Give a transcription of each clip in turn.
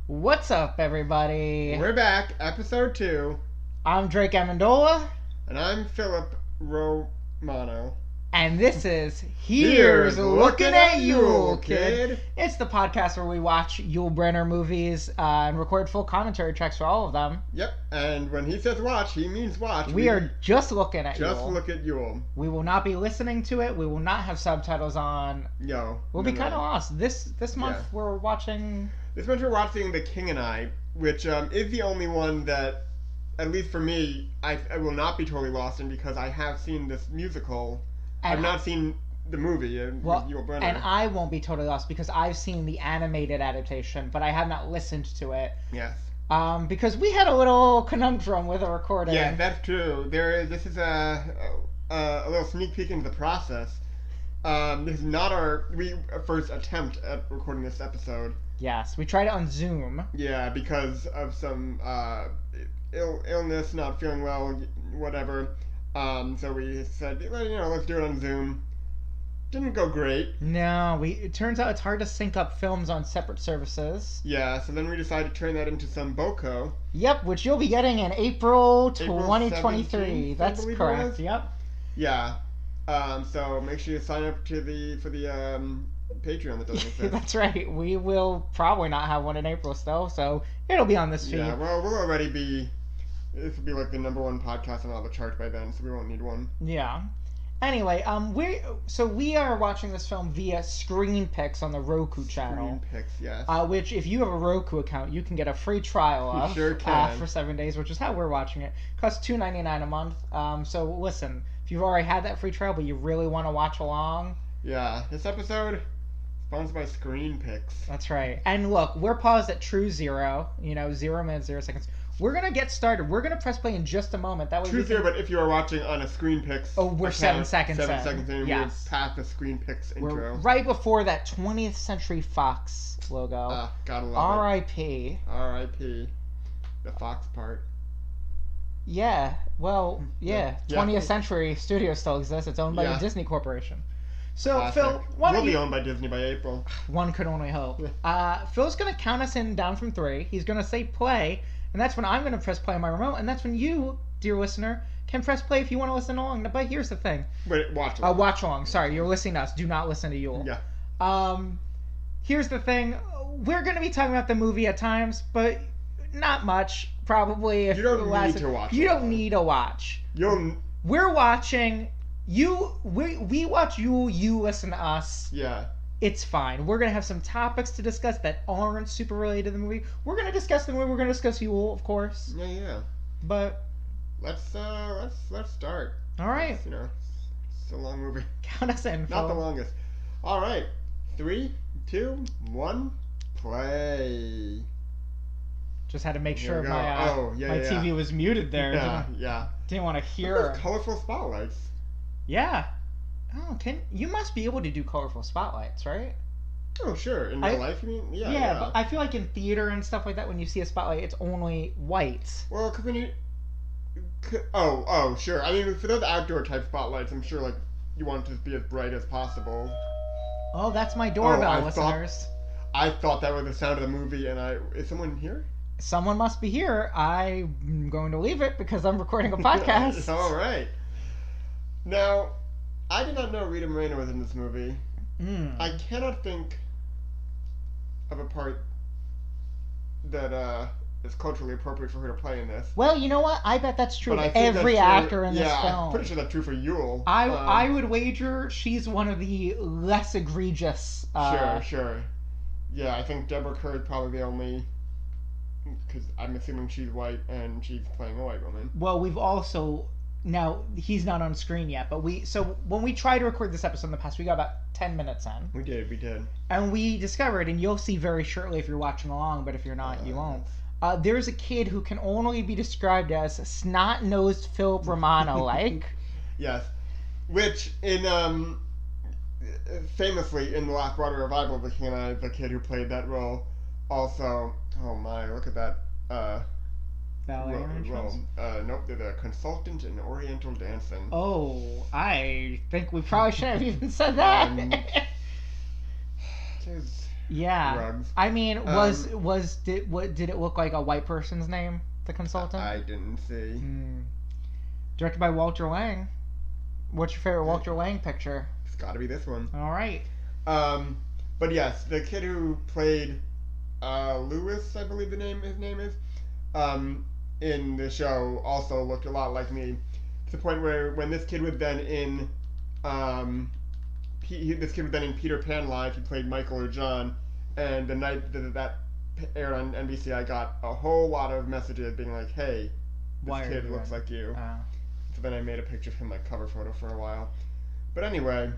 What's up, everybody? We're back, episode 2, I'm Drake Amendola, and I'm Philip Romano. and this is Here's Looking at Yul, kid. It's the podcast where we watch Yul Brynner movies and record full commentary tracks for all of them. Yep, and when he says watch, he means watch. We are just looking at Yul. Just look at Yul. We will not be listening to it. We will not have subtitles on. We'll be kind of lost. This month we're watching... This month we're watching The King and I, which is the only one that, at least for me, I will not be totally lost in because I have seen this musical. I've not seen the movie with Yul Brynner. And I won't be totally lost because I've seen the animated adaptation, but I have not listened to it. Yes. Because we had a little conundrum with a recording. Yeah, that's true. This is a little sneak peek into the process. This is not our first attempt at recording this episode. Yes, we tried it on Zoom. Yeah, because of some illness, not feeling well, whatever. So we said, let's do it on Zoom. Didn't go great. No, it turns out it's hard to sync up films on separate services. Yeah, so then we decided to turn that into some BOCO. Yep, which you'll be getting in April 2023. That's correct. Yep. Yeah. So make sure you sign up for the Patreon that does exist. That's right. We will probably not have one in April still, so it'll be on this feed. Yeah, well, we'll already be... This will be like the #1 podcast on all the charts by then, so we won't need one. Yeah. Anyway, we are watching this film via Screen Picks on the Roku channel. Screen Picks, yes. Which, if you have a Roku account, you can get a free trial of. You sure can. For 7 days, which is how we're watching it. Costs $2.99 a month. So listen, if you've already had that free trial, but you really want to watch along. Yeah, this episode sponsored by Screen Picks. That's right. And look, we're paused at true 0. 0 minutes, 0 seconds. We're going to get started. We're going to press play in just a moment. That way True 0, but if you are watching on a Screen Picks we're account, 7 seconds 7 in. seconds in. Yes. We're past the Screen Picks intro. We're right before that 20th Century Fox logo. Gotta love R.I.P. R.I.P. The Fox part. Yeah. Well, yeah. 20th Century Studio still exists. It's owned by the Disney Corporation. So, Classic. Phil, we'll be owned by Disney by April. One could only hope. Phil's going to count us down from 3. He's going to say play, and that's when I'm going to press play on my remote, and that's when you, dear listener, can press play if you want to listen along. But here's the thing. Wait, watch along. Watch along. Sorry, you're listening to us. Do not listen to Yul. Yeah. Here's the thing. We're going to be talking about the movie at times, but not much. Probably if you don't need to watch. You don't need to watch. We're watching... We watch you listen to us. Yeah. It's fine. We're going to have some topics to discuss that aren't super related to the movie. We're going to discuss the movie. We're going to discuss Yul, of course. Yeah. But let's start. All right. It's a long movie. Count us in, Phil. Not the longest. All right. 3, 2, 1, play. Just had to make sure my TV was muted there. Didn't want to hear. Colorful spotlights. Yeah. Oh, you must be able to do colorful spotlights, right? Oh, sure. In real life, you mean? Yeah, but I feel like in theater and stuff like that, when you see a spotlight, it's only white. Well, because when you... Oh, sure. I mean, for those outdoor type spotlights, I'm sure, you want it to be as bright as possible. Oh, that's my doorbell, listeners. I thought that was the sound of the movie, and Is someone here? Someone must be here. I'm going to leave it because I'm recording a podcast. All right. Now, I did not know Rita Moreno was in this movie. I cannot think of a part that is culturally appropriate for her to play in this. Well, you know what? I bet that's true of every actor in this film. Yeah, I'm pretty sure that's true for Yul. I would wager she's one of the less egregious. Sure. Yeah, I think Deborah Kerr is probably the only... Because I'm assuming she's white and she's playing a white woman. Well, we've also... Now, he's not on screen yet, but when we tried to record this episode in the past, we got about 10 minutes in. We did. And we discovered, and you'll see very shortly if you're watching along, but if you're not, you won't. There's a kid who can only be described as snot-nosed Philip Romano-like. Yes. Which, famously, in the Last Water Revival of The King and I, the kid who played that role also... Oh my, look at that. Ballet nope, they're the consultant in Oriental dancing. Oh, I think we probably shouldn't have even said that. Yeah. rugs. I mean, did it look like a white person's name? The consultant. I didn't see. Directed by Walter Lang. What's your favorite Walter Lang picture? It's got to be this one. All right. But yes, the kid who played Lewis, I believe his name is, in the show also looked a lot like me. To the point where when this kid was then in, this kid was then in Peter Pan Live, he played Michael or John, and the night that aired on NBC, I got a whole lot of messages being like, "Hey, this kid looks like you." So then I made a picture of him, like cover photo for a while. But anyway,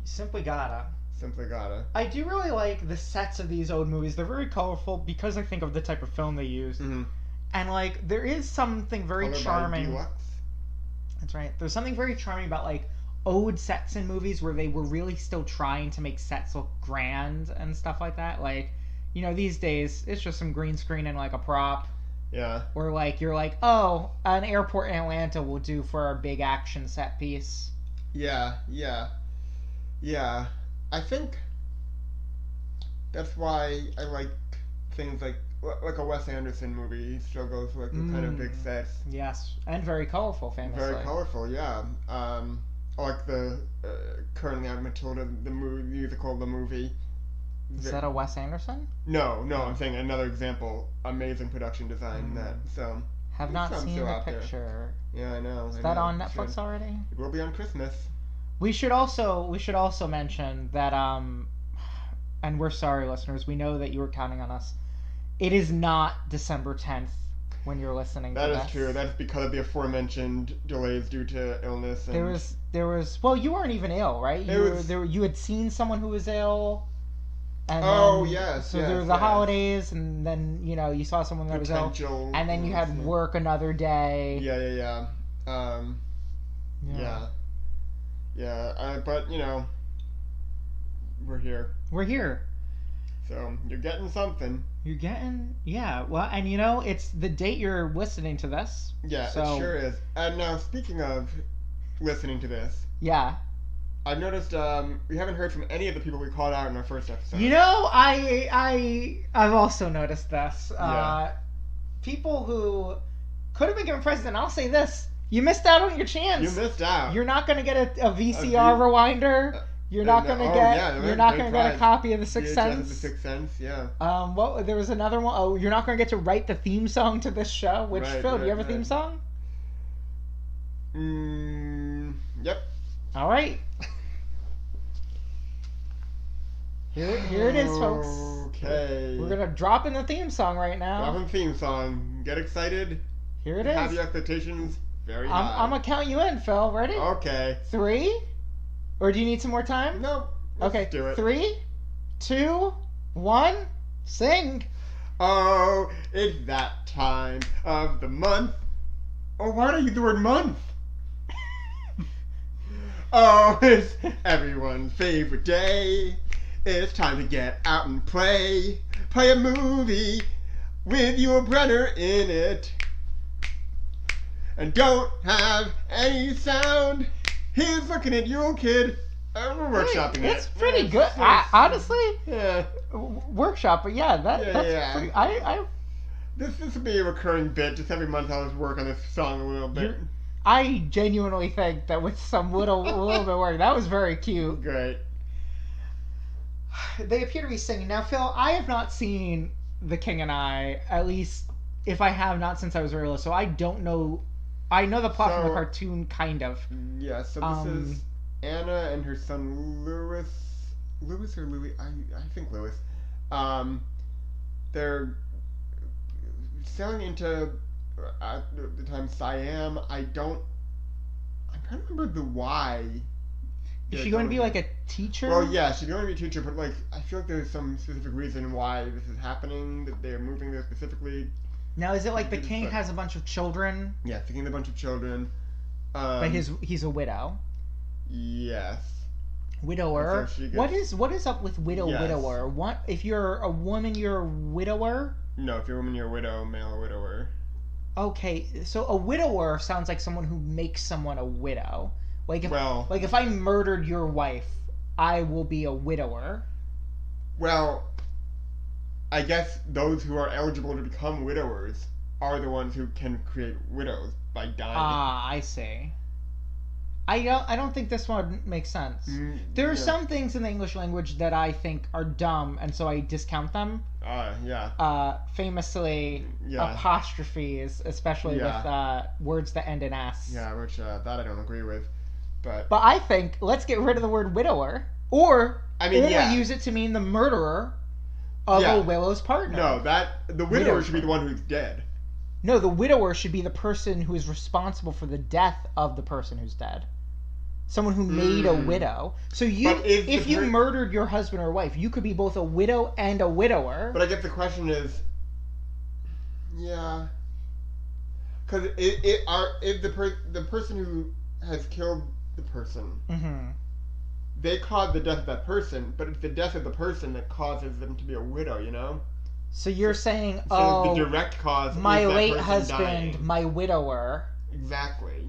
Simply gotta. I do really like the sets of these old movies. They're very colorful because I think of the type of film they use. Mm-hmm. And like there is something very Color by charming. Deluxe. That's right. There's something very charming about like old sets in movies where they were really still trying to make sets look grand and stuff like that. Like, you know, these days it's just some green screen and like a prop. Yeah. Or like you're like, oh, an airport in Atlanta will do for our big action set piece. Yeah. I think that's why I like things like a Wes Anderson movie. He still goes for like the kind of big sets. Yes, and very colorful, famously. Very colorful, yeah. Like the currently on Matilda, the musical, the movie. Is that a Wes Anderson? No, I'm saying another example. Amazing production design that. So have not seen the picture. Yeah, I know. Is that on Netflix already? It will be on Christmas. We should also mention that and we're sorry, listeners. We know that you were counting on us. It is not December 10th when you're listening to this. That is true. That's because of the aforementioned delays due to illness. And there was. Well, you weren't even ill, right? You had seen someone who was ill. And yes. So there were the holidays, and then you saw someone that was ill, and then you had work another day. Yeah. But we're here. We're here. So you're getting something. Well, and it's the date you're listening to this. Yeah, so. It sure is. And now, speaking of listening to this. Yeah. I've noticed we haven't heard from any of the people we called out in our first episode. I've also noticed this. Yeah. People who could have been given prizes, and I'll say this: you missed out on your chance. You missed out. You're not going to get a VCR rewinder. You're not going to get. You're not going to get a copy of The Sixth Sense. The Sixth Sense, yeah. There was another one. Oh, you're not going to get to write the theme song to this show. Which Phil, do you have a theme song? Yep. All right. Here it is, folks. Okay. We're gonna drop in the theme song right now. Drop in the theme song. Get excited. Here it is. Have your expectations very high. I'm gonna count you in, Phil. Ready? Okay. 3? Or do you need some more time? No. Okay. Do it. 3, 2, 1, sing. Oh, it's that time of the month. Oh, why do you use the word month? Oh, it's everyone's favorite day. It's time to get out and play. Play a movie with Yul Brynner in it. And don't have any sound. He's looking at you, kid. We're workshopping it. It's pretty good. Honestly, yeah. Workshop, but yeah, that's pretty. This will be a recurring bit. Just every month I'll just work on this song a little bit. I genuinely think that with some little bit of work, that was very cute. Great. They appear to be singing. Now, Phil, I have not seen The King and I, at least if I have not since I was very little, so I don't know. I know the plot from the cartoon, kind of. Yeah, so this is Anna and her son Louis. Louis or Louis? I think Louis. They're sailing into, at the time, Siam. I'm trying to remember the why. Is she going to be like a teacher? Well, yeah, she's going to be a teacher, but like I feel like there's some specific reason why this is happening, that they're moving there specifically. Now, is it like the king has a bunch of children? Yeah, the king has a bunch of children. But he's a widow. Yes. Widower. So what is up with widower? What if you're a woman, you're a widower? No, if you're a woman, you're a widow, male widower. Okay, so a widower sounds like someone who makes someone a widow. Like if I murdered your wife, I will be a widower. Well, I guess those who are eligible to become widowers are the ones who can create widows by dying. Ah, I see. I don't think this one makes sense. There are some things in the English language that I think are dumb, and so I discount them. Yeah. Famously, apostrophes, especially with words that end in S. Yeah, which that I don't agree with. But I think let's get rid of the word widower, or only use it to mean the murderer of a widow's partner. No, the widower should be the one who's dead. No, the widower should be the person who is responsible for the death of the person who's dead. Someone who made a widow. So if you murdered your husband or wife, you could be both a widow and a widower. But I guess the question is, yeah, because if the person who has killed the person, they caused the death of that person, but it's the death of the person that causes them to be a widow, you know? So you're saying, the direct cause my is that late person husband, dying. my widower. Exactly.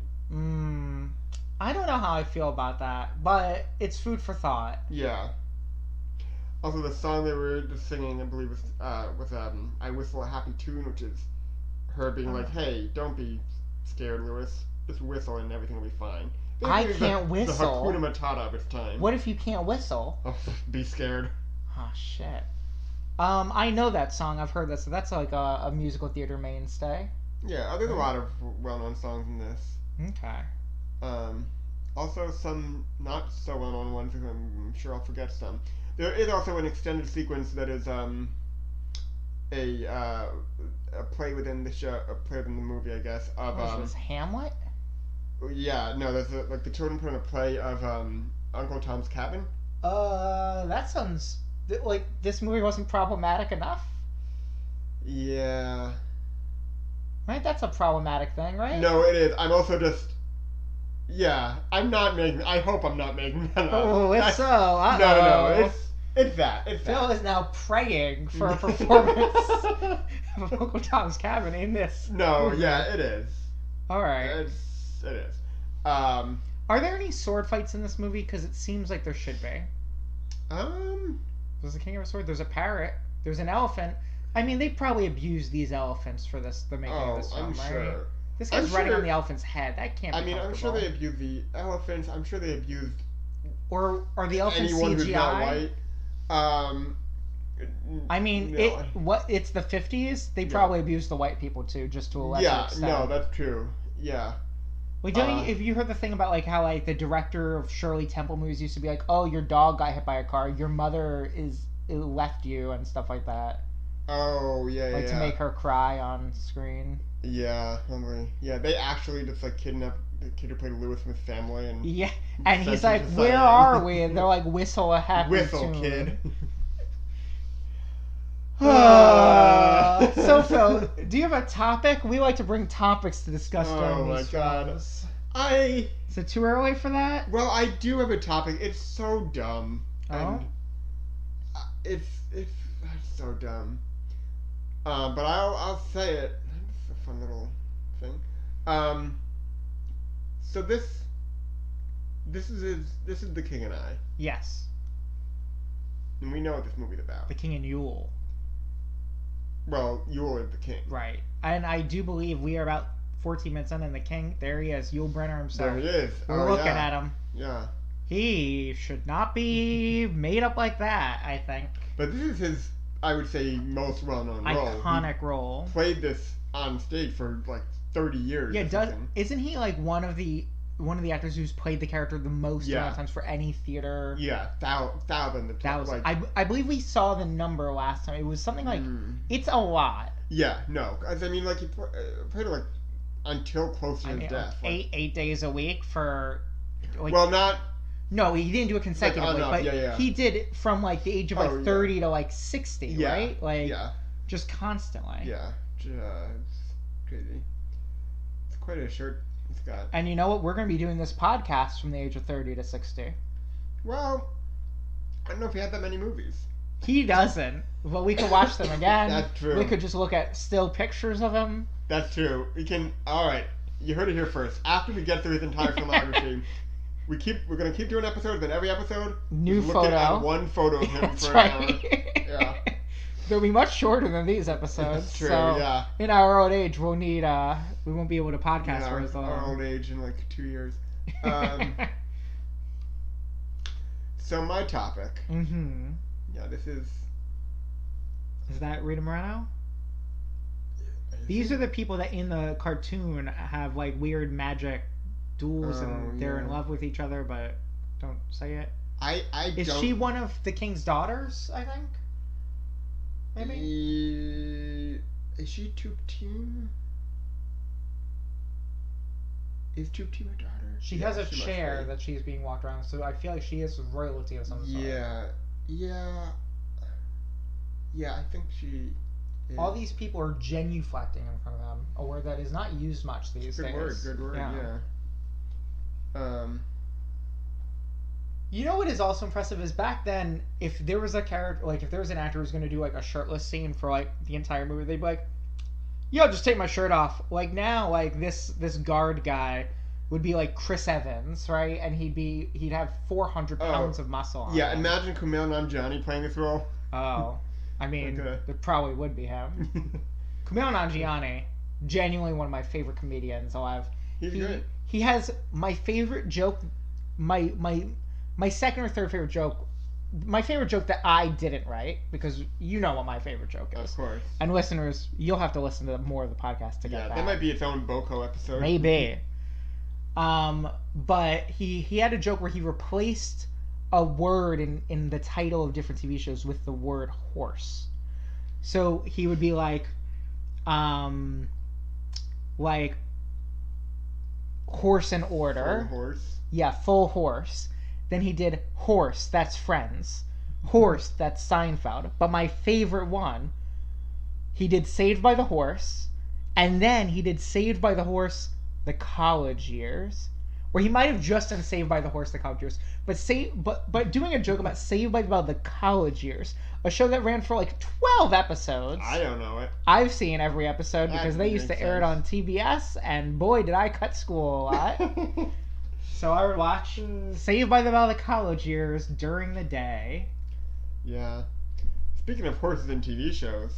I don't know how I feel about that, but it's food for thought. Yeah. Also, the song they were just singing, I believe, was "I Whistle a Happy Tune," which is her being like, "Hey, don't be scared, Lewis. Just whistle and everything will be fine." I can't whistle. The Hakuna Matata of its time. What if you can't whistle? Oh, be scared. Oh shit. I know that song. I've heard that. So that's like a musical theater mainstay. Yeah, there's a lot of well-known songs in this. Okay. Also some not so well-known ones. I'm sure I'll forget some. There is also an extended sequence that is a play within the show, a play within the movie, I guess. Of was Hamlet? Yeah, no. There's like the children put on a play of Uncle Tom's Cabin. That sounds like this movie wasn't problematic enough. Yeah. Right, that's a problematic thing, right? No, it is. I'm also just. Yeah, I'm not making. I hope I'm not making that up. Oh, it's so. No, it's that. Phil is now praying for a performance of Uncle Tom's Cabin in this. No, movie. yeah, it is. All right. It is. Are there any sword fights in this movie? Because it seems like there should be. There's a king of a sword. There's a parrot. There's an elephant. I mean, they probably abused these elephants for the making of this film, right? Sure. This guy's riding on the elephant's head. That can't be I'm sure they abused the elephants. I'm sure they abused. Or are the elephants anyone CGI? Who's not white. I mean, no. It's the 50s. They probably abused the white people too, just to a lesser extent. Yeah, no, that's true. Yeah. Wait, if you heard the thing about like how like the director of Shirley Temple movies used to be like, oh, your dog got hit by a car, your mother left you and stuff like that. Oh yeah, like to make her cry on screen. Yeah, they actually just like kidnapped the kid who played Lewis from his family and and he's like, where are we? And they're like, whistle a happy whistle, tune. kid. So Phil, do you have a topic? We like to bring topics to discuss during these films. Is it too early for that? Well, I do have a topic. It's so dumb. Oh. It's so dumb. But I'll say it. It's a fun little thing. So this is The King and I. Yes. And we know what this movie's about. The King and Yul. Well, Yul is the king. Right. And I do believe we are about 14 minutes in, and the king, there he is, Yul Brynner himself. There he is. We're looking at him. Yeah. He should not be made up like that, I think. But this is his, I would say, most well-known role. Iconic role. Played this on stage for like 30 years. Yeah, isn't he like one of the actors who's played the character the most amount of times for any theater? Yeah, thousands. Thousands. I believe we saw the number last time. It was something like it's a lot. Yeah, no, I mean like he played it like until close to his death. Like, 8 days a week for. Like, well, not. No, he didn't do it consecutively, but he did it from like the age of like 30 to like 60, right? Like just constantly. Yeah, it's crazy. It's quite a shirt he's got. And you know what? We're going to be doing this podcast from the age of 30 to 60. Well, I don't know if he had that many movies. He doesn't. But we could watch them again. That's true. We could just look at still pictures of him. That's true. We can. All right, you heard it here first. After we get through his entire filmography, we're gonna keep doing episodes, but every episode new we're photo. looking at one photo of him That's for right. an hour. Yeah. They'll be much shorter than these episodes. That's true, so yeah. in our old age, we'll need we won't be able to podcast for as long. Our old age in like 2 years. So my topic. Mm-hmm. Yeah, this is. Is that Rita Moreno? These are the people that in the cartoon have like weird magic duels and they're in love with each other, but don't say it. Is she one of the king's daughters? I think. Maybe. Is she Tube-Team? Is Tube-Team a daughter? She has a chair that she's being walked around, so I feel like she is royalty of some sort. Yeah, I think she is. All these people are genuflecting in front of them, a word that is not used much these days. Good word, yeah. You know what is also impressive is back then, if there was a character, like if there was an actor who was going to do like a shirtless scene for like the entire movie, they'd be like, "Yo, just take my shirt off." Like now, like this guard guy would be like Chris Evans, right? And he'd have 400 pounds of muscle on him. Imagine Kumail Nanjiani playing this role. Oh, I mean, it probably would be him. Kumail Nanjiani, genuinely one of my favorite comedians alive. He's good. He has my favorite joke, my second or third favorite joke. My favorite joke that I didn't write, because you know what my favorite joke is. Of course. And listeners, you'll have to listen to more of the podcast to get that. Yeah, that might be its own Boko episode. Maybe. But he had a joke where he replaced a word in the title of different TV shows with the word horse. So he would be like horse in order. Full horse. Yeah, full horse. Then he did horse, that's Friends. Horse, that's Seinfeld. But my favorite one, he did Saved by the Horse, and then he did Saved by the Horse, the college years. Or he might have just done Saved by the Horse, the college years. But doing a joke about Saved by the college years, a show that ran for like 12 episodes. I don't know it. I've seen every episode because they used to air it on TBS, and boy, did I cut school a lot. So I would watch Saved by the college years during the day. Yeah. Speaking of horses and TV shows.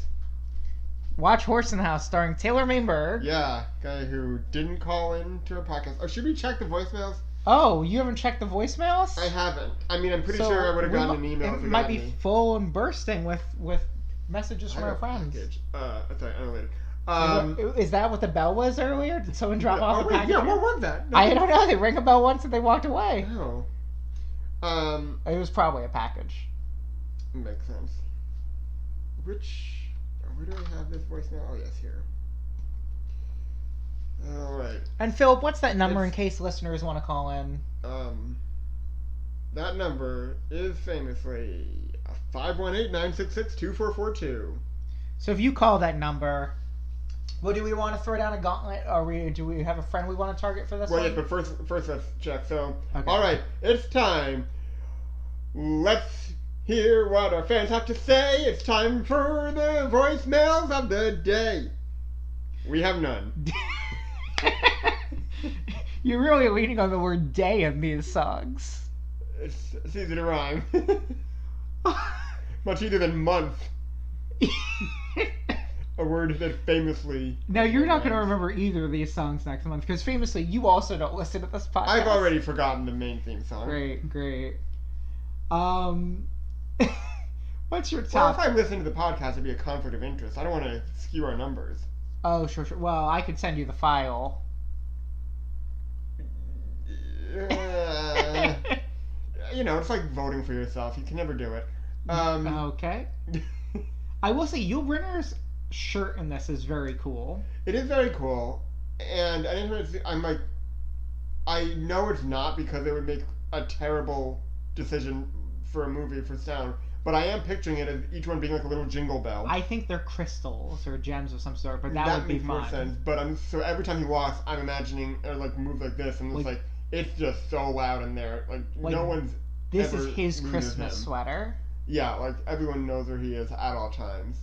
Watch Horse in the House starring Taylor Mainberg. Yeah, guy who didn't call in to a podcast. Oh, should we check the voicemails? Oh, you haven't checked the voicemails? I haven't. I mean, I'm pretty sure I would have gotten an email. It might be full and bursting with messages from our friends. Sorry, unrelated. Is that what the bell was earlier? Did someone drop off a package? Yeah, what was that? No. I don't know. They rang a bell once and they walked away. Oh. It was probably a package. Makes sense. Where do I have this voicemail? Oh, yes, here. All right. And Philip, what's that number in case listeners want to call in? That number is famously 518-966-2442. So if you call that number, well, do we want to throw down a gauntlet, or do we have a friend we want to target for this one? Well, yeah, but first let's check. So, okay. All right, it's time. Let's hear what our fans have to say. It's time for the voicemails of the day. We have none. You're really leaning on the word day in these songs. It's easy to rhyme. Much easier than month. A word that famously... Now, you're not going to remember either of these songs next month, because famously, you also don't listen to this podcast. I've already forgotten the main theme song. Great. What's your top... Well, if I listen to the podcast, it'd be a conflict of interest. I don't want to skew our numbers. Oh, sure. Well, I could send you the file. It's like voting for yourself. You can never do it. Okay. I will say, Yul Brynner's shirt in this is very cool. It is very cool. And I'm like, I know it's not because it would make a terrible decision for a movie for sound. But I am picturing it as each one being like a little jingle bell. I think they're crystals or gems of some sort, but that would be fun. That makes more sense. But so every time he walks, I'm imagining move like this, and it's it's just so loud in there. Like no one's. This is his Christmas sweater. Yeah, like everyone knows where he is at all times.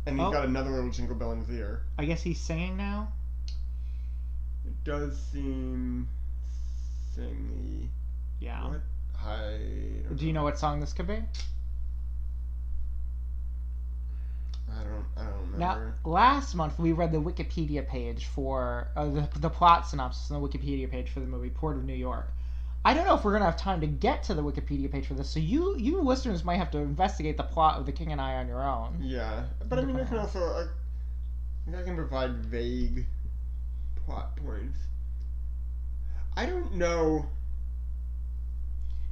And he's got another little jingle bell in his ear. I guess he's singing now. It does seem Thingy. Yeah. What? Do you know what song this could be? I don't remember. Now, last month we read the Wikipedia page for the plot synopsis on the Wikipedia page for the movie Port of New York. I don't know if we're gonna have time to get to the Wikipedia page for this, so you listeners might have to investigate the plot of The King and I on your own. Yeah, but I mean, I can also I can provide vague plot points. I don't know.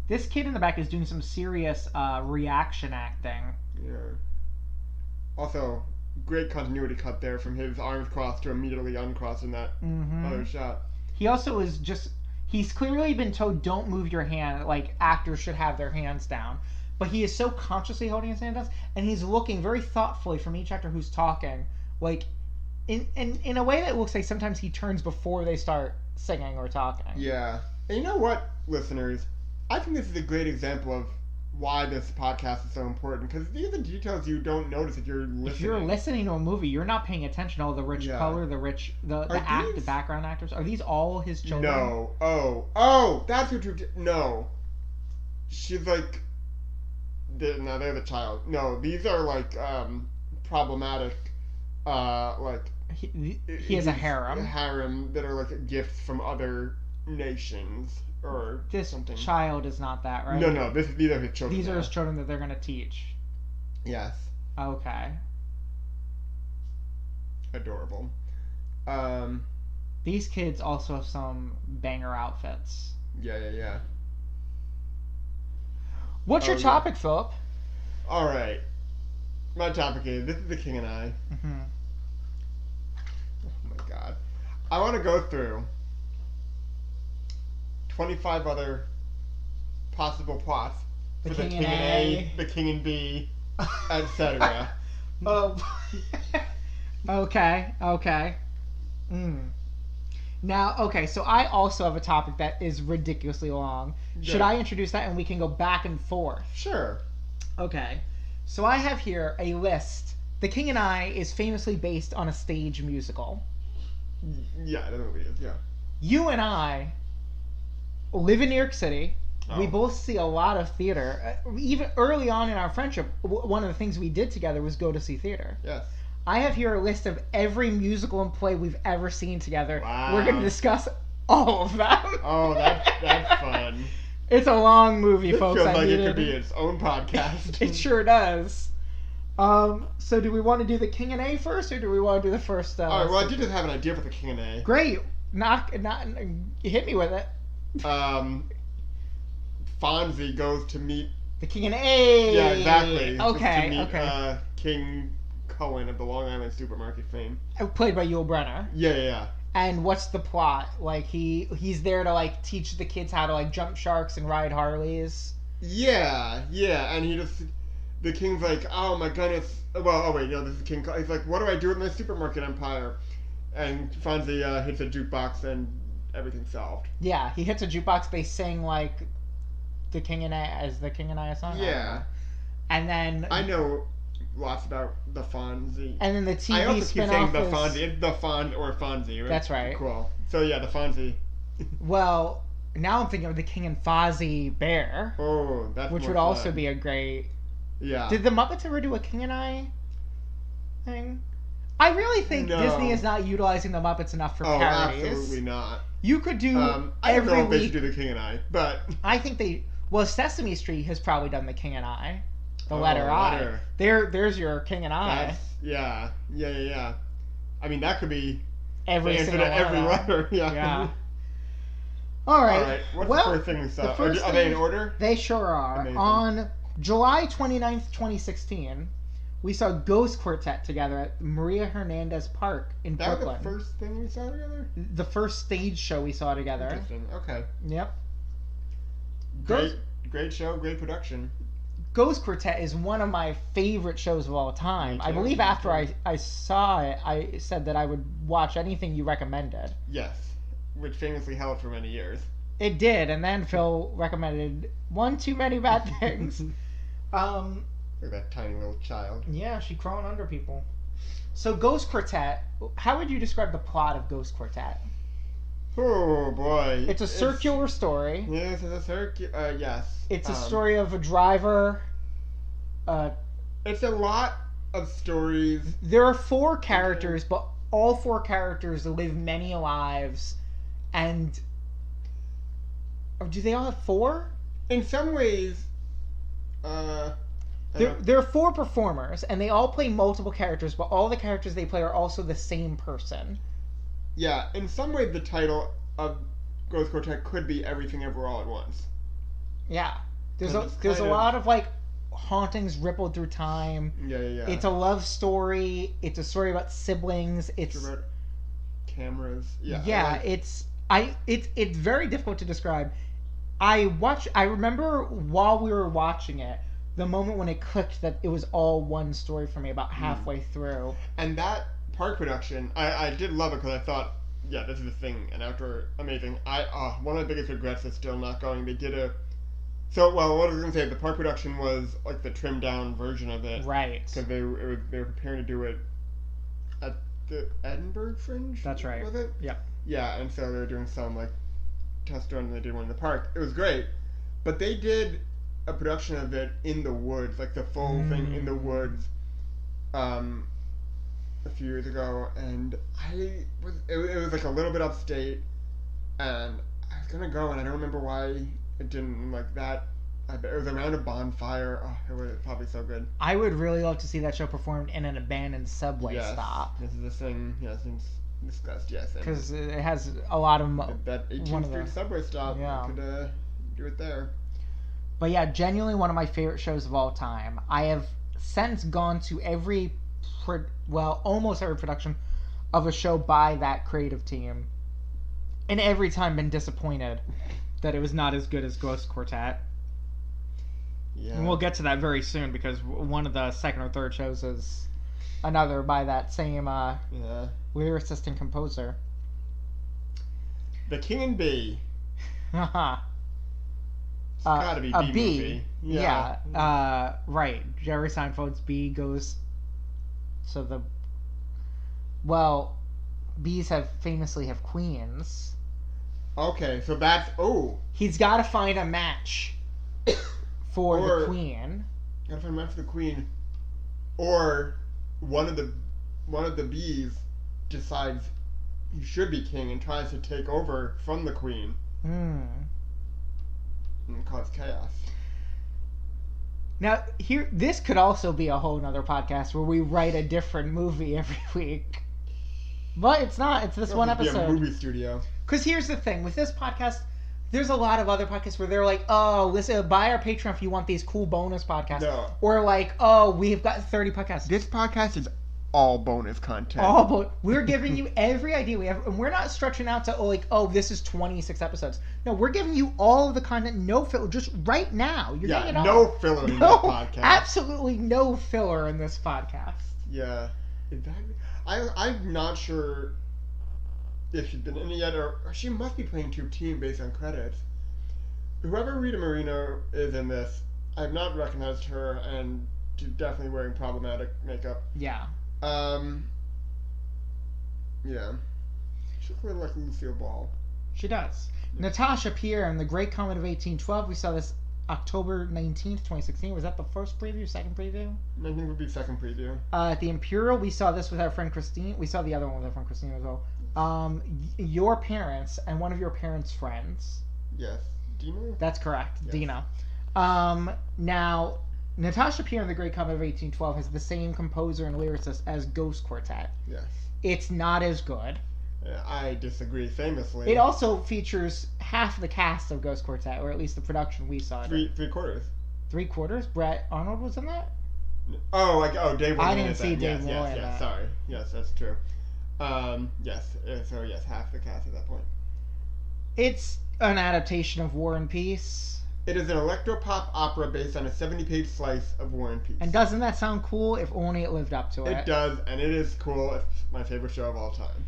This kid in the back is doing some serious reaction acting. Yeah. Also, great continuity cut there from his arms crossed to immediately uncrossed in that other shot. He also is just... He's clearly been told, don't move your hand, like actors should have their hands down. But he is so consciously holding his hand down, and he's looking very thoughtfully from each actor who's talking, like, in a way that looks like sometimes he turns before they start singing or talking. Yeah. And you know what, listeners? I think this is a great example of why this podcast is so important, because these are the details you don't notice if you're listening. If you're listening to a movie, you're not paying attention to all the rich color, the background actors. Are these all his children? No. Oh, that's what no. She's like, no, they're the child. No, these are like problematic. Like he has a harem. A harem that are like gifts from other nations. Or this something. Child is not that, right? No, these are his children. These are his children that they're going to teach. Yes. Okay. Adorable. These kids also have some banger outfits. Yeah. What's your topic, Philip? All right. My topic is, this is The King and I. Mm-hmm. Oh my god. I want to go through 25 other possible plots for the King and A, the King and B, etc. Okay. Now, okay, so I also have a topic that is ridiculously long. Yeah. Should I introduce that and we can go back and forth? Sure. Okay. So I have here a list. The King and I is famously based on a stage musical. Yeah, the movie is, yeah. You and I live in New York City. Oh. We both see a lot of theater. Even early on in our friendship, one of the things we did together was go to see theater. Yes. I have here a list of every musical and play we've ever seen together. Wow. We're going to discuss all of them. Oh, that's fun. It's a long movie, This folks. feels like it could be its own podcast. It sure does. So do we want to do the King and A first, or do we want to do the first? All right. Well, I did just have an idea for the King and A. Great. Hit me with it. Fonzie goes to meet the King and A. Yeah, exactly. Okay. To meet, King Cohen of the Long Island supermarket fame. Played by Yul Brynner. Yeah. And what's the plot? Like he's there to like teach the kids how to like jump sharks and ride Harleys. Yeah, and the King's like, oh my goodness. Well, oh wait, no, this is King. He's like, what do I do with my supermarket empire? And Fonzie hits a jukebox and everything's solved. Yeah, he hits a jukebox. They sing like the King and I a song. Yeah, and then I know lots about the Fonzie. And then the TV I also keep saying spinoff the is... Fonzie. It's the Fond or Fonzie, right? That's right. Cool. So yeah, the Fonzie. Well, now I'm thinking of the King and Fozzie Bear. Oh, that's which more would fun. also be a great... Yeah. Did the Muppets ever do a King and I thing? I really think Disney is not utilizing the Muppets enough for parodies. Absolutely not. You could do I don't know if week... they should do the King and I, but... I think they... Well, Sesame Street has probably done the King and I. The letter I. Letter. There's your King and I. Yeah. I mean, that could be every the single every letter. Yeah. All right. What's the first thing we saw? Are they in order? They sure are. Amazing. On July 29th, 2016, we saw Ghost Quartet together at Maria Hernandez Park in Brooklyn. That was the first thing we saw together? The first stage show we saw together. Interesting. Okay. Yep. Great show, great production. Ghost Quartet is one of my favorite shows of all time. I believe after I saw it, I said that I would watch anything you recommended. Yes, which famously held for many years. It did, and then Phil recommended One Too Many Bad Things. Look at that tiny little child. Yeah, she crawling under people. So Ghost Quartet, how would you describe the plot of Ghost Quartet? Oh boy. It's a circular story. Yes, it's a circular. Yes. It's a story of a driver. It's a lot of stories. There are 4 characters, but all 4 characters live many lives, and do they all have 4? In some ways, there are 4 performers, and they all play multiple characters, but all the characters they play are also the same person. Yeah, in some ways, the title of Ghost Quartet could be Everything Ever All at Once. Yeah, there's a lot of like hauntings rippled through time. Yeah. It's a love story. It's a story about siblings. It's about cameras. Yeah. Yeah, it's very difficult to describe. I remember while we were watching it, the moment when it clicked that it was all one story for me about halfway through. And that park production, I did love it because I thought, yeah, this is a thing, an outdoor amazing. One of the biggest regrets is still not going. They did what I was going to say, the park production was like the trimmed down version of it. Right. Because they were preparing to do it at the Edinburgh Fringe. That's right. Was it? Yep. Yeah, and so they were doing some like test run and they did one in the park. It was great. But they did a production of it in the woods, like the full thing in the woods, a few years ago, and it was like a little bit upstate, and I was gonna go, and I don't remember why it didn't like that. It was around a bonfire. Oh, it was probably so good. I would really love to see that show performed in an abandoned subway stop. This is the thing. Yes, it's discussed. Yes, because it has a lot of that 18th Street subway stop. Yeah, you could do it there. But yeah, genuinely one of my favorite shows of all time. I have since gone to almost every production of a show by that creative team, and every time been disappointed that it was not as good as Ghost Quartet. Yeah. And we'll get to that very soon because one of the second or third shows is another by that same lyricist and composer. The King and Bee. Haha. It's gotta be a Bee movie. Yeah. Right. Jerry Seinfeld's Bee goes to the... Well, bees famously have queens. Okay, so that's... Oh! He's got to find a match for the queen. Gotta find a match for the queen. Or one of the bees decides he should be king and tries to take over from the queen. And cause chaos. Now, this could also be a whole nother podcast where we write a different movie every week. But it's not. It's this one episode. Be a movie studio. Because here's the thing. With this podcast, there's a lot of other podcasts where they're like, oh, listen, buy our Patreon if you want these cool bonus podcasts. No. Or like, oh, we've got 30 podcasts. This podcast is all bonus content. We're giving you every idea we have, and we're not stretching out to this is 26 episodes. No, we're giving you all of the content, no filler, just right now. You're getting it all. No filler in this podcast. Absolutely no filler in this podcast. Yeah, exactly. I'm not sure if she's been in it yet, or she must be playing Tube Team based on credits. Whoever Rita Moreno is in this, I've not recognized her, and she's definitely wearing problematic makeup. Yeah. Yeah. She looks a little like Lucille Ball. She does. Yeah. Natasha Pierre in The Great Comet of 1812. We saw this October 19th, 2016. Was that the first preview, second preview? I think it would be second preview. At the Imperial, we saw this with our friend Christine. We saw the other one with our friend Christine as well. Your parents and one of your parents' friends. Yes. Dina? That's correct. Yes. Dina. Now... Natasha Pierre in The Great Comet of 1812 has the same composer and lyricist as Ghost Quartet. Yes. It's not as good. I disagree famously. It also features half the cast of Ghost Quartet, or at least the production we saw. Three quarters. 3/4? Brett Arnold was in that? Dave was I in didn't see Dave Malloy in that. Sorry. Yes, that's true. So half the cast at that point. It's an adaptation of War and Peace. It is an electropop opera based on a 70-page slice of War and Peace. And doesn't that sound cool? If only it lived up to it. It does, and it is cool. It's my favorite show of all time.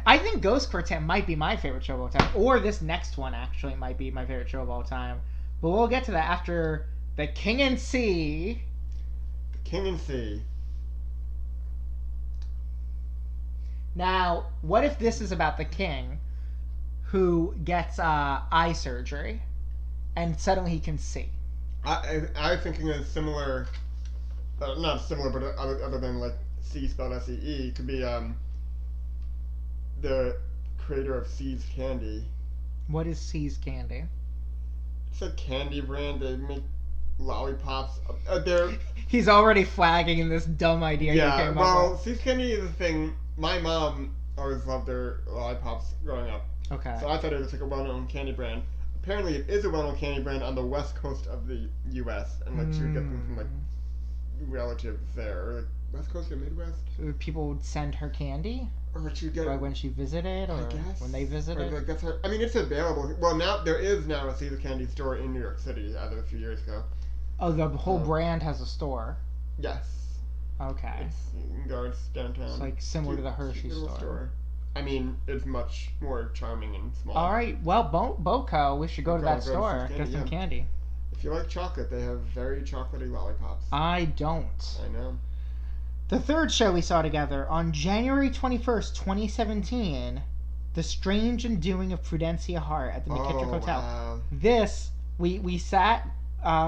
I think Ghost Quartet might be my favorite show of all time. Or this next one, actually, might be my favorite show of all time. But we'll get to that after The King and Sea. The King and Sea. Now, what if this is about the king, who gets eye surgery, and suddenly he can see. I was thinking of similar, not similar, but other than like C spelled S-E-E, could be the creator of C's Candy. What is C's Candy? It's a candy brand. They make lollipops. He's already flagging in this dumb idea you came up with. C's Candy is a thing. My mom always loved their lollipops growing up. Okay. So I thought it was like a well-known candy brand. Apparently, it is a well-known candy brand on the west coast of the U.S. and like she would get them from like relatives there, or like west coast or Midwest. So people would send her candy, or she would get when she visited, or I guess, when they visited. Like that's I mean, it's available. Well, now there is now a C's Candy store in New York City as of a few years ago. Oh, the whole brand has a store. Yes. Okay. You can go downtown. It's like similar to the Hershey store. I mean, it's much more charming and small. All right. Well, Boco, we should go to that store. Get some candy. If you like chocolate, they have very chocolatey lollipops. I don't. I know. The third show we saw together on January 21st, 2017, The Strange Undoing of Prudencia Hart at the McKittrick Hotel. Wow. This, we sat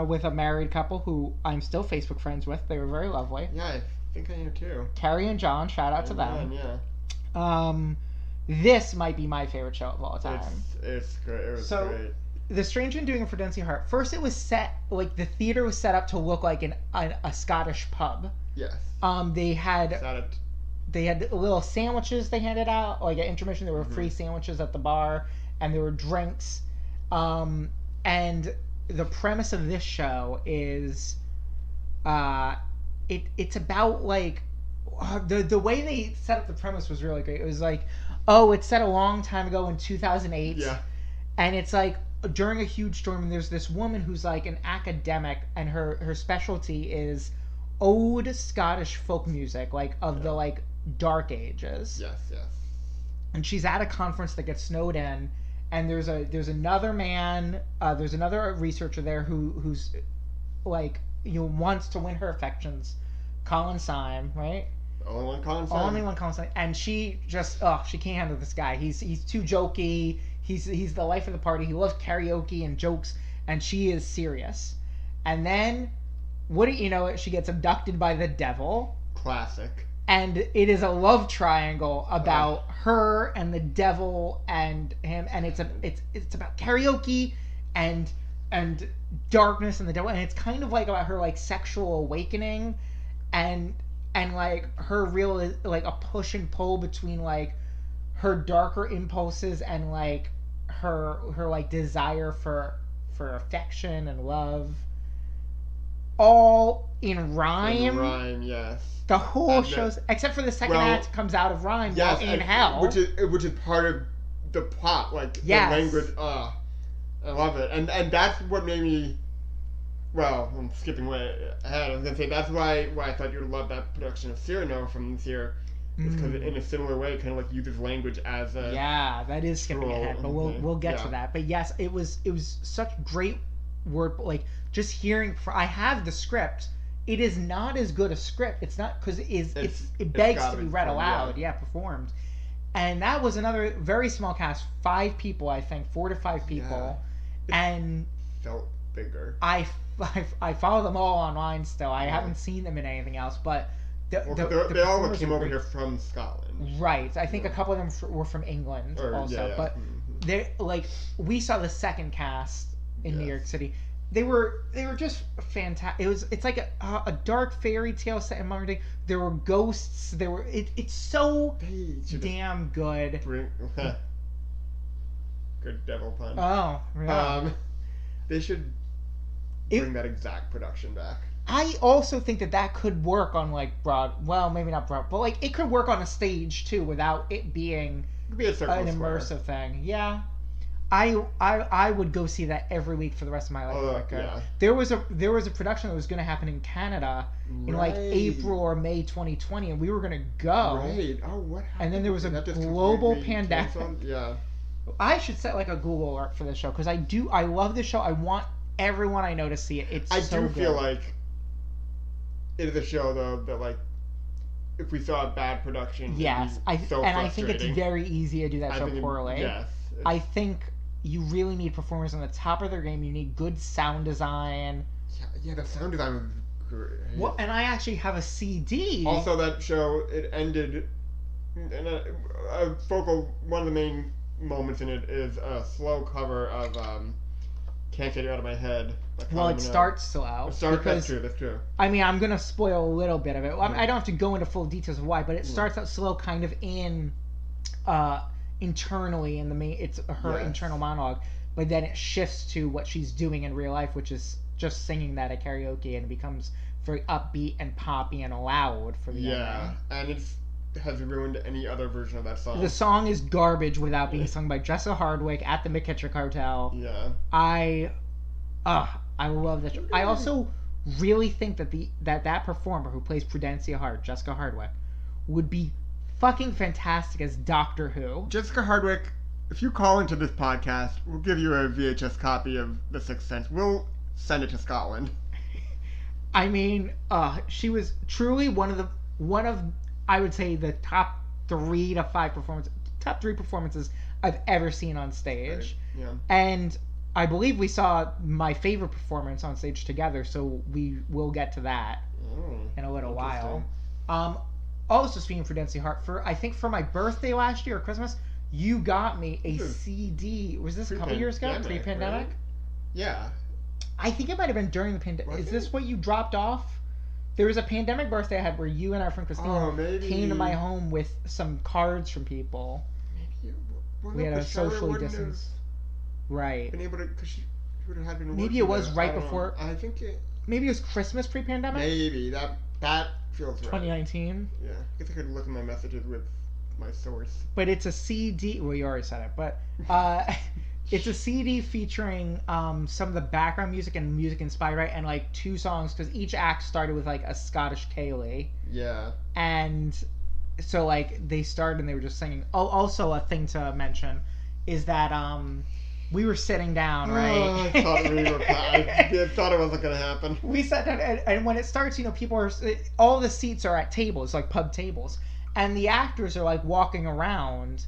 with a married couple who I'm still Facebook friends with. They were very lovely. Yeah, I think I am too. Carrie and John, shout out to them. Yeah. This might be my favorite show of all time. It's great. It was great. The Strange Undoing of Prudencia Hart. First, it was set like the theater was set up to look like a Scottish pub. Yes. They had little sandwiches they handed out, like at intermission. There were free sandwiches at the bar, and there were drinks. And the premise of this show is, it's about like the way they set up the premise was really great. It was like, it's set a long time ago in 2008. Yeah. And it's like during a huge storm, and there's this woman who's like an academic, and her specialty is old Scottish folk music, like of the like dark ages. Yes. And she's at a conference that gets snowed in, and there's another man, there's another researcher there who's like wants to win her affections, Colin Syme, right? Only one Colin Syme. And she just she can't handle this guy. He's too jokey. He's the life of the party. He loves karaoke and jokes, and she is serious. And then, what do you know? She gets abducted by the devil. Classic. And it is a love triangle about her and the devil and him, and it's about karaoke and darkness and the devil, and it's kind of like about her like sexual awakening, and like her real like a push and pull between like her darker impulses and like her like desire for affection and love, all in rhyme. In rhyme, yes. The whole show's except for the second act comes out of rhyme. Yes, in hell, which is part of the plot, like the language. I love it, and that's what made me. Well, I'm skipping way ahead. I was gonna say that's why I thought you would love that production of Cyrano from this year. Is because in a similar way, it kind of like uses language as a that is skipping ahead, but we'll get to that. But yes, it was such great word, like just hearing. I have the script. It is not as good a script. It's not because it begs to be read aloud. Performed, and that was another very small cast, 5 people, I think, 4 to 5 people, and felt bigger. I follow them all online still. I haven't seen them in anything else, but. They all came over here from Scotland. Right. I think a couple of them were from England also. But they like we saw the second cast in New York City. They were just fantastic. It's like a dark fairy tale set in modern day. There were ghosts. It's so damn good. Good devil pun. Oh, yeah. They should bring that exact production back. I also think that could work on like maybe not broad, but like it could work on a stage too without it being an immersive thing. Yeah, I would go see that every week for the rest of my life. There was a production that was going to happen in Canada in like April or May 2020, and we were going to go. Right. Oh, what happened? And then there was a global pandemic. Yeah. I should set like a Google alert for this show because I love this show. I want everyone I know to see it. I do feel like it is a show though that like if we saw a bad production, I think it's very easy to do that show poorly. Yes, I think you really need performers on the top of their game. You need good sound design. Yeah, the sound design was great. Well, and I actually have a CD. Also, that show, it ended, and one of the main moments in it is a slow cover of Can't Get It Out of My Head. Well, it starts slow. That's true. I mean, I'm going to spoil a little bit of it. I don't have to go into full details of why, but it starts out slow kind of internally in the main, it's her internal monologue, but then it shifts to what she's doing in real life, which is just singing that at karaoke, and it becomes very upbeat and poppy and loud for the ending. And it has ruined any other version of that song. The song is garbage without being sung by Jessica Hardwick at the McKittrick Hotel. Yeah. I love that show. I also really think that performer who plays Prudencia Hart, Jessica Hardwick, would be fucking fantastic as Doctor Who. Jessica Hardwick, if you call into this podcast, we'll give you a VHS copy of The Sixth Sense. We'll send it to Scotland. I mean, she was truly one of I would say the top 3 performances I've ever seen on stage. Right. Yeah. And I believe we saw my favorite performance on stage together, so we will get to that in a little while. Also, speaking of Prudencia Hart, I think for my birthday last year or Christmas, you got me a CD. Was this a couple years ago? Pre-pandemic? Right? Yeah. I think it might have been during the pandemic. Is this what you dropped off? There was a pandemic birthday I had where you and our friend Christina came to my home with some cards from people. We had a socially distanced. Right. Been able to, because she would have had been. Maybe it was right before. I think it. Maybe it was Christmas pre-pandemic. Maybe that feels right. 2019. Yeah, I guess I could look at my messages with my source. But it's a CD. Well, you already said it, but it's a CD featuring some of the background music and music inspired by, and like 2 songs, because each act started with like a Scottish Ceilidh. Yeah. And so like they started and they were just singing. Oh, also a thing to mention is that we were sitting down, right? I thought I thought it wasn't going to happen. We sat down, and when it starts, people are, all the seats are at tables, like pub tables, and the actors are like walking around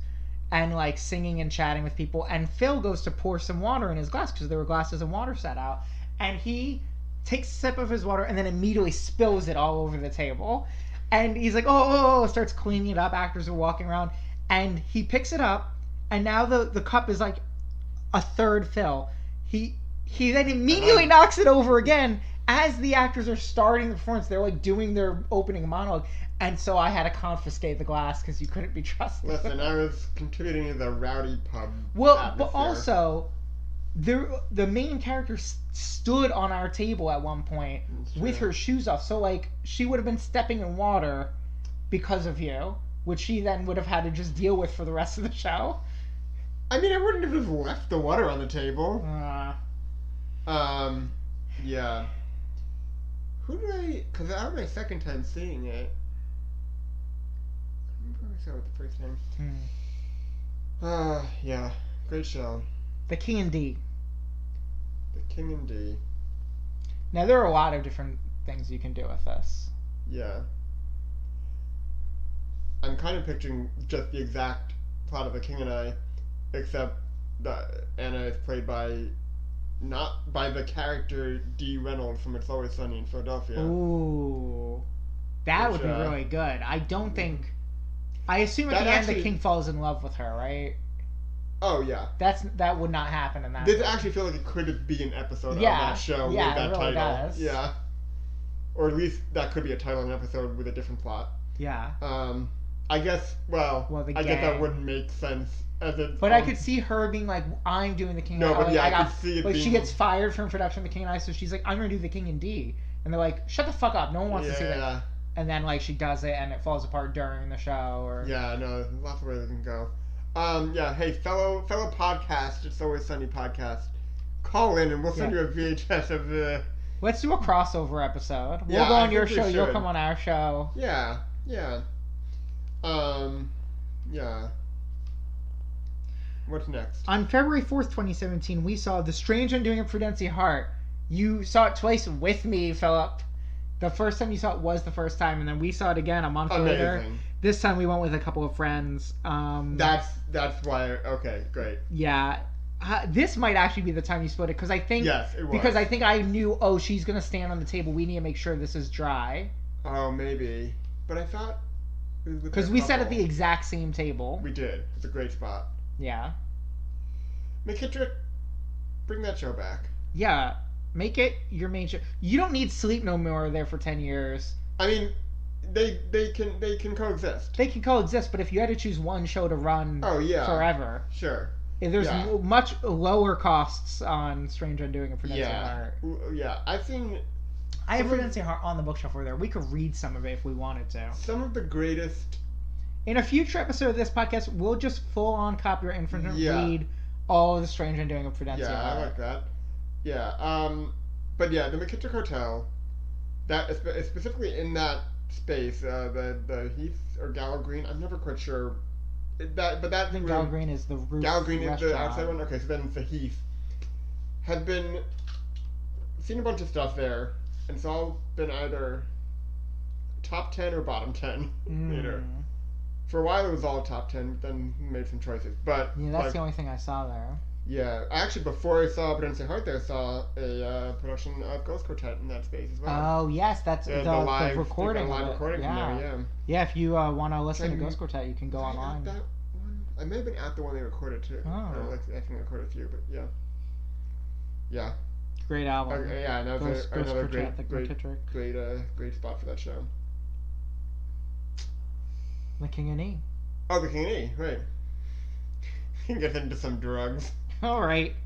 and like singing and chatting with people, and Phil goes to pour some water in his glass because there were glasses of water set out, and he takes a sip of his water and then immediately spills it all over the table, and he's like, oh, starts cleaning it up. Actors are walking around, and he picks it up, and now the cup is like a third fill. He then immediately knocks it over again as the actors are starting the performance. They're like doing their opening monologue, and so I had to confiscate the glass because you couldn't be trusted. Listen, I was contributing to the rowdy pub. Well, atmosphere. But also, the main character stood on our table at one point with her shoes off, so like she would have been stepping in water because of you, which she then would have had to just deal with for the rest of the show. I mean, I wouldn't have just left the water on the table. Yeah. Who did I... Because that was my second time seeing it. I remember I saw it the first time. Yeah. Great show. The King and D. The King and D. Now, there are a lot of different things you can do with this. Yeah. I'm kind of picturing just the exact plot of The King and I, except that Anna is played by, not by the character Dee Reynolds from It's Always Sunny in Philadelphia. Ooh. That would be really good. I don't think... I assume at the end the king falls in love with her, right? Oh, yeah. That would not happen in that. This actually feels like it could be an episode of that show with that really title. Does. Yeah. Or at least that could be a title of an episode with a different plot. Yeah. I guess, I guess that wouldn't make sense. But I could see her being like, I'm doing the King and I. No, but I could see it like being... she gets fired from production of the King and I, so she's like, I'm going to do the King and D. And they're like, shut the fuck up. No one wants to see that. And then like she does it and it falls apart during the show. Or yeah, no, lots of ways it can go. Hey, fellow podcast, It's Always Sunny podcast, call in and we'll send you a VHS of the... Let's do a crossover episode. We'll go on your show, you'll come on our show. Yeah. What's next? On February 4th, 2017, we saw The Strange Undoing of Prudencia Hart. You saw it twice with me, Philip. The first time you saw it was the first time, and then we saw it again a month later. This time we went with a couple of friends. That's why. Okay, great. Yeah. This might actually be the time you split it, because I think... Yes, it was. Because I think I knew, she's going to stand on the table. We need to make sure this is dry. Oh, maybe. But I thought... Because we sat at the exact same table. We did. It's a great spot. Yeah. McKittrick, bring that show back. Yeah. Make it your main show. You don't need Sleep No More there for 10 years. I mean, they can coexist. They can coexist, but if you had to choose one show to run forever... Sure. There's much lower costs on Strange Undoing of Forbidden Heart. Yeah. I have Forbidden Heart on the bookshelf over there. We could read some of it if we wanted to. Some of the greatest... In a future episode of this podcast, we'll just full-on copyright infringement read all of the Strange Undoing of Forbidden Heart. Yeah, I like that. Yeah. But yeah, the McKittrick Hotel, that specifically in that space, the Heath or Gallow Green, I'm never quite sure. I think Gallow Green is the roof. Gallow Green is the outside one? Okay, so then it's the Heath. Had been... Seen a bunch of stuff there, and it's all been either top 10 or bottom 10 theater. For a while it was all top 10, but then made some choices. But yeah, that's the only thing I saw there. Yeah, actually, before I saw Forbidden Heart there, I saw a production of Ghost Quartet in that space as well. Oh, yes, that's the live recording. Live recording from there, Yeah, if you want to listen to Ghost Quartet, you can go online. That one? I may have been at the one they recorded too. Oh. I think they recorded a few, but yeah. Yeah. Great album. Yeah, another Quartet, great spot for that show. The King and E. Oh, The King and E, right. You can get into some drugs. All right.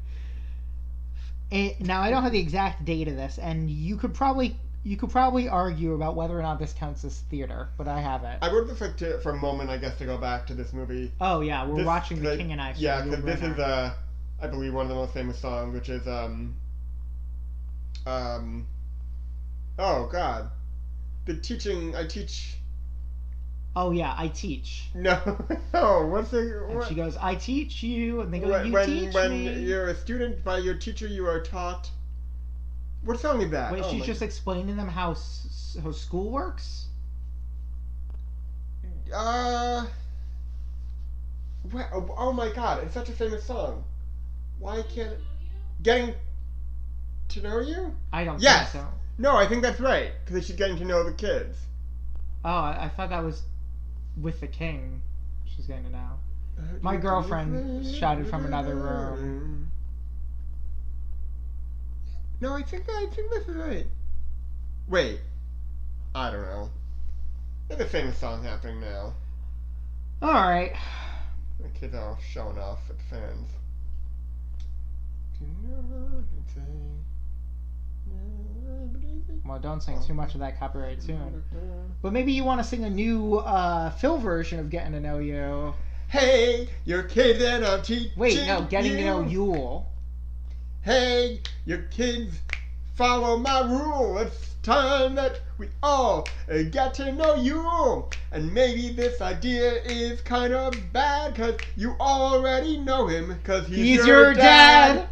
Now I don't have the exact date of this, and you could probably argue about whether or not this counts as theater, but I have it. I would just like to, for a moment, I guess, to go back to this movie. Oh yeah, we're watching The King and I. Yeah, because this is I believe one of the most famous songs, which is oh God, I teach. Oh yeah, I teach. No, what's the? And she goes, I teach you, and they go, you teach me. When you're a student, by your teacher you are taught. What song is that? Wait, she's just explaining to them how school works? Oh my God, it's such a famous song. Why can't it... Getting to Know You? I don't think so. No, I think that's right, because she's getting to know the kids. Oh, I thought that was with the king. She's getting to know. My girlfriend shouted from another room. No, I think this is right. Wait. I don't know. There's a famous song happening now. Alright. The kids are all showing off at the fans. Well, don't sing too much of that copyright tune. But maybe you want to sing a new Phil version of Getting to Know You. Hey, your kids and I'm teaching. Wait, no, Getting to Know Yul. Hey, your kids, follow my rule. It's time that we all get to know you. And maybe this idea is kind of bad, because you already know him, because he's your dad.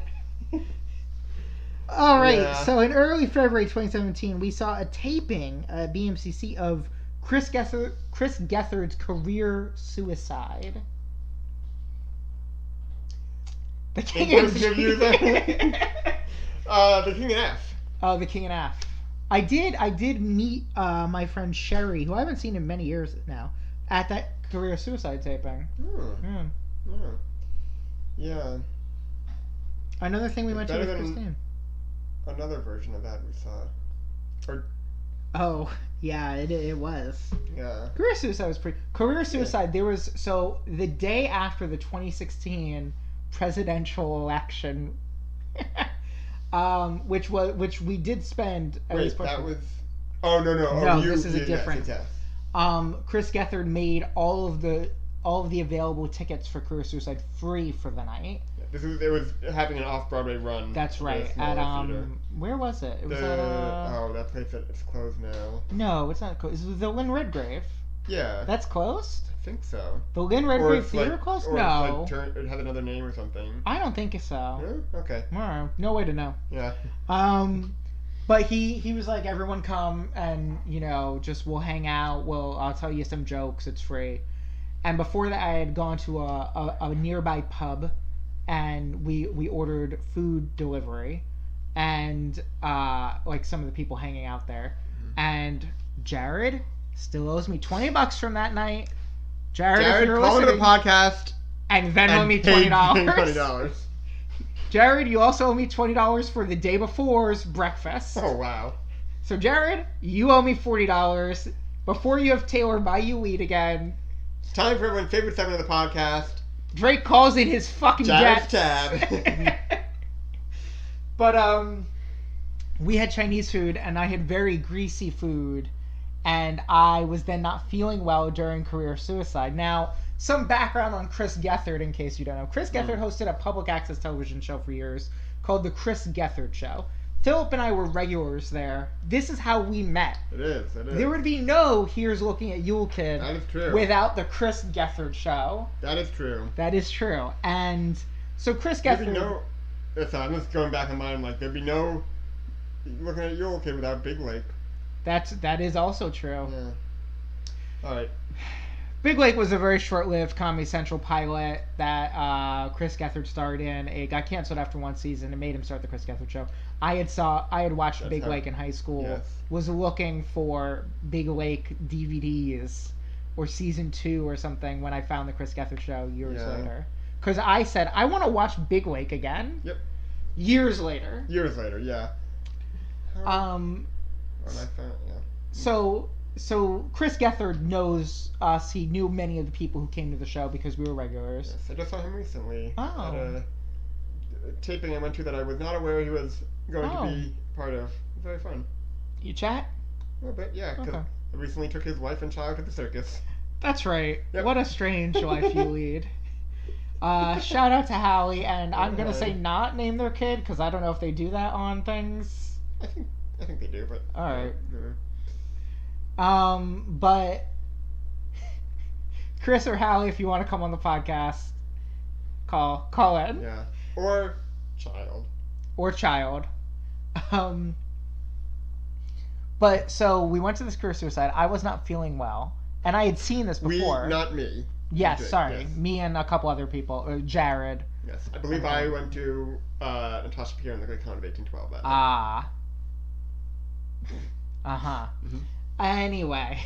All right, so in early February 2017, we saw a taping at BMCC of Chris Gethard's Career Suicide. The King and The King and F. Oh, The King and F. I did meet my friend Sherry, who I haven't seen in many years now, at that Career Suicide taping. Yeah. Another thing we went to with Christine. Another version of that we saw. Oh, yeah, it was. Yeah. Career Suicide was pretty... Career Suicide, there was... So, the day after the 2016 presidential election, which we did spend... Wait, that was... Oh, no. No, this is a different... Yes. Chris Gethard made all of the available tickets for Career Suicide free for the night. It was having an off-Broadway run. That's right. At where was it? It was at that place it's closed now. No, it's not closed. It was the Lynn Redgrave. Yeah. That's closed? I think so. The Lynn Redgrave Theater closed? No. It had another name or something. I don't think so. Yeah? Okay. No way to know. Yeah. But he was like, everyone come and just we'll hang out. I'll tell you some jokes. It's free. And before that, I had gone to a nearby pub, and we ordered food delivery, and like some of the people hanging out there, and Jared still owes me $20 from that night. Jared, call into the podcast and Venmo me $20. $20. Jared, you also owe me $20 for the day before's breakfast. Oh, wow. So, Jared, you owe me $40 before you have Taylor buy you weed again. It's time for everyone's favorite segment of the podcast. Drake calls in his fucking Jared's jets. tab. But, we had Chinese food, and I had very greasy food, and I was then not feeling well during career suicide. Now, some background on Chris Gethard, in case you don't know. Chris Gethard hosted a public access television show for years called The Chris Gethard Show. Philip and I were regulars there. This is how we met. It is. There would be no Here's Looking at Yule Kid That is true. without The Chris Gethard Show. That is true. That is true. And so Chris Gethard... I'm just going back in mind, like, there'd be no Looking at Yule Kid without Big Lake. That is also true. Yeah. All right. Big Lake was a very short-lived Comedy Central pilot that Chris Gethard starred in. It got canceled after one season. It made him start the Chris Gethard Show. I had watched Big Lake in high school. Yes. Was looking for Big Lake DVDs or season 2 or something when I found the Chris Gethard Show years later. Because I said I want to watch Big Lake again. Yep. Years later. Yeah. When I found, So Chris Gethard knows us. He knew many of the people who came to the show because we were regulars. Yes, I just saw him recently. Oh. At a taping I went to that I was not aware he was going to be part of. Very fun. You chat? A little bit, yeah. Because I recently took his wife and child to the circus. That's right. Yep. What a strange life you lead. Shout out to Hallie, and I'm going to say not name their kid because I don't know if they do that on things. I think they do, but... Alright. Yeah. But Chris or Hallie, if you want to come on the podcast, call in. Yeah. Or child. But so we went to this career suicide. I was not feeling well, and I had seen this before. Not me. Yes, sorry. Yes. Me and a couple other people. Jared. Yes, I believe I went to Natasha Pierre in the Great Con of 1812 that night. Ah. Mm-hmm. Anyway.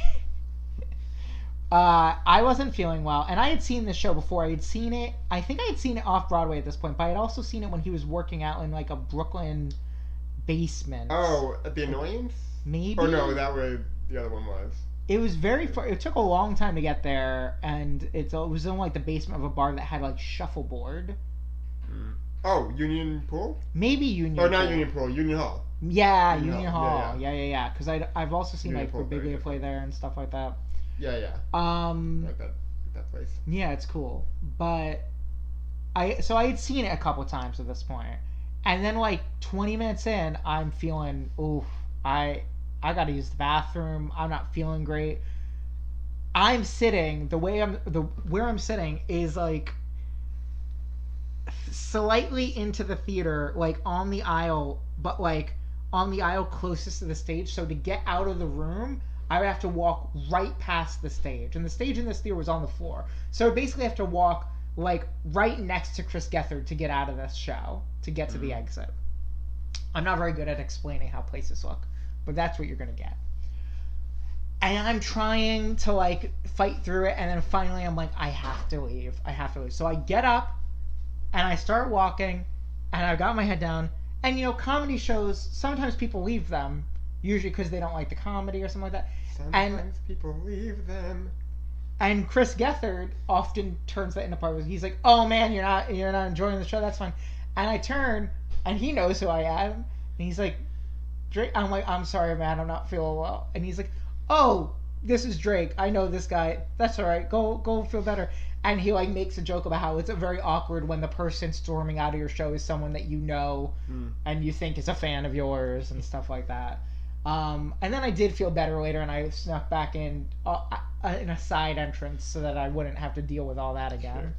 I wasn't feeling well, and I had seen this show before. I think I had seen it off Broadway at this point, but I had also seen it when he was working out in like a Brooklyn basement. Oh, The Annoyance? Maybe? Or no, that way the other one was. It was very far. It took a long time to get there, and it was in like the basement of a bar that had like shuffleboard. Oh, Union Pool? Maybe Union Pool. Pool. Not Union Pool, Union Hall. Yeah, Union Hall. Yeah. Because I've also seen Union like Pool, Birbiglia play there and stuff like that. Yeah. Like that place. Yeah, it's cool. But I had seen it a couple times at this point. And then like 20 minutes in, I'm feeling, I got to use the bathroom. I'm not feeling great. I'm sitting, where I'm sitting is like slightly into the theater, like on the aisle, but like on the aisle closest to the stage. So to get out of the room, I would have to walk right past the stage. And the stage in this theater was on the floor. So I basically have to walk like right next to Chris Gethard to get out of this show, to get to the exit. I'm not very good at explaining how places look, but that's what you're going to get. And I'm trying to like fight through it, and then finally I'm like, I have to leave. So I get up, and I start walking, and I've got my head down. And comedy shows, sometimes people leave them, usually because they don't like the comedy or something like that. Sometimes people leave them. And Chris Gethard often turns that into part where he's like, "Oh man, you're not enjoying the show. That's fine." And I turn, and he knows who I am, and he's like, "Drake." I'm like, "I'm sorry, man. I'm not feeling well." And he's like, "Oh, this is Drake. I know this guy. That's all right. Go feel better." And he like makes a joke about how it's very awkward when the person storming out of your show is someone that you know and you think is a fan of yours and stuff like that. And then I did feel better later, and I snuck back in a side entrance so that I wouldn't have to deal with all that again. Sure.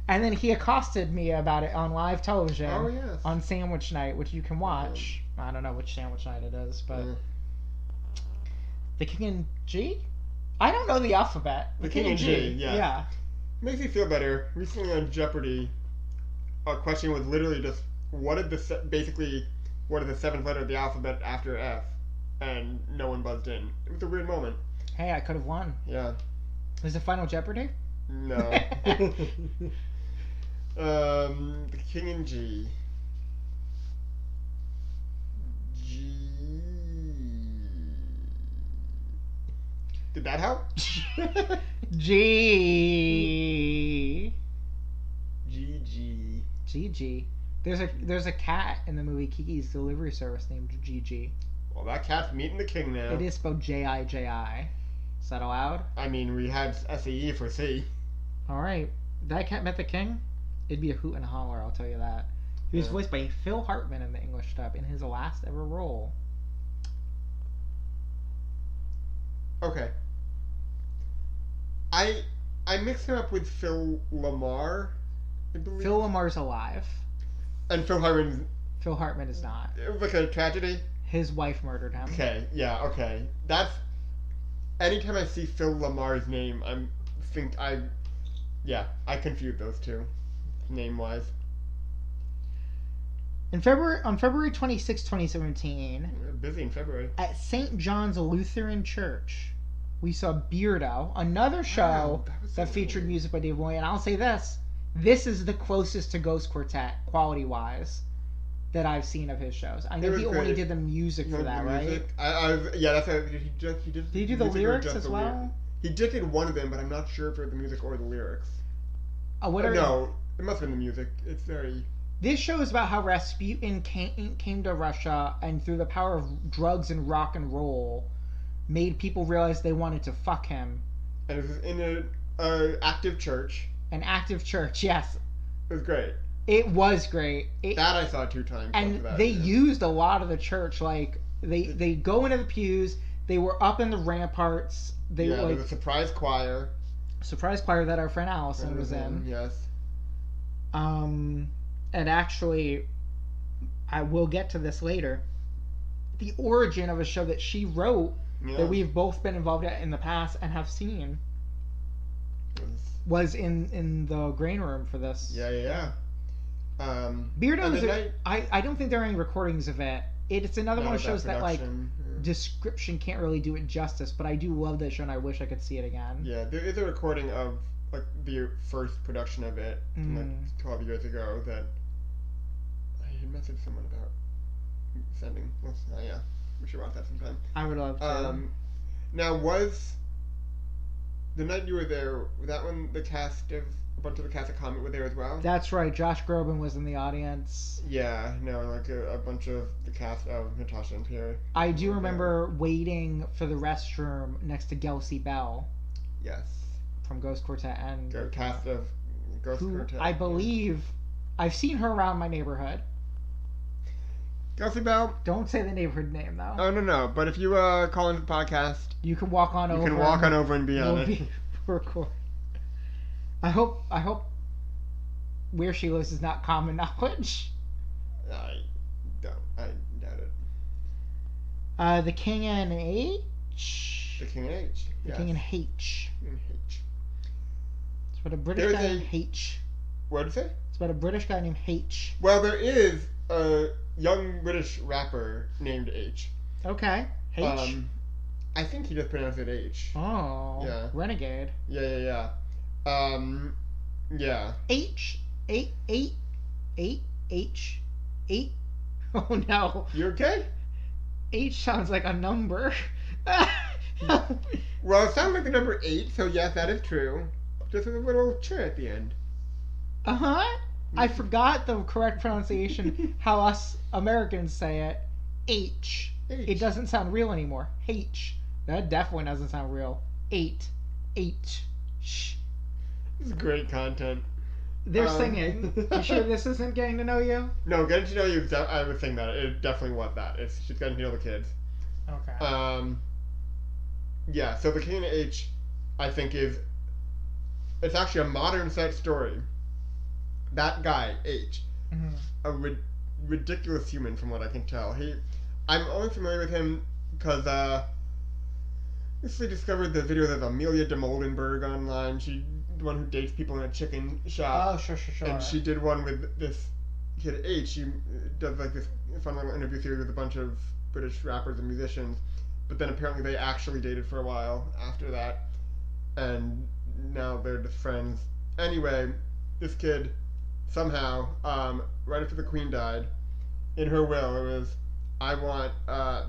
And then he accosted me about it on live television on Sandwich Night, which you can watch. I don't know which sandwich night it is, but the King in G. I don't know the alphabet. The King in G. Yeah. Yeah. Makes me feel better. Recently on Jeopardy, a question was literally just what is the 7th letter of the alphabet after F, and no one buzzed in. It was a weird moment. Hey, I could have won. Yeah. Is it Final Jeopardy? No. The King in G. Did that help? G. GG. GG. There's a cat in the movie Kiki's Delivery Service named GG. Well, that cat's meeting the king now. It is spelled Jiji. Is that allowed? I mean, we had SAE for C. All right. That cat met the king? It'd be a hoot and a holler, I'll tell you that. He was voiced by Phil Hartman in the English dub in his last ever role. Okay. I mixed him up with Phil Lamar, I believe. Phil Lamar's alive. And Phil Hartman. Phil Hartman is not. It was like a tragedy. His wife murdered him. Okay, yeah, okay. That's... Anytime I see Phil Lamar's name, I confuse those two, name-wise. On February 26, 2017... We're busy in February. At St. John's Lutheran Church, we saw Beardo, another show that featured music by Dave Bowie. And I'll say this is the closest to Ghost Quartet, quality-wise, that I've seen of his shows. I know he only did the music for that, right? That's how he did. Did he do the lyrics as well? He just did one of them, but I'm not sure for the music or the lyrics. No, it must have been the music. It's very... This show is about how Rasputin came to Russia and through the power of drugs and rock and roll made people realize they wanted to fuck him. And it was in an active church. An active church, yes. It was great. It was great. That I saw 2 times. And they used a lot of the church. Like, they go into the pews. They were up in the ramparts. There was a surprise choir. Surprise choir that our friend Allison was in. Yes. And actually, I will get to this later. The origin of a show that she wrote that we've both been involved in the past and have seen was in the grain room for this. Yeah. Beardo I don't think there are any recordings of it. It's another one of those shows that like description can't really do it justice, but I do love this show and I wish I could see it again. Yeah, there is a recording of like the first production of it from like 12 years ago that I had messaged someone about sending. Yeah, we should watch that sometime. I would love to. Now, was the night you were there, was that when a bunch of the cast of Comet were there as well? That's right. Josh Groban was in the audience. Yeah, no, like a bunch of the cast of Natasha and Pierre. I do remember waiting for the restroom next to Gelsey Bell. Yes. From Ghost Quartet and the cast of Ghost Quartet. I believe I've seen her around my neighborhood. Gelsey Bell. Don't say the neighborhood name though. Oh no! But if you call into the podcast, you can walk on over. You can walk on over and be on it. Record. I hope where she lives is not common knowledge. I doubt it. The King and H. The King and H. The yes. King and H. It's about a British guy named H. What did you say? It's about a British guy named H. Well, there is a young British rapper named H. Okay. H. I think he just pronounced it H. Oh. Yeah. Renegade. Yeah. Yeah. H. 8. Oh no. You okay? H sounds like a number. Well, it sounds like the number 8, so yes, that is true. Just with a little ch at the end. I forgot the correct pronunciation, how us Americans say it. H. It doesn't sound real anymore. H. That definitely doesn't sound real. 8. Shh. This is great content. They're singing. You sure this isn't Getting to Know You? No, Getting to Know You, I was saying that. It definitely was that. It's just Getting to Know the Kids. Okay. Yeah, so The King and H, I think it's actually a modern set story. That guy, H, ridiculous human from what I can tell. I'm only familiar with him because recently discovered the videos of Amelia de Moldenberg online. She the one who dates people in a chicken shop. Oh, sure. And she did one with this kid H. She does like this fun little interview series with a bunch of British rappers and musicians. But then apparently they actually dated for a while after that, and now they're just friends. Anyway, this kid somehow, right after the Queen died, in her will it was, I want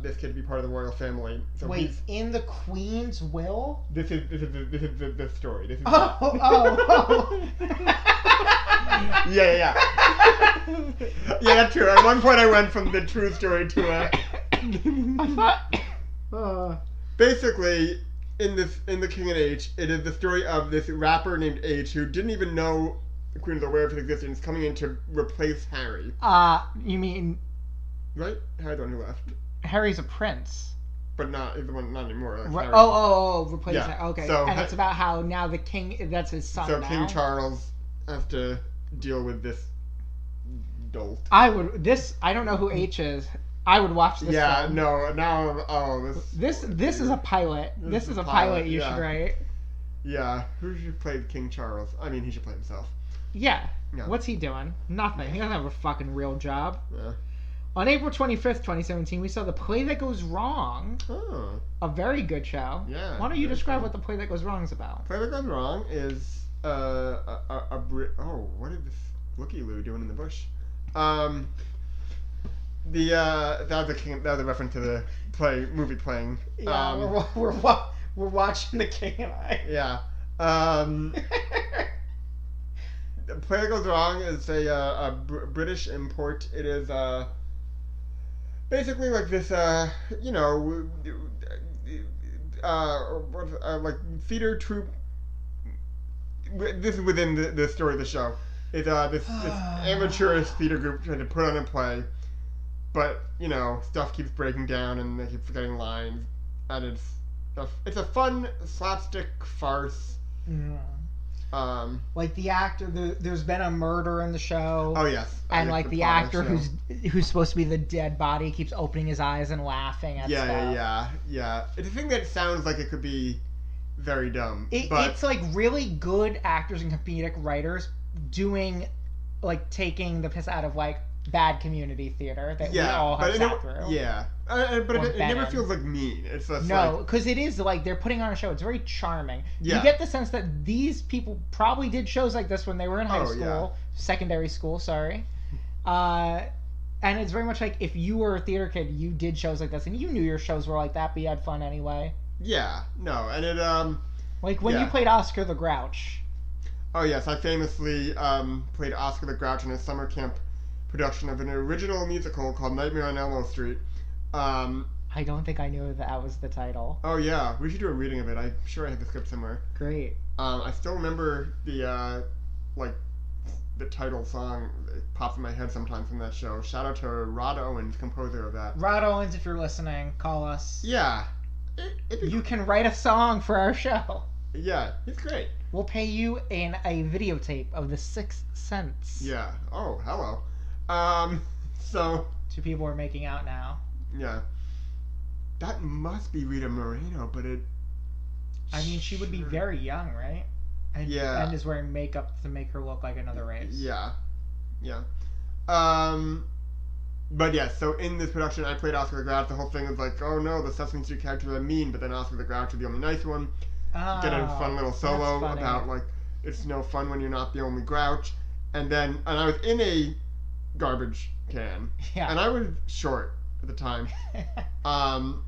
this kid to be part of the royal family. So wait, in the Queen's will? This is the story. This is Oh. Yeah, that's true. At one point I went from the true story to a I thought. Basically, in the King and H, it is the story of this rapper named H who didn't even know the Queen was aware of his existence, coming in to replace Harry. You mean Right? Harry's the one who left. Harry's a prince? But not anymore. Like Right. Harry. Replace Yeah. Harry. Okay. So, and it's about how now the king, that's his son So now. King Charles has to deal with this dolt. I don't know who H is. I would watch this. Yeah, film. no, now, This is a pilot. This is a pilot you should write. Yeah, who should play King Charles? I mean, he should play himself. Yeah. Yeah. What's he doing? Nothing. He doesn't have a fucking real job. Yeah. On April 25th, 2017, we saw The Play That Goes Wrong. Oh. A very good show. Yeah. Why don't you very describe cool. what The Play That Goes Wrong is about? Play That Goes Wrong is what is this looky-loo doing in the bush? That was a reference to the movie playing. Yeah, we're watching The King and I. Yeah. Play That Goes Wrong is a British import. It is basically like this, like theater troupe. This is within the story of the show. It's this amateurish theater group trying to put on a play, but stuff keeps breaking down and they keep forgetting lines, and it's a fun slapstick farce. Yeah. Like the actor, there's been a murder in the show. Oh yes, and like the actor who's supposed to be the dead body keeps opening his eyes and laughing at stuff. Yeah. It's a thing that sounds like it could be very dumb. It's like really good actors and comedic writers taking the piss out of like bad community theater that we all have sat through. Yeah. But it never feels like mean. It's just because it is like they're putting on a show. It's very charming. Yeah. You get the sense that these people probably did shows like this when they were in high school, secondary school. Sorry, and it's very much like if you were a theater kid, you did shows like this, and you knew your shows were like that, but you had fun anyway. Yeah. No, and it like when you played Oscar the Grouch. Oh yes, I famously played Oscar the Grouch in a summer camp production of an original musical called Nightmare on Elmo Street. I don't think I knew that was the title. Oh yeah, we should do a reading of it. I'm sure I have the script somewhere. Great. I still remember the title song. It pops in my head sometimes from that show. Shout out to Rod Owens, composer of that. Rod Owens, if you're listening, call us. Yeah. You can write a song for our show. Yeah, it's great. We'll pay you in a videotape of The Sixth Sense. Yeah. Oh, hello. So... Two people are making out now. Yeah. That must be Rita Moreno, but it... I mean, she would be very young, right? And, yeah. And is wearing makeup to make her look like another race. Yeah. Yeah. But yeah, so in this production, I played Oscar the Grouch. The whole thing was like, oh no, the Sesame Street characters are mean, but then Oscar the Grouch is the only nice one. Oh, Get a fun little solo about, like, it's no fun when you're not the only Grouch. And I was in a garbage can. Yeah. And I was short at the time. And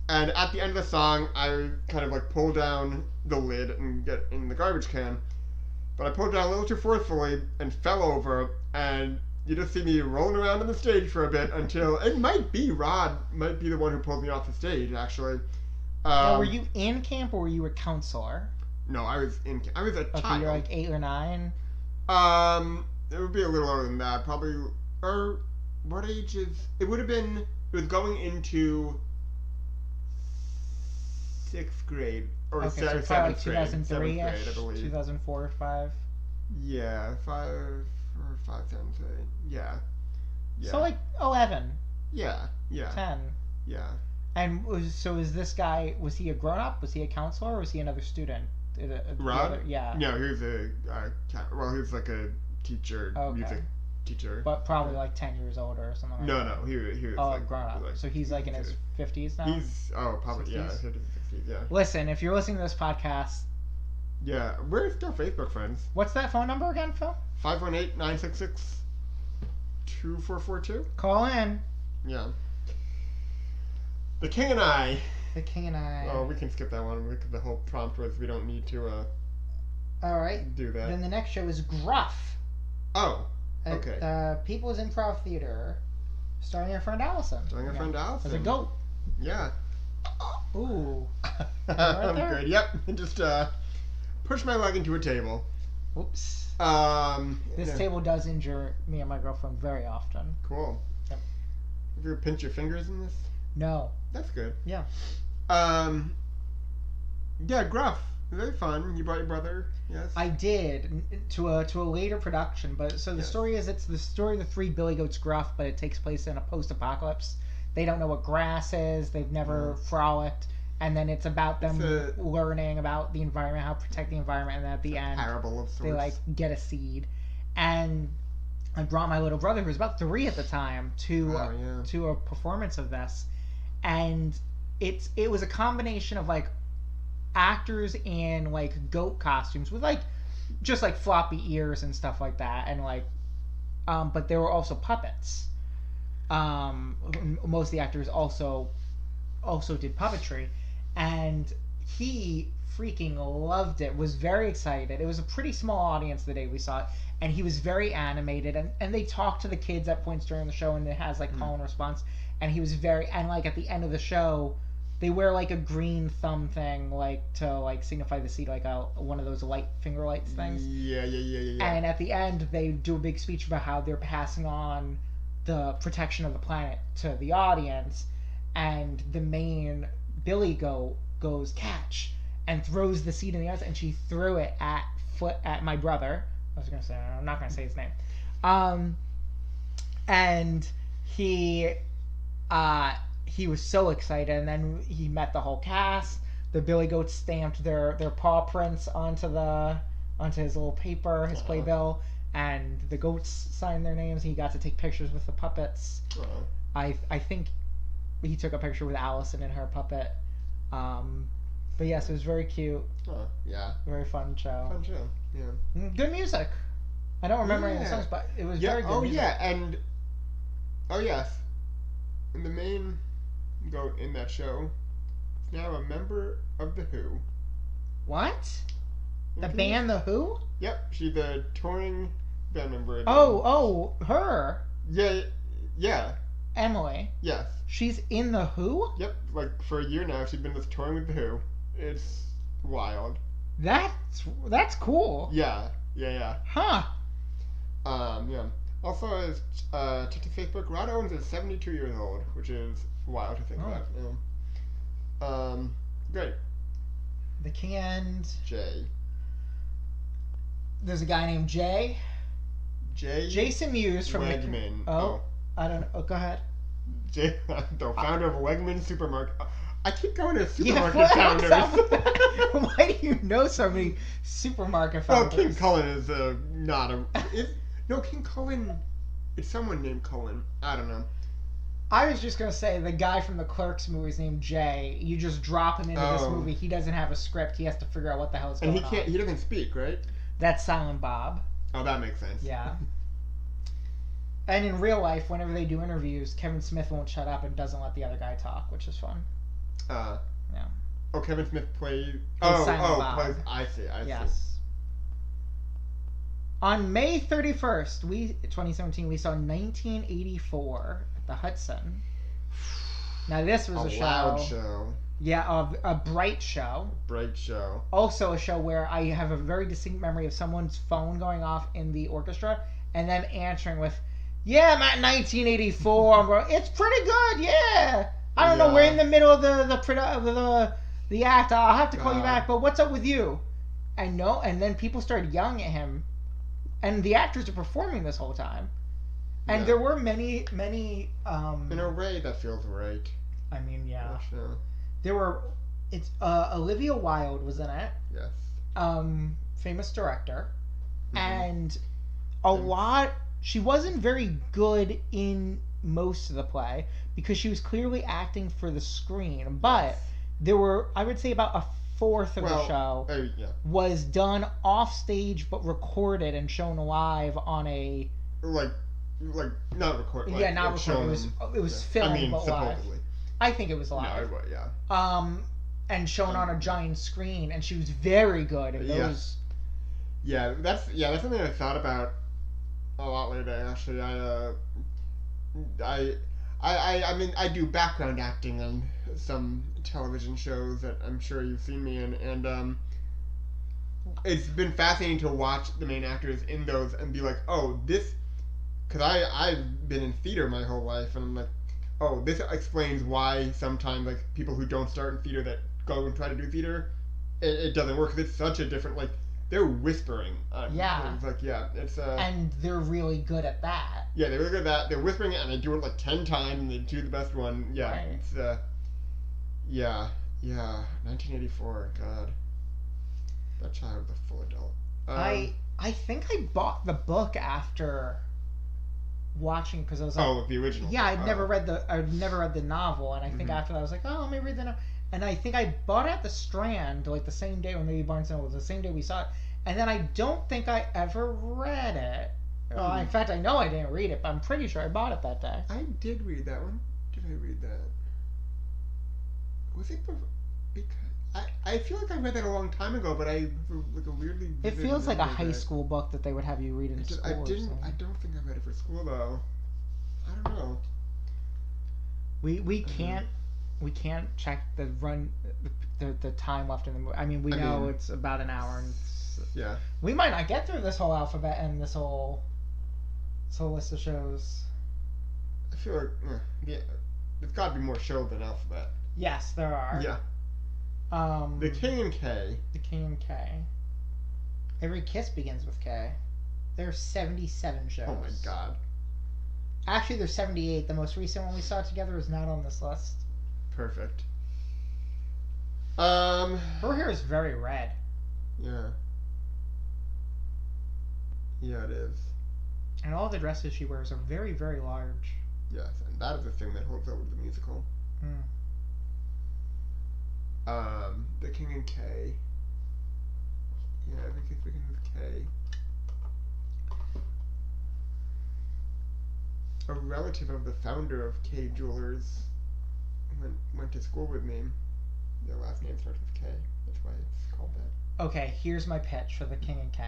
at the end of the song, I kind of like pull down the lid and get in the garbage can. But I pulled it down a little too forcefully and fell over, and you just see me rolling around on the stage for a bit until it might be the one who pulled me off the stage, actually. Now, were you in camp or were you a counselor? No, I was in camp. I was a child. You're like 8 or 9? It would be a little older than that, probably. Or what age is? It would have been. It was going into 6th grade or okay, so 7th probably grade. 2003-ish, 7th grade, I believe. 2004 or 5. Yeah, 5 or 5, 7, 8. Yeah. Yeah. So like 11, Yeah. 10. Yeah. And is this guy, was he a grown-up? Was he a counselor? Or was he another student? Rod? Yeah. No, he was he was like a teacher, Okay. music teacher. But probably like 10 years older or something like that. No, he was like grown-up. So he's like in his 50s now? Probably, 60s? Yeah, 50s, yeah. Listen, if you're listening to this podcast... Yeah, we're still Facebook friends. What's that phone number again, Phil? 518-966-2442. Call in. Yeah. The King and I. The King and I. Oh, we can skip that one because the whole prompt was we don't need to all right. do that. Then the next show is Gruff. Oh, okay. At People's Improv Theater, starring our friend Allison. As a goat. Yeah. Ooh. I'm good. Yep. Just push my leg into a table. Oops. This table does injure me and my girlfriend very often. Cool. Yep. Have you ever pinched your fingers in this? No. That's good. Yeah. Yeah, Gruff. Very fun. You brought your brother, yes? I did, to a later production, but so the story is, it's the story of the three Billy Goats Gruff, but it takes place in a post-apocalypse. They don't know what grass is, they've never frolicked, and then it's about them learning about the environment, how to protect the environment, and then at the end, parable of sorts. they like get a seed. And I brought my little brother, who was about 3 at the time, to a performance of this, and it was a combination of like actors in like goat costumes with like just like floppy ears and stuff like that, and like but there were also puppets. Most of the actors also did puppetry, and he freaking loved it, was very excited. It was a pretty small audience the day we saw it, and he was very animated, and they talked to the kids at points during the show, and it has like call and response, and he was very, and like at the end of the show they wear like a green thumb thing, like to like signify the seed, like one of those light finger lights things. Yeah. And at the end, they do a big speech about how they're passing on the protection of the planet to the audience, and the main Billy goat goes catch and throws the seed in the audience, and she threw it at my brother. I'm not gonna say his name. And he was so excited, and then he met the whole cast. The Billy Goats stamped their paw prints onto his little paper, his playbill, and the goats signed their names. He got to take pictures with the puppets. I think he took a picture with Allison and her puppet. But yes, it was very cute. Yeah. Very fun show. Yeah. Good music. I don't remember any of the songs, but it was very good music. And yes, and the main goat in that show is now a member of The Who. What? The band The Who? Yep, she's a touring band member. Her. Yeah. Emily. Yes. She's in The Who? Yep, like for a year now she's been touring with The Who. It's wild. That's cool. Yeah. Huh. Yeah. Also, check the Facebook. Rod Owens is 72 years old, which is wild to think about. Yeah. Great. The King and Jay. There's a guy named Jay. Jason Mewes from Wegman. I don't know. Oh, go ahead. Jay, the founder of Wegman Supermarket. I keep going to supermarket founders. Why do you know so many supermarket founders? Well, King Cullen is not a... No, King Cullen... It's someone named Cullen. I don't know. I was just going to say, the guy from the Clerks movie is named Jay. You just drop him into this movie. He doesn't have a script. He has to figure out what the hell is going on. And he doesn't speak, right? That's Silent Bob. Oh, that makes sense. Yeah. And in real life, whenever they do interviews, Kevin Smith won't shut up and doesn't let the other guy talk, which is fun. Yeah. Oh, Kevin Smith plays... Bob. I see. Yes. On May 31st, 2017, we saw 1984 at the Hudson. Now, this was a show... loud show. Yeah, a bright show. Bright show. Also a show where I have a very distinct memory of someone's phone going off in the orchestra and them answering with, "Yeah, I'm at 1984. I'm going, it's pretty good, yeah. I don't know, we're in the middle of the act. I'll have to call you back, but what's up with you?" And then people started yelling at him, and the actors are performing this whole time. And Yeah. there were many. In a way, that feels right. I mean, yeah. Sure. There were. It's Olivia Wilde was in it. Yes. Famous director, Mhm. and a lot. She wasn't very good in most of the play because she was clearly acting for the screen. But Yes. there were, I would say, about a fourth of the Well, show yeah. was done off stage but recorded and shown live on a Like not record. Like, yeah, not like recorded. It was filmed I mean, but live. supposedly. I think it was live. No, yeah. And shown on a giant screen, and she was very good in those. Yeah, that's something I thought about a lot lately. Actually, I mean, I do background acting on some television shows that I'm sure you've seen me in, and it's been fascinating to watch the main actors in those and be like, oh, this, because I've been in theater my whole life, and I'm like, oh, this explains why sometimes like people who don't start in theater that go and try to do theater, it doesn't work because it's such a different like. They're whispering. Yeah. It's like, yeah, it's and they're really good at that. Yeah, they're really good at that. They're whispering it, and they do it like 10 times, and they do the best one. Yeah, right. It's yeah, 1984. God, that child was a full adult. I think I bought the book after watching because I was like, the original. Yeah, I'd never read the novel, and I think Mhm. after that I was like, oh, let me read the novel. And I think I bought it at the Strand like the same day, or maybe Barnes & Noble was the same day we saw it. And then I don't think I ever read it. In fact, I know I didn't read it, but I'm pretty sure I bought it that day. I did read that one. Did I read that? Was it because I feel like I read that a long time ago, but I like a weirdly. It feels like a high school book that they would have you read in school. I didn't. I don't think I read it for school though. I don't know. We can't. We can't check the time left in the movie. I mean, we know it's about an hour, and yeah, we might not get through this whole alphabet and this whole list of shows. I feel like there's got to be more shows than alphabet. Yes, there are. Yeah. The King and K. The King and K. Every Kiss begins with K. There's 77 shows. Oh my god. Actually, there's 78. The most recent one we saw together is not on this list. Perfect. Her hair is very red. Yeah. Yeah, it is. And all the dresses she wears are very, very large. Yes, and that is the thing that holds over the musical. The King and K. Yeah, every Kiss begins with K. A relative of the founder of K Jewelers went to school with me. Their last name starts with K. That's why it's called that. Okay, here's my pitch for the King and K.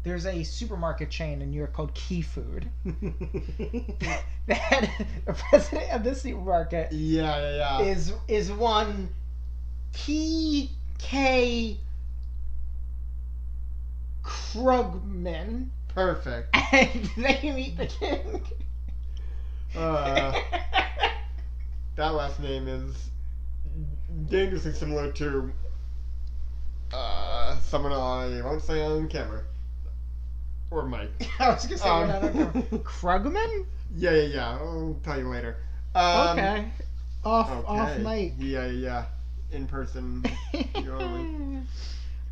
There's a supermarket chain in New York called Key Food. The president of this supermarket is one P.K. Krugman. Perfect. And they meet the king. That last name is dangerously similar to someone I won't say on camera. Or Mike. I was gonna say Krugman? Yeah. I'll tell you later. Okay. Off mic. Yeah. In person.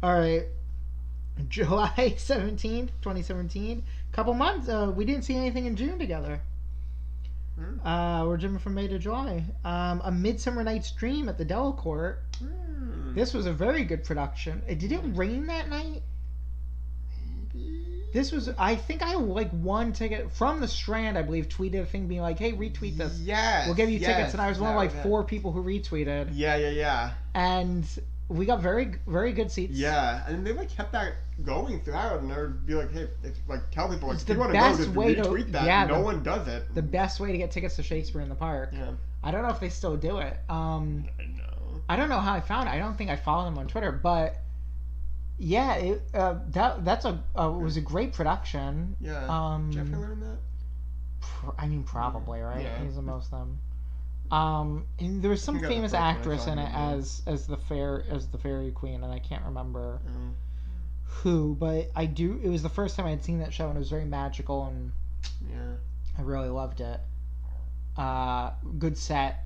Alright. July 17th, 2017. Couple months. We didn't see anything in June together. We're jumping from May to July. A Midsummer Night's Dream at the Delacorte. This was a very good production. Did it rain that night? Maybe. This was, I think I like one ticket from the Strand, I believe, tweeted a thing being like, hey, retweet this. Yes. We'll give you tickets. And I was one of like 4 it. people who retweeted. Yeah. And we got very, very good seats. Yeah, and they like kept that going throughout, and they would be like, "Hey, it's like tell people like, It's if the you want to best go, just way to- retweet that." yeah, No one does it. The best way to get tickets to Shakespeare in the Park. Yeah. I don't know if they still do it. I know. I don't know how I found it. I don't think I follow them on Twitter, but yeah, it was a great production. Yeah. Jeff Hiller in that? I mean, probably, right? Yeah. He's the most of them. And there was some He got the famous break when I actress saw in him, it yeah. as the fairy queen, and I can't remember Oh. who, but it was the first time I'd seen that show, and it was very magical, and Yeah. I really loved it. Good set.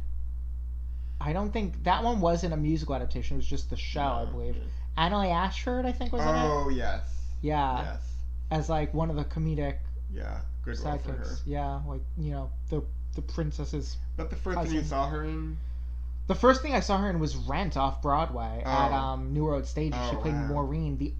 I don't think that one wasn't a musical adaptation. It was just the show, I believe. Yeah. Annalie Ashford, I think, was in it. Oh, yes. Yeah. Yes. As like one of the comedic Yeah, good role for her. sidekicks. Yeah, like the princess's. But the first thing you saw her in? The first thing I saw her in was Rent off Broadway at Oh. New Road Stage. She Oh, played wow. Maureen, the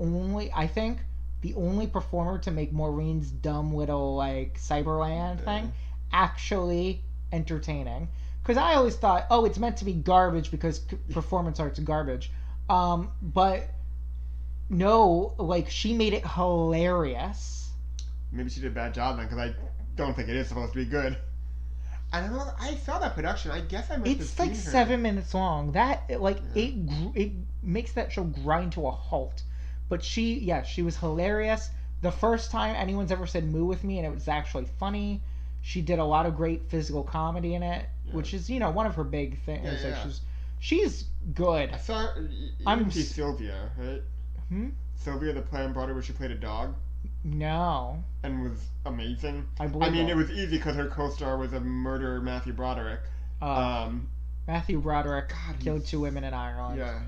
only performer to make Maureen's dumb little like Cyberland thing actually entertaining. Because I always thought, oh, it's meant to be garbage because performance art's garbage. But no, like she made it hilarious. Maybe she did a bad job then, because I don't think it is supposed to be good. I don't know. I saw that production. I guess I must have It's seen like her. 7 minutes long. It makes that show grind to a halt. But she was hilarious. The first time anyone's ever said "moo" with me, and it was actually funny. She did a lot of great physical comedy in it, which is one of her big things. Yeah, Like yeah. she's good. I saw. I'm see Sylvia, right? Sylvia, the play on Broadway where she played a dog No, and was amazing. I believe. I mean, it was easy because her co-star was a murderer, Matthew Broderick. Matthew Broderick God, killed 2 women in Ireland. Yeah.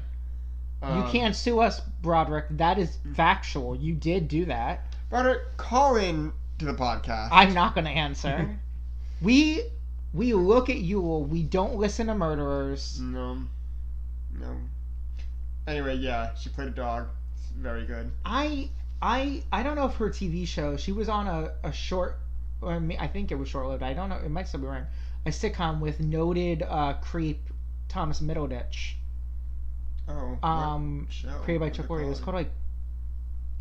You can't sue us, Broderick. That is factual. You did do that. Broderick, call in to the podcast. I'm not going to answer. we look at Yul. We don't listen to murderers. No. Anyway, yeah, she played a dog. It's very good. I don't know if her TV show. She was on a short. I think it was short-lived. I don't know. It might still be running. A sitcom with noted creep Thomas Middleditch. Oh. Created by Chuck Lorre. It was called like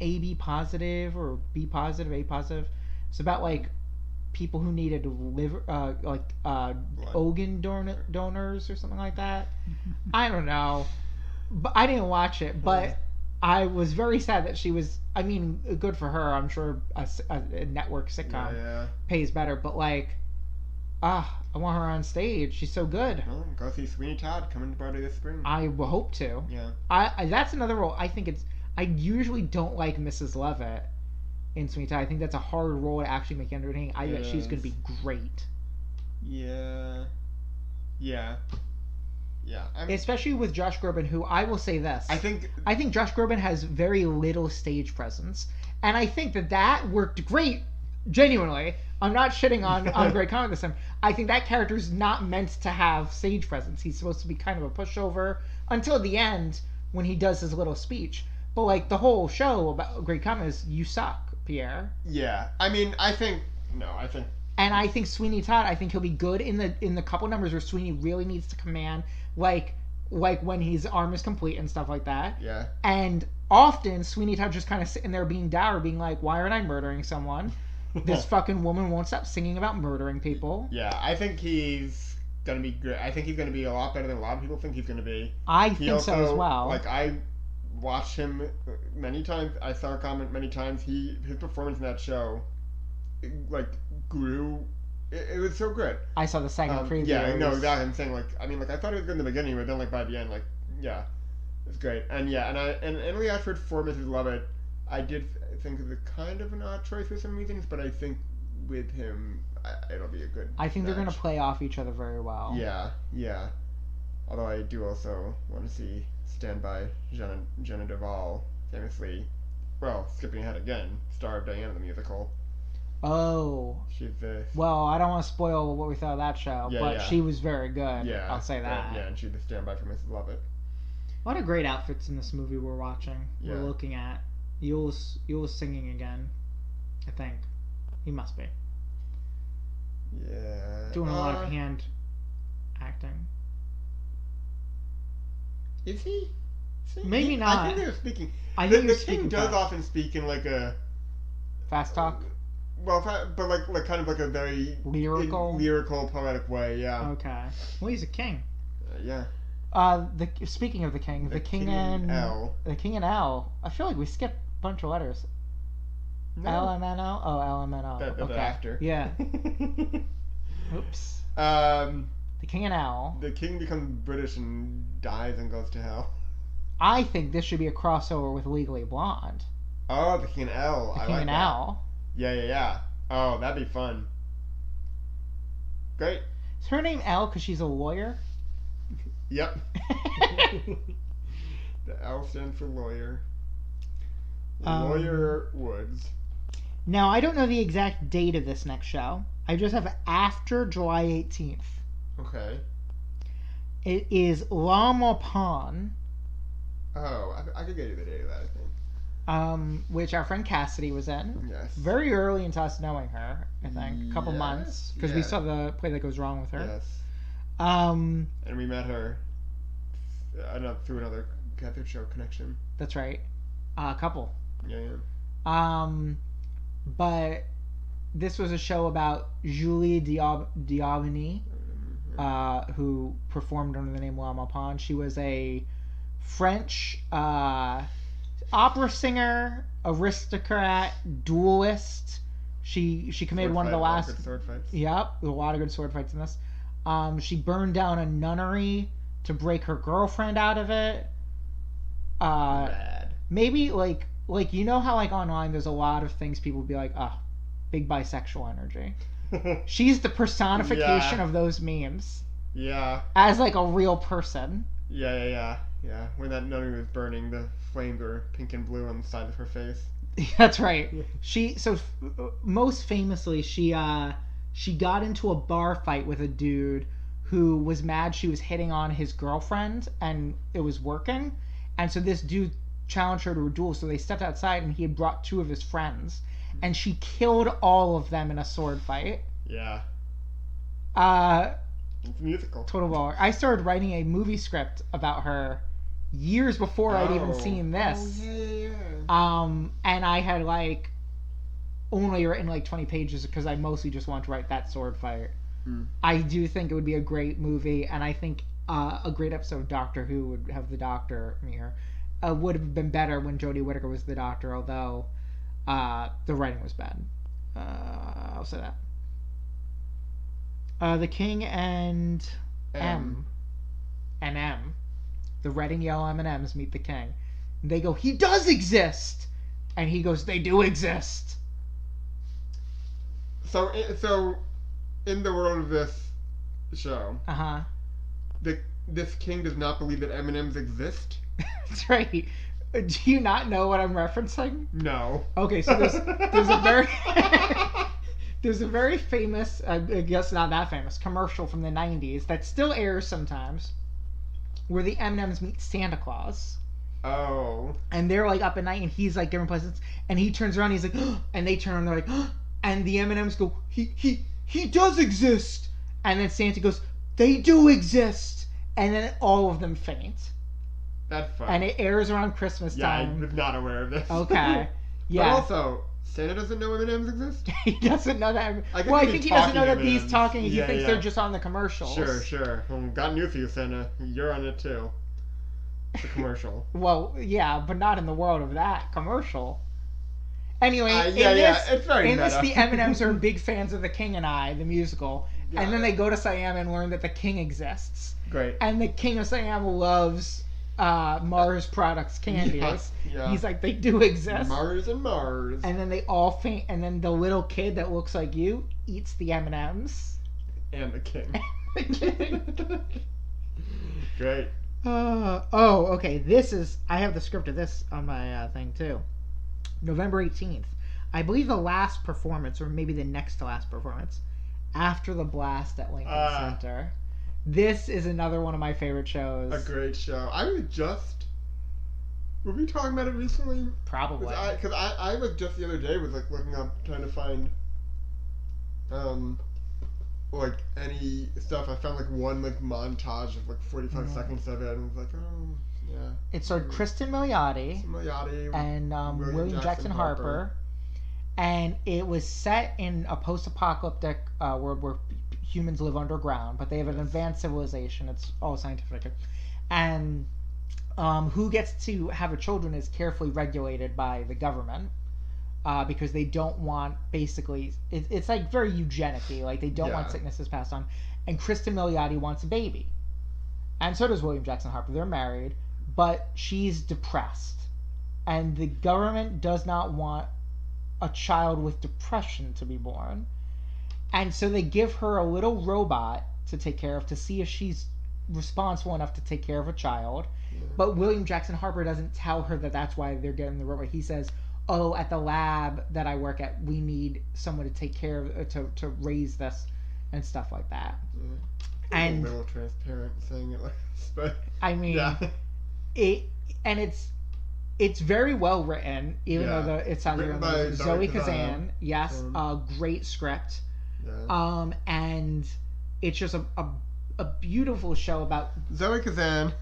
AB positive or B positive, A positive. It's about like people who needed liver, organ donors or something like that. I don't know, but I didn't watch it. But I was very sad that she was. I mean, good for her. I'm sure a network sitcom pays better. But like, I want her on stage. She's so good. Well, go see Sweeney Todd coming to Broadway this spring. I will hope to. Yeah. I that's another role. I think it's. I usually don't like Mrs. Levitt in Sweeney Todd. I think that's a hard role to actually make entertaining. I bet she's going to be great. Yeah. Especially with Josh Groban, who I will say this. I think Josh Groban has very little stage presence, and I think that worked great. Genuinely, I'm not shitting on Greg Conrad this time. I think that character's not meant to have stage presence. He's supposed to be kind of a pushover until the end when he does his little speech. But like the whole show about Greg Conrad is you suck, Pierre. Yeah, I mean, And I think Sweeney Todd. I think he'll be good in the couple numbers where Sweeney really needs to command, like when his arm is complete and stuff like that. Yeah. And often Sweeney Todd just kind of sitting there being dour, being like, "Why aren't I murdering someone? This fucking woman won't stop singing about murdering people." Yeah, I think he's gonna be great. I think he's gonna be a lot better than a lot of people think he's gonna be. I think so as well. Like I watched him many times. I saw a comment many times. His performance in that show, like grew. It was so good. I saw the second preview. Yeah, no, exactly. I'm saying I thought it was good in the beginning, but then by the end, it's great. And Emily Ashford for Mrs. Lovett, I did think is a kind of an odd choice for some reasons, but I think with him, it'll be a good. I think match. they're going to play off each other very well. Yeah. Although I do also want to see Stand By Jenna Duvall, famously, skipping ahead again, star of Diana the musical. Oh. She's the. Well, I don't want to spoil what we thought of that show, but she was very good. Yeah. I'll say that. Yeah, and she's the standby for Mrs. Lovett. A lot of great outfits in this movie we're watching. Yeah. We're looking at. Yul's singing again. I think. He must be. Yeah. Doing a lot of hand acting. Is he? Maybe not. I think they were speaking. The king does often speak in like a fast talk. Well, but like kind of like a very lyrical, poetic way. Yeah. Okay. Well, he's a king. Yeah. Speaking of the king, the king and L. The king and L. I feel like we skipped a bunch of letters. No. LMNO. Oh, LMNO. Okay. After. Yeah. Oops. The king and L. The king becomes British and dies and goes to hell. I think this should be a crossover with Legally Blonde. Oh, the king and L. The king and L. Yeah. Oh, that'd be fun. Great. Is her name Elle because she's a lawyer? Yep. The L stands for lawyer. Lawyer Woods. Now, I don't know the exact date of this next show. I just have after July 18th. Okay. It is La Maupin. Oh, I could get you the date of that, I think. Which our friend Cassidy was in. Yes. Very early into us knowing her, I think. A couple months. Because we saw the Play That Goes Wrong with her. Yes. And we met her through another Catholic show connection. That's right. A couple. Yeah. But this was a show about Julie Diabini, who performed under the name La Maupin. She was a French opera singer, aristocrat, duelist. She committed one of the last sword fights. Yep, a lot of good sword fights in this. She burned down a nunnery to break her girlfriend out of it. Bad. Maybe like you know how like online there's a lot of things people would be like, big bisexual energy. She's the personification of those memes. Yeah. As like a real person. Yeah. When that nunnery was burning, the flames were pink and blue on the side of her face. That's right. Most famously, she got into a bar fight with a dude who was mad she was hitting on his girlfriend and it was working. And so this dude challenged her to a duel, so they stepped outside and he had brought two of his friends. And she killed all of them in a sword fight. Yeah. It's musical. Total baller. I started writing a movie script about her years before I'd even seen this. Yeah. And I had like only written like 20 pages because I mostly just wanted to write that sword fight. I do think it would be a great movie, and I think a great episode of Doctor Who would have the Doctor here. Would have been better when Jodie Whittaker was the Doctor, although the writing was bad. I'll say that. The King and M. The red and yellow M&Ms meet the King. And they go, he does exist! And he goes, they do exist! So in the world of this show, this king does not believe that M&Ms exist? That's right. Do you not know what I'm referencing? No. Okay, so there's a very there's a very famous, I guess not that famous, commercial from the 90s that still airs sometimes, where the M&Ms meet Santa Claus. Oh. And they're like up at night and he's like giving presents and he turns around and he's like, and they turn around and they're like, and the M&Ms go, he does exist. And then Santa goes, they do exist. And then all of them faint. That's fun. And it airs around Christmas time. Yeah, I was not aware of this. Okay. Yeah. But also, Santa doesn't know M&Ms exist? He doesn't know that. I think he doesn't know that M&Ms. he's talking. He thinks they're just on the commercials. Sure. Well, got news for you, Santa. You're on it too. It's a commercial. Well, yeah, but not in the world of that commercial. Anyway, it's very in this, meta. the M&Ms are big fans of The King and I, the musical. Yeah. And then they go to Siam and learn that the King exists. Great. And the King of Siam loves Mars products, candies. Yeah. He's like, they do exist. Mars. And then they all faint. And then the little kid that looks like you eats the M&Ms. And the King. The King. Great. Okay. I have the script of this on my thing too. November 18th. I believe the last performance, or maybe the next to last performance, after the blast at Lincoln Center. This is another one of my favorite shows. A great show. Were we talking about it recently? Probably. Because I was just the other day was like looking up, trying to find like any stuff. I found like one like montage of like 45 seconds of it, and was like, oh yeah. It starred Kristen Milioti and William Jackson Harper, and it was set in a post-apocalyptic world where humans live underground, but they have an advanced civilization. It's all scientific, and who gets to have a children is carefully regulated by the government. Because they don't want, basically, it's like very eugenic-y, like they don't want sicknesses passed on. And Kristen Milioti wants a baby. And so does William Jackson Harper. They're married, but she's depressed. And the government does not want a child with depression to be born. And so they give her a little robot to take care of to see if she's responsible enough to take care of a child. Yeah. But William Jackson Harper doesn't tell her that that's why they're getting the robot. He says, "Oh, at the lab that I work at, we need someone to take care of to raise this and stuff like that." Yeah. And a little transparent saying it like this, but I mean, yeah. It's very well written, even Yeah. though it sounds Written like by Zoe Zoe Kazan. Yes, Um, a great script. Yeah. And it's just a beautiful show about Zoe Kazan,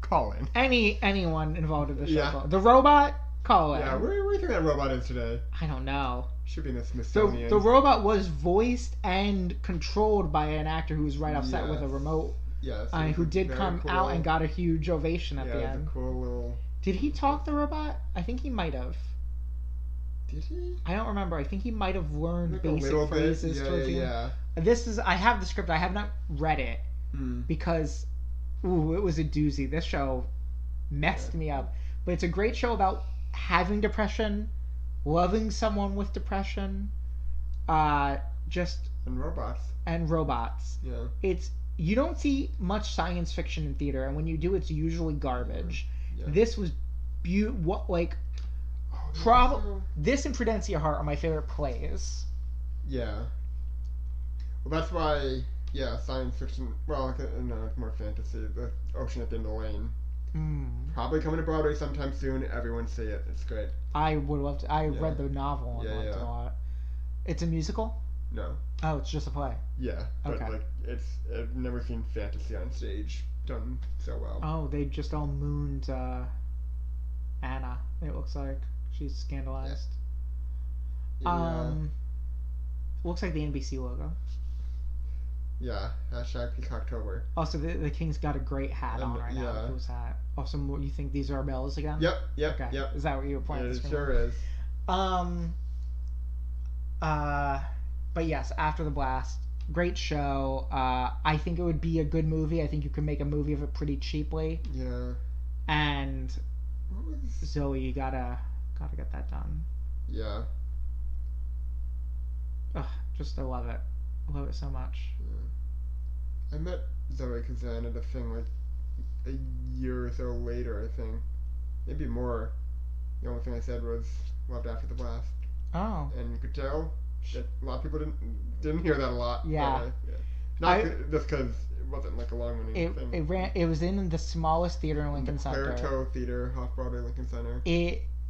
call in. anyone involved in the show. Yeah. The robot, call in. Yeah, where do you think that robot is today? I don't know. Should be in the Smithsonian. The robot was voiced and controlled by an actor who was right off set with a Yes. remote, Yes. who did come cool. out and got a huge ovation at Yeah, the it's end. a cool little. Did he talk the robot? I think he might have. Did he? I don't remember. I think he might have learned Like basic a little phrases bit. towards the end. I have the script. I have not read it because, it was a doozy. This show messed me up. But it's a great show about having depression, loving someone with depression, just And robots. and robots. Yeah. You don't see much science fiction in theater, and when you do, it's usually garbage. Yeah. This was this and Prudencia Hart are my favorite plays. Yeah. Well, that's why. Yeah, science fiction. Well, no, it's more fantasy. The Ocean at the End of the Lane. Probably coming to Broadway sometime soon. Everyone see it. It's great. I would love to. I read the novel and liked it a lot. It's a musical? No. Oh, it's just a play. Yeah, but Okay. I've never seen fantasy on stage done so well. Oh, they just all mooned Anna. It looks like she's scandalized. Yeah. Looks like the NBC logo. Yeah. Hashtag Peacocktober. Also, the King's got a great hat on right now. yeah. Who's hat? Also, you think these are bells again? Yep. Okay. Yep. Is that what you were pointing It at? sure is. But yes, After the Blast, great show. I think it would be a good movie. I think you could make a movie of it pretty cheaply. Yeah. And What was? Zoe, you gotta get that done. Yeah. Ugh, just I love it. I love it so much. I met Zoe Kazan at a thing like a year or so later, I think. Maybe more. The only thing I said was loved After the Blast. Oh. And you could tell that a lot of people didn't hear that a lot. Yeah. Not just because it wasn't like a long-running thing. It was in the smallest theater in Lincoln Center. Clairto Theater, Off-Broadway, Lincoln Center.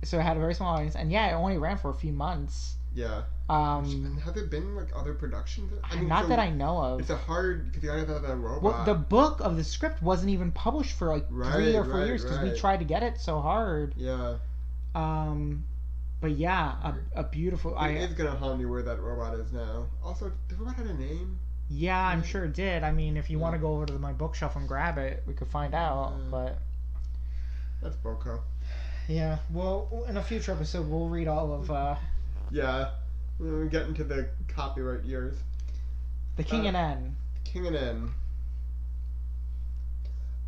So it had a very small audience, and yeah, it only ran for a few months. Yeah. And have there been like other productions? Not that I know of. It's a hard because you gotta have that robot. Well, the book of the script wasn't even published for like 3 or 4 years because we tried to get it so hard. Yeah. But yeah, a beautiful. It is gonna haunt me where that robot is now. Also, the robot had a name. Yeah, I'm sure it did. I mean, if you want to go over to my bookshelf and grab it, we could find out. But that's Boko. Yeah. Well, in a future episode, we'll read all of. Yeah. When we get into the copyright years. The King and N. King and N.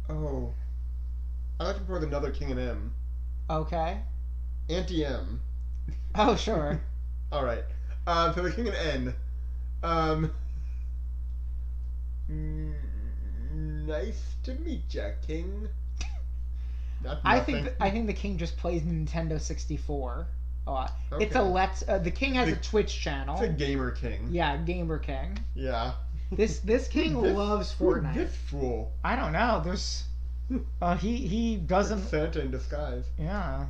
Oh. I like to propose another King and M. Okay. Auntie M. Oh, sure. Alright. So the King and N. Nice to meet ya, King. I think the King just plays Nintendo 64 a lot. Okay. It's the King has a Twitch channel. It's a Gamer King. Yeah, Gamer King. Yeah. This King loves Fortnite. This fool. I don't know. There's he doesn't. It's Santa in disguise. Yeah.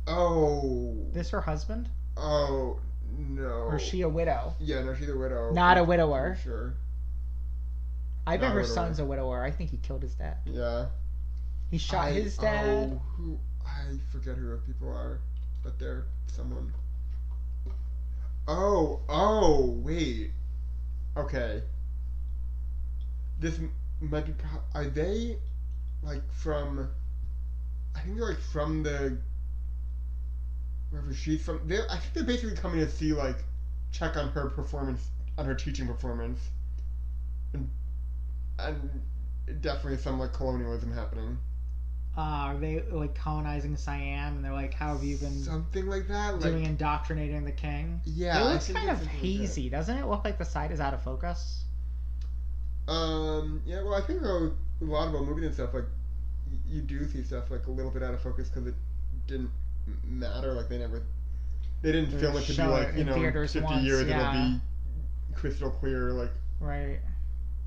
Oh. This her husband? Oh no. Or is she a widow? Yeah, no, she's a widow. Not a widower. Sure. I bet her son's a widower. I think he killed his dad. Yeah. He shot his dad. I forget who people are, but they're someone. Oh, wait. Okay. This might be. Are they, like, from? I think they're like from the. Wherever she's from. I think they're basically coming to see, like, check on her performance, on her teaching performance, and definitely some like colonialism happening. Are they like colonizing Siam? And they're like, how have you been something like that, doing like indoctrinating the king? yeah, It I looks think kind it's of something hazy, doesn't it? Look like the side is out of focus. Yeah, well, I think a lot about movies and stuff, like, you do see stuff, like, a little bit out of focus because it didn't matter, like, they didn't film it to be, like, in theaters 50 once, years yeah. it'll be crystal clear, like, right.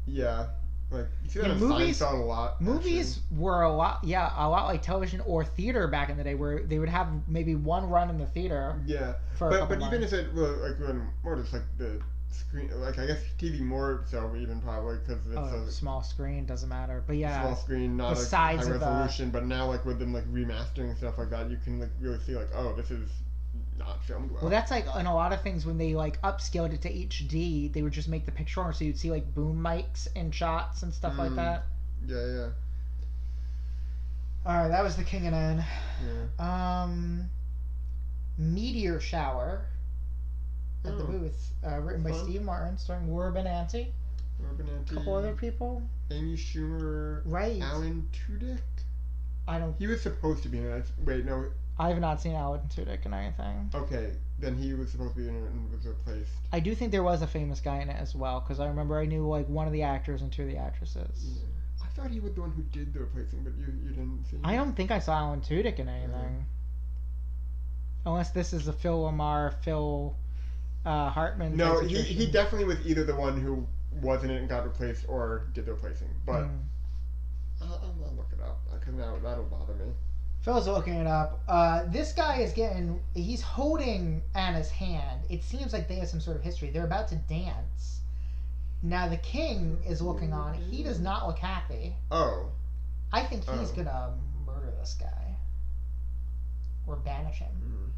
yeah, like, you see that Yeah, in movies- Seinfeld a lot, Movies were a lot like television or theater back in the day, where they would have maybe one run in the theater. actually. Yeah, For a couple but even months. if it, well, like, when more just, like, the screen, like, I guess TV more so, even probably, because it's a small screen doesn't matter, but yeah, small screen, not the like sides high of the- resolution, but now, like, with them, like, remastering and stuff like that, you can, like, really see, like, oh, this is not filmed well. Well, that's like in a lot of things when they like upscaled it to HD, they would just make the picture on, so you'd see like boom mics in shots and stuff like that. Yeah. All right, that was The King and N. Yeah. Meteor Shower at the booth, written by Fun. Steve Martin, starring Laura Benanti, Robin a Anti, couple other people. Amy Schumer, Right. Alan Tudyk. I don't. He was supposed to be in it. Wait, no. I have not seen Alan Tudyk in anything. Okay, then he was supposed to be in it and was replaced. I do think there was a famous guy in it as well, because I remember I knew like one of the actors and two of the actresses. Yeah. I thought he was the one who did the replacing, but you didn't see him. I don't think I saw Alan Tudyk in anything. Unless this is a Phil Hartman. No, type he situation. definitely was either the one who was in it and got replaced or did the replacing. But I'll look it up, because now that'll bother me. Phil's looking it up. This guy he's holding Anna's hand. It seems like they have some sort of history. They're about to dance. Now the king is looking on. He does not look happy. Oh. I think he's gonna murder this guy. Or banish him.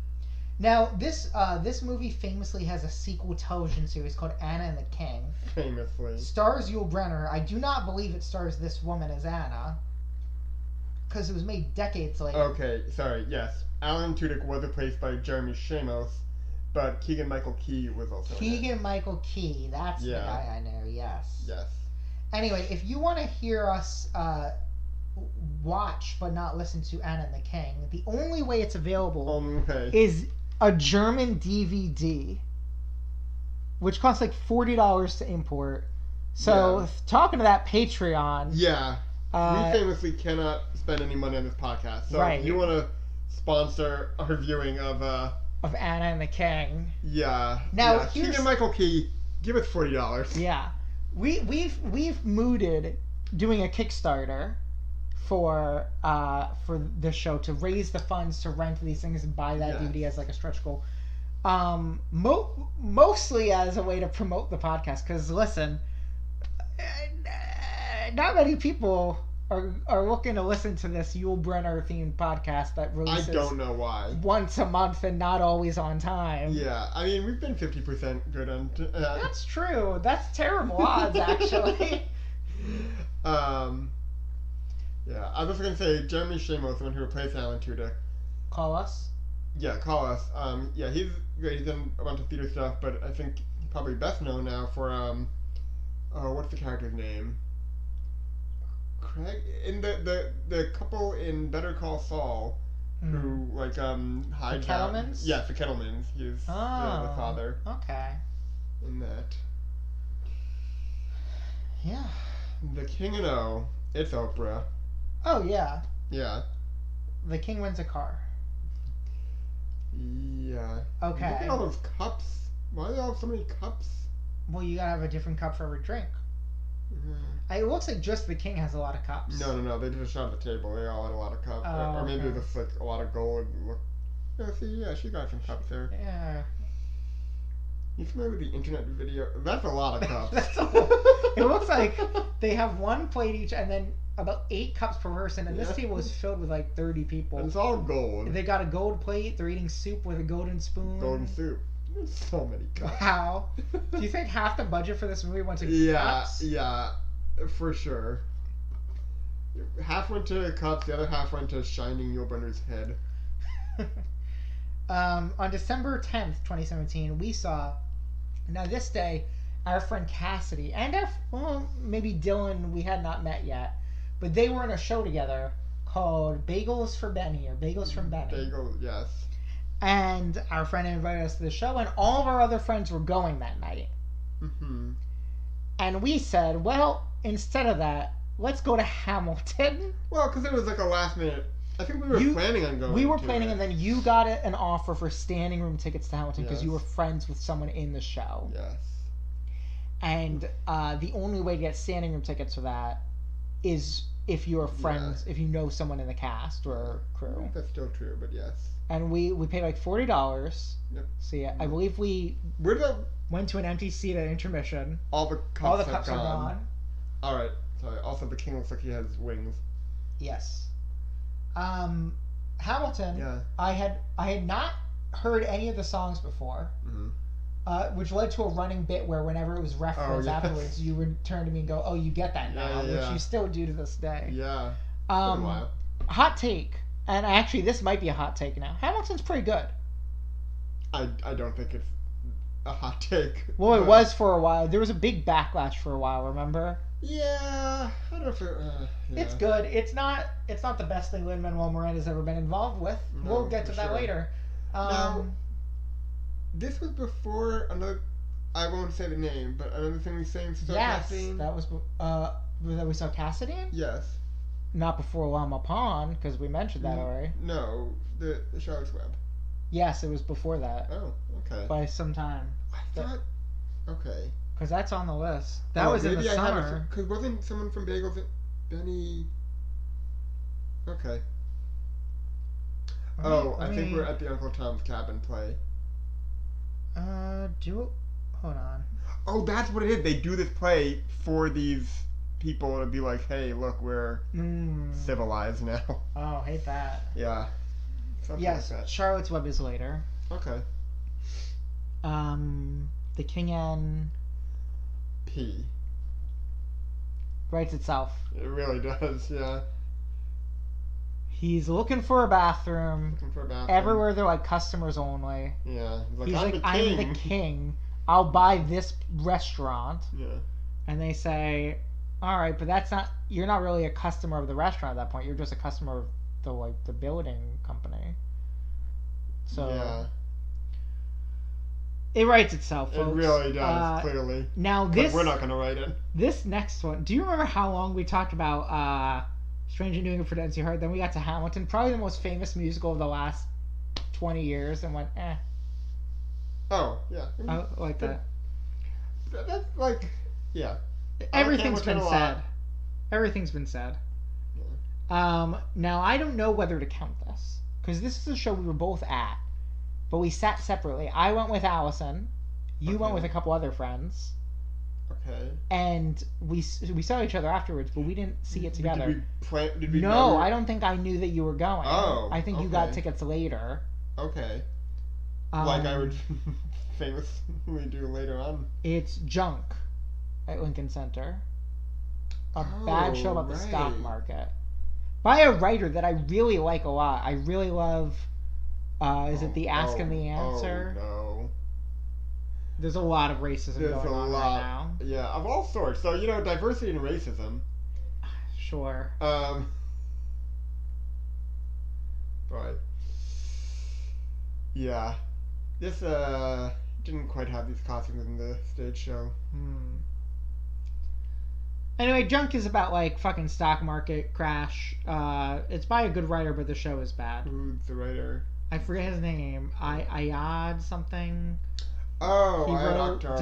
Now, this movie famously has a sequel television series called Anna and the King. Famously. Stars Yul Brynner. I do not believe it stars this woman as Anna. Because it was made decades later. Okay, sorry, yes. Alan Tudyk was replaced by Jeremy Shamos, but Keegan-Michael Key was also in it. Keegan-Michael Key. That's the guy I know, yes. Yes. Anyway, if you want to hear us watch but not listen to Anna and the King, the only way it's available is a German DVD, which costs like $40 to import. So, talking to that Patreon... Yeah. We famously cannot spend any money on this podcast. So if you want to sponsor our viewing of Anna and the King. Yeah. Now, Keegan-Michael Key, give us $40. Yeah. We've mooted doing a Kickstarter for the show to raise the funds to rent these things and buy that DVD as like a stretch goal. Mostly as a way to promote the podcast, because listen, not many people are looking to listen to this Yul Brynner themed podcast that releases I don't know why. once a month and not always on time. Yeah, I mean, we've been 50% good on... That's true. That's terrible odds, actually. Yeah, I was going to say, Jeremy Shamos, the one who replaced Alan Tudyk. Call us. Yeah, call us. Yeah, he's great. He's done a bunch of theater stuff, but I think he's probably best known now for, what's the character's name? Craig? In the couple in Better Call Saul, who, like, hides the Kettlemans? Yes, the Kettlemans. He's the father. Okay. In that. Yeah. The King and O. It's Oprah. Oh, yeah. Yeah. The king wins a car. Yeah. Okay. Look at all those cups. Why do they all have so many cups? Well, you gotta have a different cup for every drink. It looks like just the king has a lot of cups. No. They just shot at the table. They all had a lot of cups. Or maybe it was just like a lot of gold. Yeah, she got some cups there. Yeah. You familiar with the internet video? That's a lot of cups. It looks like they have one plate each and then about 8 cups per person, and this table is filled with like 30 people. And it's all gold. They got a gold plate. They're eating soup with a golden spoon. Golden soup. There's so many cups. Wow. Do you think half the budget for this movie went to cups? Yeah, for sure. Half went to cups, the other half went to shining Yul Brynner's head. On December 10th, 2017, we saw... Now, this day, our friend Cassidy and maybe Dylan, we had not met yet, but they were in a show together called Bagels for Benny or Bagels from Benny. Bagel, yes. And our friend invited us to the show, and all of our other friends were going that night. Mm-hmm. And we said, well, instead of that, let's go to Hamilton. Well, because it was like a last minute. I think we were planning on going. We were to planning, it. and then you got an offer for standing room tickets to Hamilton because Yes. you were friends with someone in the show. Yes. And the only way to get standing room tickets for that is if you're friends, if you know someone in the cast or I crew. think that's still true, but yes. And we paid like $40. Yep. So yeah, I believe we Where the went to an empty seat at intermission. all the cups, All the have cups are gone. All right. Sorry. Also, the king looks like he has wings. Yes. Hamilton. Yeah. I had not heard any of the songs before, which led to a running bit where whenever it was referenced afterwards, you would turn to me and go, "Oh, you get that now," which you still do to this day. Yeah. Been a while. Hot take, and actually this might be a hot take now. Hamilton's pretty good. I don't think it's a hot take. Well, it was for a while. There was a big backlash for a while. Remember? Yeah, I don't know if It's good. It's not the best thing Lin-Manuel Miranda's ever been involved with. No, We'll get to that later. Now, this was before another. I won't say the name, but another thing we sang. Yes, that was that we saw Cassidy. Yes. Not before Lama Pond, because we mentioned that already. No, the Charlotte's Web. Yes, it was before that. Oh, okay. By some time. I thought. Okay. Because that's on the list. That was in the summer. Because wasn't someone from Bagels at Benny? Okay. I think we're at the Uncle Tom's Cabin play. Hold on. Oh, that's what it is. They do this play for these people to be like, hey, look, we're civilized now. Oh, hate that. Yeah. Something yes, like that. Charlotte's Web is later. Okay. The King N P. writes itself. It really does, yeah. He's looking for a bathroom. Everywhere they're like customers only. Yeah. He's like, I'm the king. I'll buy this restaurant. Yeah. And they say, all right, but that's not. You're not really a customer of the restaurant at that point. You're just a customer of the building company. So. Yeah. It writes itself, folks. It really does, clearly. Now this. But we're not going to write it. This next one. Do you remember how long we talked about Strange and New England for Nancy Hart? Then we got to Hamilton, probably the most famous musical of the last 20 years, and went, eh. Oh, yeah. I like that. That's like, yeah. Everything's been said. Everything's been said. Yeah. Now, I don't know whether to count this, because this is a show we were both at, but we sat separately. I went with Allison. You went with a couple other friends. Okay. And we saw each other afterwards, but we didn't see it together. Did we No, I don't think I knew that you were going. Oh, I think you got tickets later. Okay. Like I would famously do later on. It's Junk at Lincoln Center. A bad show about the stock market. By a writer that I really like a lot. I really love, is it The Ask and the Answer? Oh, no. There's a lot of racism going on right now. Yeah, of all sorts. So, diversity and racism. Sure. Right. Yeah. This, didn't quite have these costumes in the stage show. Anyway, Junk is about, like, fucking stock market crash. It's by a good writer, but the show is bad. Who's the writer? I forget his name. Ayad something. Oh, he wrote Akhtar,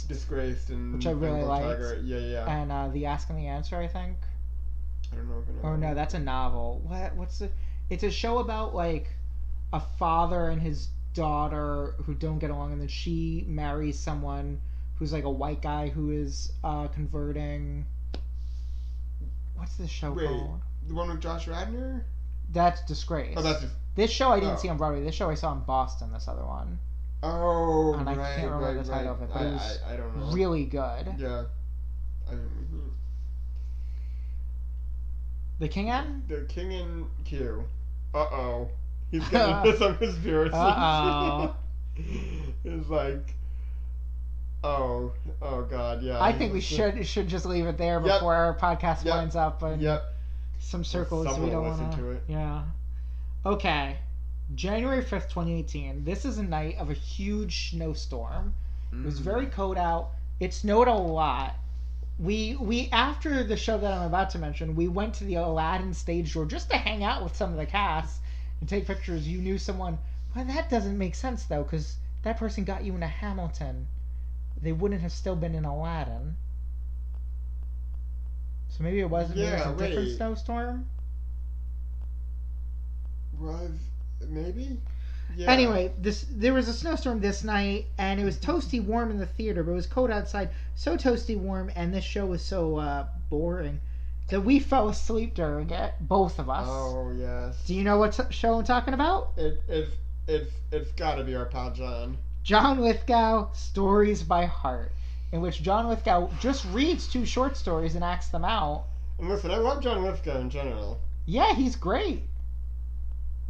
Disgraced and which I really liked. Yeah. And The Ask and the Answer, I think. I don't know if I know. Oh no, that's a novel. What's the? It's a show about like a father and his daughter who don't get along, and then she marries someone who's like a white guy who is converting. What's this show called? The one with Josh Radnor? That's Disgrace. Oh, that's just... This show I didn't see on Broadway. This show I saw in Boston. This other one. Oh, and I can't remember the title of it, but it was I don't know. really good. Yeah. The King N? The King in Q. Uh-oh. He's getting into some conspiracies. Uh-oh. It's like... Oh God, yeah. I think we should just leave it there before our podcast winds up. And... Yep. some circles we Someone don't will listen want to it. Yeah. Okay. January 5th, 2018. This is a night of a huge snowstorm. It was very cold out. It snowed a lot. We after the show that I'm about to mention, we went to the Aladdin stage door just to hang out with some of the cast and take pictures. You knew someone. Well, that doesn't make sense though, because that person got you into Hamilton. They wouldn't have still been in Aladdin. So maybe it wasn't. It was a different snowstorm. Was maybe? Yeah. Anyway, there was a snowstorm this night, and it was toasty warm in the theater, but it was cold outside. So toasty warm, and this show was so boring that we fell asleep during it, both of us. Oh yes. Do you know what show I'm talking about? It's got to be our pal John. John Lithgow, Stories by Heart, in which John Lithgow just reads 2 short stories and acts them out. And listen, I love John Lithgow in general. Yeah, he's great.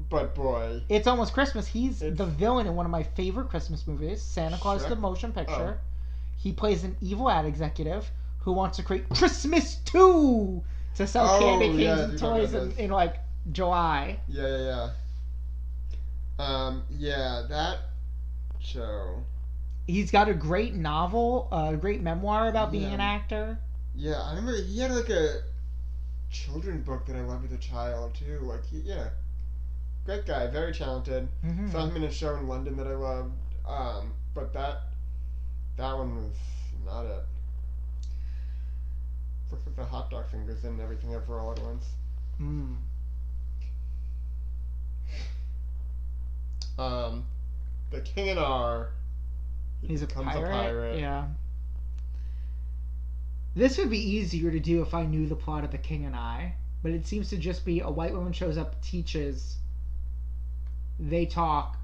But boy, It's Almost Christmas. He's the villain in one of my favorite Christmas movies, Santa Claus the Motion Picture. He plays an evil ad executive who wants to create Christmas 2 to sell candy canes and toys in like July. Yeah. That show. He's got a great novel, a great memoir about being an actor. Yeah, I remember he had like a children's book that I loved as a child too. Like great guy, very talented. Saw him in a show in London that I loved. But that one was not it. Looks like the hot dog fingers and everything ever all at once. The King and R. He's a pirate. Yeah. This would be easier to do if I knew the plot of The King and I, but it seems to just be a white woman shows up, teaches, they talk,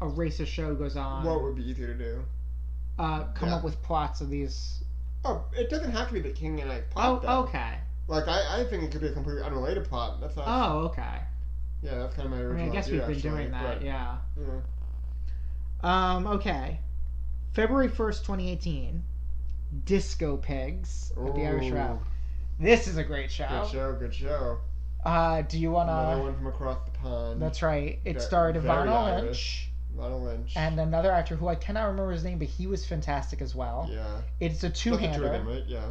a racist show goes on. What would be easier to do? Come up with plots of these. Oh, it doesn't have to be The King and I plot. Oh, okay. Like I think it could be a completely unrelated plot. That's not. Oh, okay. Yeah, that's kind of my original. I guess idea, we've been doing that. but, Yeah. Yeah. Okay. February 1st, 2018. Disco Pigs at the Irish Row. This is a great show. Good show. Do you want to... Another one from across the pond. That's right. It starred Ivana Lynch. Ivana Lynch. And another actor who I cannot remember his name, but he was fantastic as well. Yeah. It's a two-hander. Two of them, right? Yeah.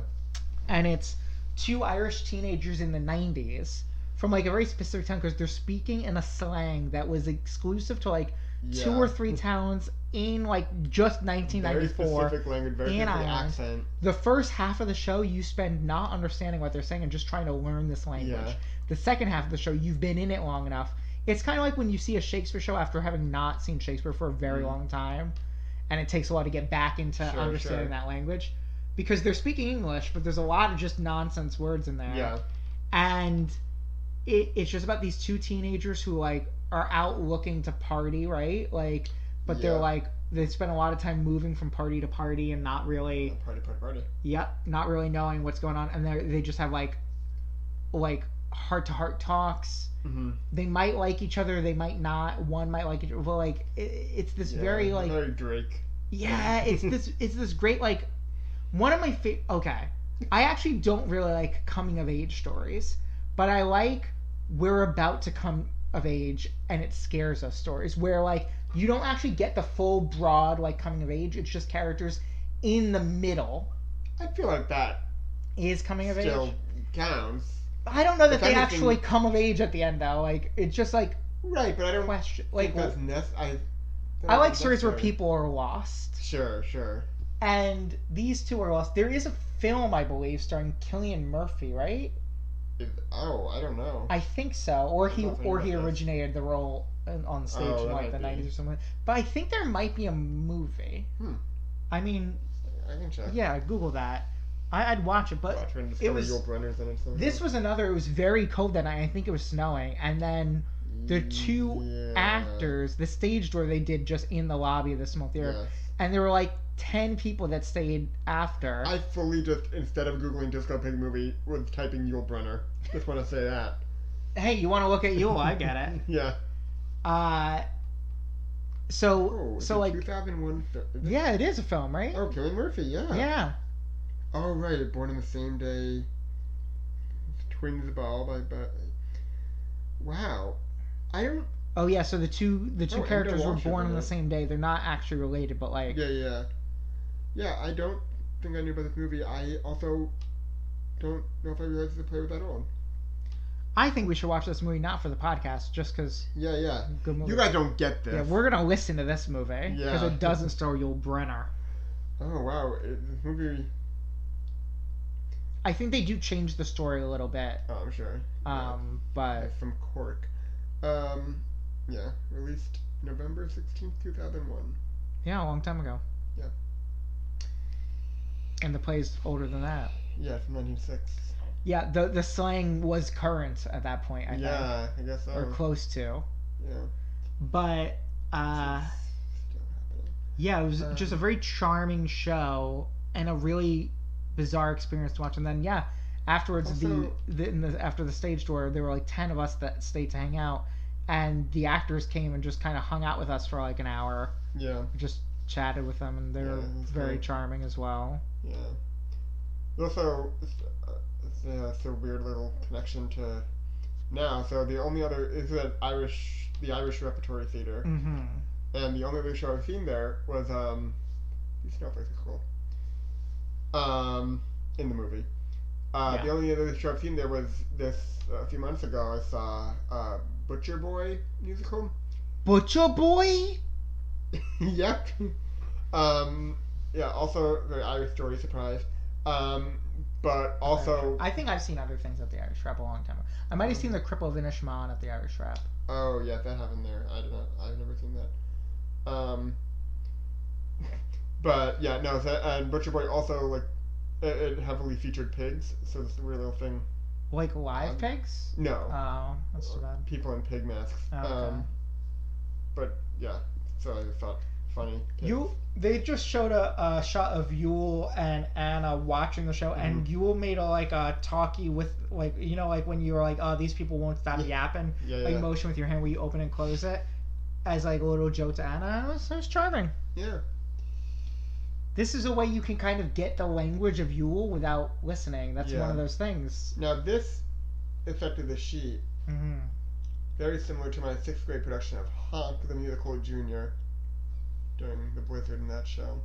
And it's 2 Irish teenagers in the 90s from like a very specific time because they're speaking in a slang that was exclusive to like 2 or 3 towns in like just 1994. Very specific language, very specific accent. The first half of the show you spend not understanding what they're saying and just trying to learn this language. Yeah. The second half of the show you've been in it long enough. It's kind of like when you see a Shakespeare show after having not seen Shakespeare for a very long time, and it takes a while to get back into understanding that language because they're speaking English, but there's a lot of just nonsense words in there. Yeah. And it's just about these 2 teenagers who like are out looking to party, right? Like, but they're like they spend a lot of time moving from party to party and not really party. Yep, not really knowing what's going on, and they just have like heart-to-heart talks. Mm-hmm. They might like each other, they might not. One might like each other, but like it's this very like very Drake. Yeah, it's this great like one of my okay. I actually don't really like coming of age stories, but I like we're about to come of age and it scares us stories where like you don't actually get the full broad like coming of age. It's just characters in the middle. I feel like that is coming of age. Still counts. I don't know that they actually come of age at the end though. Like it's just like right, but I don't question. Like that's I like stories where people are lost. Sure. And these 2 are lost. There is a film I believe starring Cillian Murphy, right? I don't know. I think so, or he originated the role on stage in like the 90s or something. But I think there might be a movie. I mean, I can check. Yeah, Google that. I'd watch it, but it was Yul Brynner's in it. This was another. It was very cold that night. I think it was snowing, and then the 2 actors, the stage door they did just in the lobby of the small theater, and there were like 10 people that stayed after. I fully just, instead of Googling Disco Pig movie, was typing Yul Brynner. Just want to say that. Hey, you want to look at Yul? I get it. Yeah. So like 2001. Yeah, it is a film, right? Oh, Cillian Murphy. Yeah. Yeah. Oh right, born on the same day. Twins Ball by wow. I don't. Oh yeah, so the two characters were Walsh is born in on the it. same day. They're not actually related, but like Yeah. I don't think I knew about this movie. I also don't know if I realized the play was that old. I think we should watch this movie not for the podcast, just because. Yeah. Good movie. You guys don't get this. Yeah, we're gonna listen to this movie because it doesn't star Yul Brynner. Oh wow, this movie. I think they do change the story a little bit. Oh, I'm sure. But it's from Cork. Yeah, released November 16th, 2001. Yeah, a long time ago. Yeah. And the play's older than that. Yeah, from 1906. Yeah, the slang was current at that point, I think. Yeah, I guess so. Or close to. Yeah. But, yeah, it was just a very charming show and a really bizarre experience to watch. And then, yeah, afterwards, Also, after the stage tour, there were like 10 of us that stayed to hang out. And the actors came and just kind of hung out with us for like an hour. Yeah. Just chatted with them, and they were very charming as well. Yeah. Also, it's a weird little connection to now. So the only other is the Irish Repertory Theatre. Mm-hmm. And the only other show I've seen there was these snowflakes are cool. In the movie. The only other show I've seen there was this a few months ago. I saw Butcher Boy musical. Butcher Boy? Yep. Yeah, also very Irish story, surprise. But also... I think I've seen other things at the Irish Rap a long time ago. I might have seen the Cripple of Inishmaan at the Irish Rap. Oh, yeah, that happened there. I've never seen that. But, yeah, no, and Butcher Boy also, like, it heavily featured pigs, so it's a weird little thing. Like live pigs? No. Oh, that's too bad. People in pig masks. Oh, okay. But, yeah, so I thought funny. Pigs. They just showed a shot of Yul and Anna watching the show, and Yul made a talkie with, like, you know, like when you were like, oh, these people won't stop yapping, motion with your hand where you open and close it, as like a little joke to Anna. It was charming. Yeah. This is a way you can kind of get the language of Yul without listening. That's one of those things. Now this affected the sheet. Mm-hmm. Very similar to my 6th grade production of Honk the Musical Junior. During the blizzard in that show.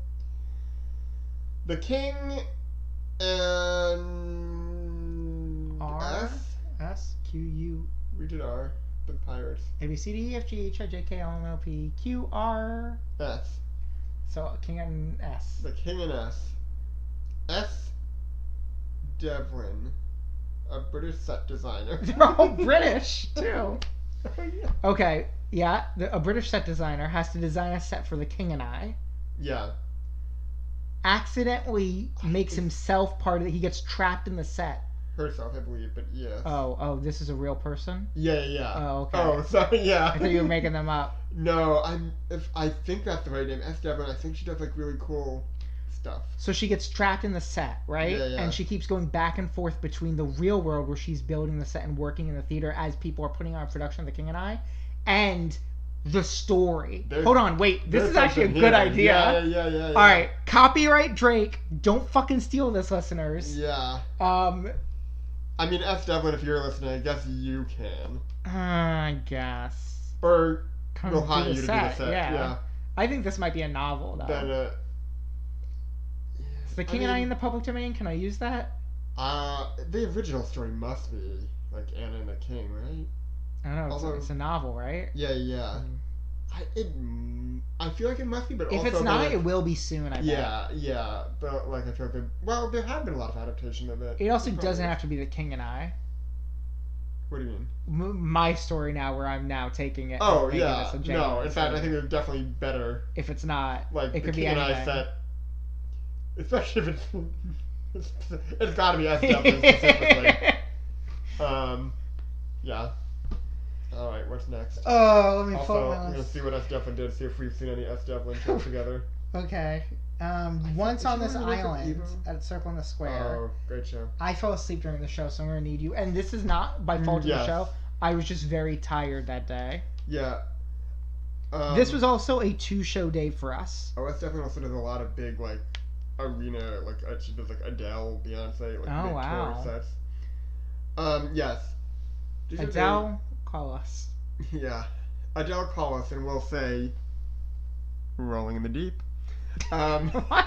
The King and S Q U. We did R. The Pirates. A B C D E F G H I J K L M N O P Q R S. So King and S. The King and S. S. Devlin, a British set designer. They're all British too. Okay. Yeah, a British set designer has to design a set for The King and I. Yeah. Accidentally makes himself part of it. He gets trapped in the set. Herself, I believe, but yes. Oh, this is a real person? Yeah. Oh, okay. Oh, sorry, yeah. I thought you were making them up. No, I think that's the right name. S. Devlin, I think she does, like, really cool stuff. So she gets trapped in the set, right? Yeah. And she keeps going back and forth between the real world where she's building the set and working in the theater as people are putting on production of The King and I, and the story. Hold on, wait. This is actually a good idea. Yeah. All right, copyright Drake. Don't fucking steal this, listeners. Yeah. I mean, S. Devlin, if you're listening, I guess you can. I guess. Or Come we'll hire do you the to set. do the set. Yeah. I think this might be a novel, though. Then, is The King and I in the public domain? Can I use that? The original story must be, like, Anna and the King, right? I don't know. Although, it's a novel, right? Yeah. I feel like it must be, but if also... If it's not, it will be soon, I bet. Yeah. But, like, I feel like... Well, there have been a lot of adaptation of it. It also doesn't have to be The King and I. What do you mean? My story now, where I'm now taking it. Oh, yeah. No, in fact, I think it's definitely better. If it's not, like, it could be anything. The King and I set... Especially if it's gotta be S. Devlin specifically. Yeah. Alright, what's next? Oh, let me also, I'm gonna see what S. Devlin did, see if we've seen any S. Devlin shows together. Okay. Once on this island at Circle in the Square. Oh, great show. I fell asleep during the show, so I'm gonna need you. And this is not by fault of the show. I was just very tired that day. Yeah. This was also a 2-show day for us. Oh, S. Devlin also does a lot of big, like, arena, like, she does, like, Adele, Beyonce, like, big tour sets. Yes. Adele, call us. Yeah. Adele, call us and we'll say, Rolling in the Deep. What?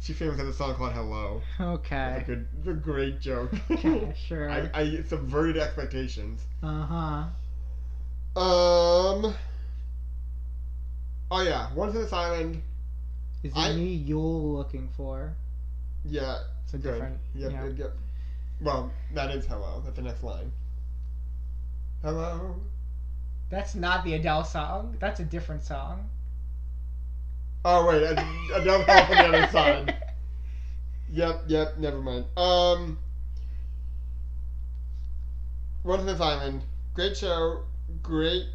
She famous has a song called Hello. Okay. It's a great joke. Okay, sure. I subverted expectations. Uh-huh. Oh yeah, Once in this Island. Is it me Yule looking for? Yeah. It's a good. different... Yep. Well, that is Hello. That's the next line. Hello. That's not the Adele song. That's a different song. Oh wait, Adele Hello from the other side. Yep, never mind. Once in this Island. Great show. Great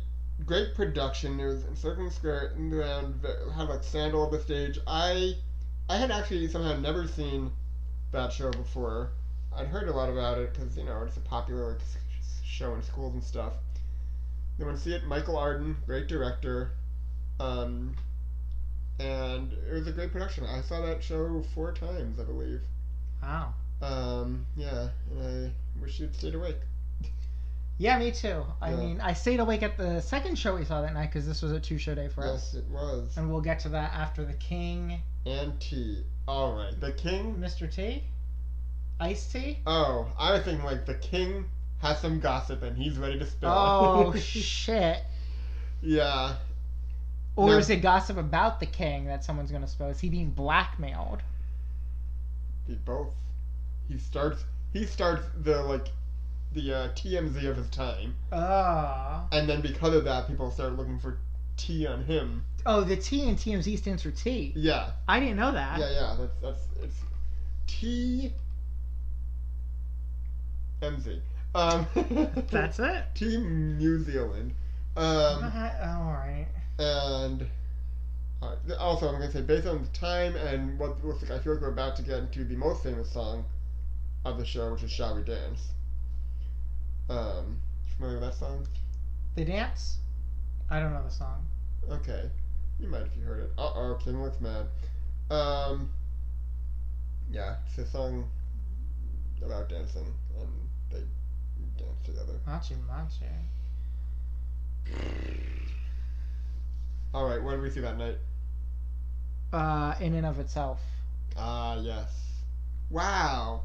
production. It was encircling square around, had like sand all over the stage. I had actually somehow never seen that show before. I'd heard a lot about it because it's a popular like, show in schools and stuff. Then went to see it. Michael Arden, great director, and it was a great production. I saw that show 4 times, I believe. Wow. Yeah, and I wish you'd stayed awake. Yeah, me too. I mean, I stayed awake at the second show we saw that night because this was a 2-show day for us. Yes, it was. And we'll get to that after The King. And T. All right, The King. Mr. T? Iced Tea? Oh, I was thinking like The King has some gossip and he's ready to spill. Oh, shit. Yeah. Or is it gossip about the king that someone's going to spill? Is he being blackmailed? Both. He starts the TMZ of his time. Oh. And then because of that, people start looking for T on him. Oh, the T in TMZ stands for T. Yeah. I didn't know that. Yeah. It's T. MZ. That's it. Team New Zealand. All right. And also, I'm going to say, based on the time and what looks like, I feel like we're about to get into the most famous song of the show, which is "Shall We Dance." Familiar with that song? The Dance? I don't know the song. Okay, you might if you heard it. Kim looks mad. Yeah, it's a song about dancing, and they dance together. Machi. Alright, what did we see that night? In and of itself. Yes. Wow,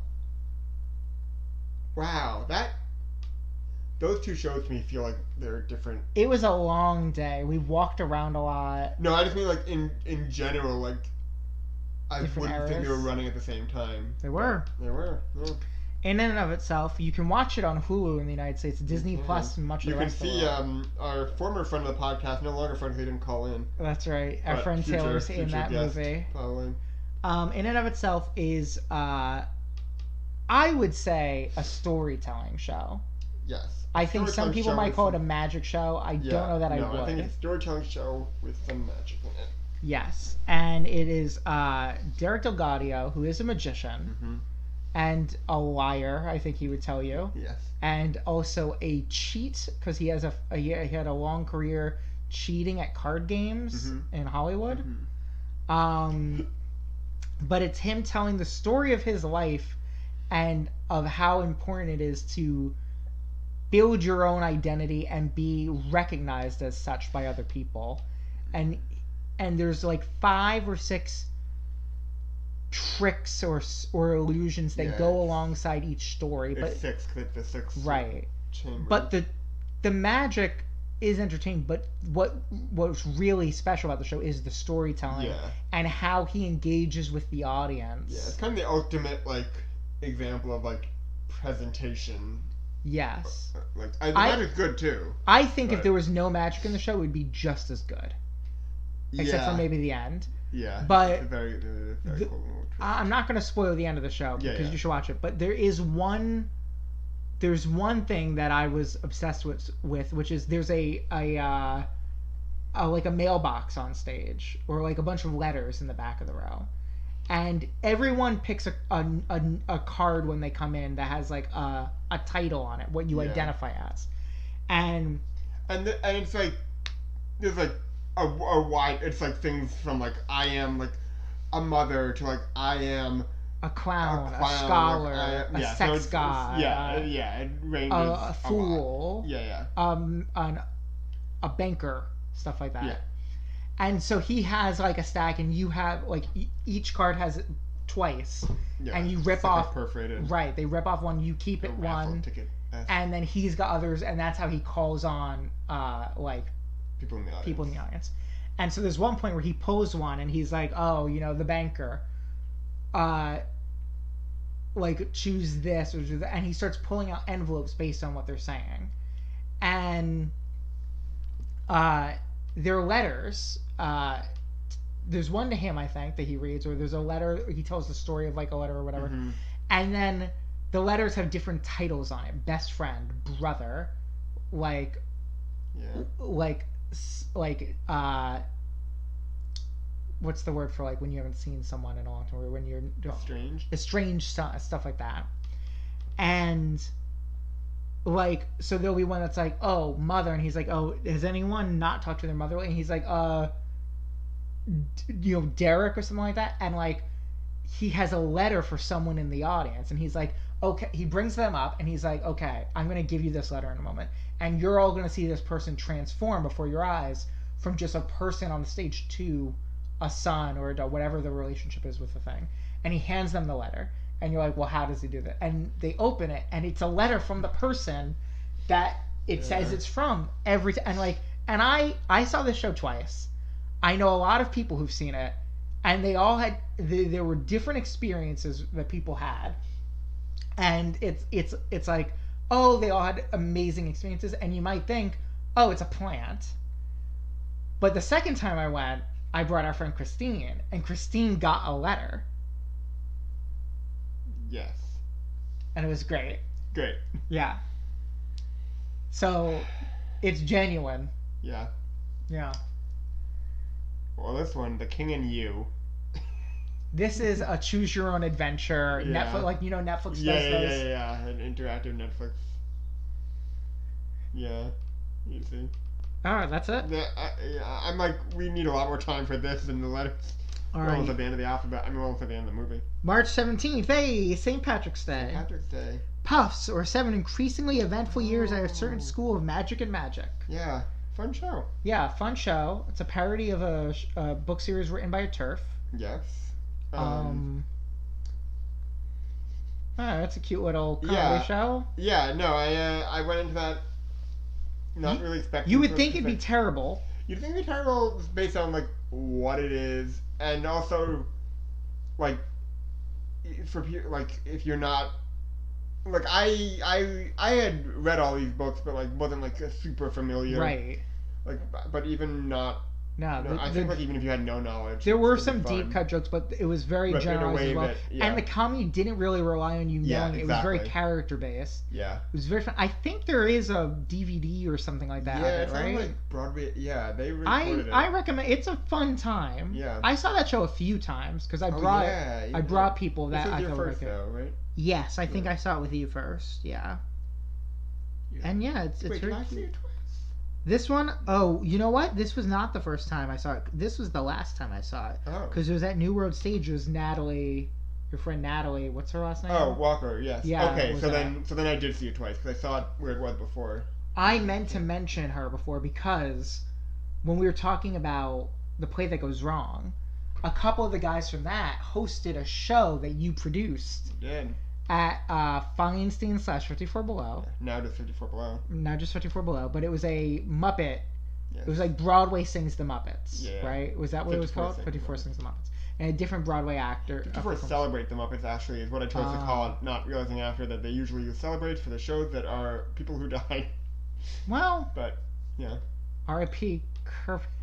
those 2 shows to me feel like they're different. It was a long day. We walked around a lot. No, I just mean like in general, like I Different wouldn't think they were eras. running at the same time. They were. They were. Yeah. In and of itself, you can watch it on Hulu in the United States, Disney Plus, and much of the rest of the world. You can see our former friend of the podcast, no longer friend because he didn't call in. That's right. Our friend Taylor's in that movie. Following. In and of itself is, I would say, a storytelling show. Yes. I think some people might call it a magic show. I don't know that I would. I think it's a storytelling show with some magic in it. Yes. And it is Derek Delgadio, who is a magician. Mm-hmm. And a liar, I think he would tell you. Yes. And also a cheat, because he had a long career cheating at card games in Hollywood. Mm-hmm. But it's him telling the story of his life and of how important it is to build your own identity and be recognized as such by other people. And there's like 5 or 6 tricks or illusions that go alongside each story. It's 6, the 6 right. chambers. But the magic is entertaining, but what's really special about the show is the storytelling and how he engages with the audience. Yeah, it's kind of the ultimate like example of like presentation. Yes. Like the magic's good too. I think if there was no magic in the show, it would be just as good. Except for maybe the end. Yeah. But very cool. I'm not going to spoil the end of the show because you should watch it. But there's one thing that I was obsessed with, which is there's a like a mailbox on stage or like a bunch of letters in the back of the row, and everyone picks a card when they come in that has like a title on it, what you identify as, and it's like there's like a wide, it's like things from like I am like a mother to like I am a clown, a scholar, a sex god, it ranges a fool, a banker, stuff like that. Yeah. And so he has like a stack, and you have like each card has it twice, and you rip off perforated. Right, they rip off one, you keep it one, and then he's got others, and that's how he calls on like people in the audience. And so there's one point where he pulls one, and he's like, oh, the banker, like choose this or choose that, and he starts pulling out envelopes based on what they're saying, and they're letters. There's one to him, I think, that he reads, or there's a letter, he tells the story of like a letter or whatever, and then the letters have different titles on it: best friend, brother, like what's the word for like when you haven't seen someone in a long time, or when you're estranged stuff like that. And like, so there'll be one that's like, oh, mother, and he's like, oh, has anyone not talked to their mother? And he's like, Derek or something like that. And like, he has a letter for someone in the audience, and he's like, okay, he brings them up, and he's like, okay, I'm going to give you this letter in a moment, and you're all going to see this person transform before your eyes from just a person on the stage to a son or whatever the relationship is with the thing. And he hands them the letter, and you're like, well, how does he do that? And they open it, and it's a letter from the person that it says it's from and I saw this show twice. I know a lot of people who've seen it, and they all had there were different experiences that people had, and it's like, oh, they all had amazing experiences, and you might think, oh, it's a plant. But the second time I went, I brought our friend Christine, and Christine got a letter. Yes. And it was great. Great. Yeah. So, it's genuine. Yeah. Yeah. Well, this one, The King and You. This is a choose your own adventure. Yeah. Netflix, like, Netflix does those. Yeah. An interactive Netflix. Yeah. You see. Alright, that's it. I'm like, we need a lot more time for this than the letters. We're almost at the end of the alphabet. We're almost at the end of the movie. March 17th. Hey, St. Patrick's Day. St. Patrick's Day. Puffs, or 7 increasingly eventful years at a certain school of magic and magic. Yeah. Fun show. Yeah, fun show. It's a parody of a book series written by a TERF. Yes. That's a cute little comedy show. Yeah, no, I went into that not really expecting. You would think it'd be terrible. You'd think it'd be terrible based on like what it is, and also like for like if you're not like I had read all these books, but like wasn't like super familiar. Right. Like, but even not. No, I think like even if you had no knowledge, there were some deep cut jokes, but it was very generalized as well. Yeah. And the comedy didn't really rely on you knowing. Exactly. It was very character based. Yeah, it was very fun. I think there is a DVD or something like that. Yeah, it's right? Like Broadway. Yeah, they recorded it. I recommend. It's a fun time. Yeah, I saw that show a few times because I brought people that I thought were good. Though, right? Yes, I think I saw it with you first. Yeah. And it's Wait, very did I see it twice? This one, oh, you know what? This was not the first time I saw it. This was the last time I saw it. Oh. Because it was at New Road Stage. It was Natalie, your friend Natalie. What's her last name? Oh, Walker. Yes. Yeah. Okay, so then I did see it twice because I saw it where it was before. I meant to mention her before because when we were talking about The Play That Goes Wrong, a couple of the guys from that hosted a show that you produced. Did. At Feinstein / 54 Below. Now just 54 Below. Now just 54 Below, but it was a Muppet. Yes. It was like Broadway Sings the Muppets, right? Was that what it was called? 54 Sings the Muppets. And a different Broadway actor. 54 Celebrate the Muppets, actually, is what I chose to call it, not realizing after that they usually use Celebrate for the shows that are people who died. Well. But, yeah. R.I.P.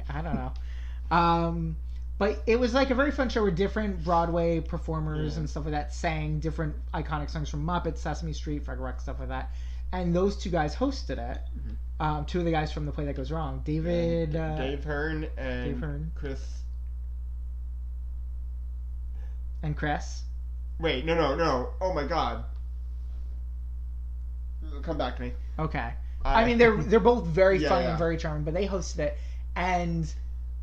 I don't know. But it was like a very fun show where different Broadway performers and stuff like that sang different iconic songs from Muppets, Sesame Street, Fred Wreck, stuff like that. And those two guys hosted it. Mm-hmm. Two of the guys from The Play That Goes Wrong. Dave Hearn and Chris. And Chris? Wait, no. Oh my god. Come back to me. Okay. I mean, they're both very funny and very charming, but they hosted it. And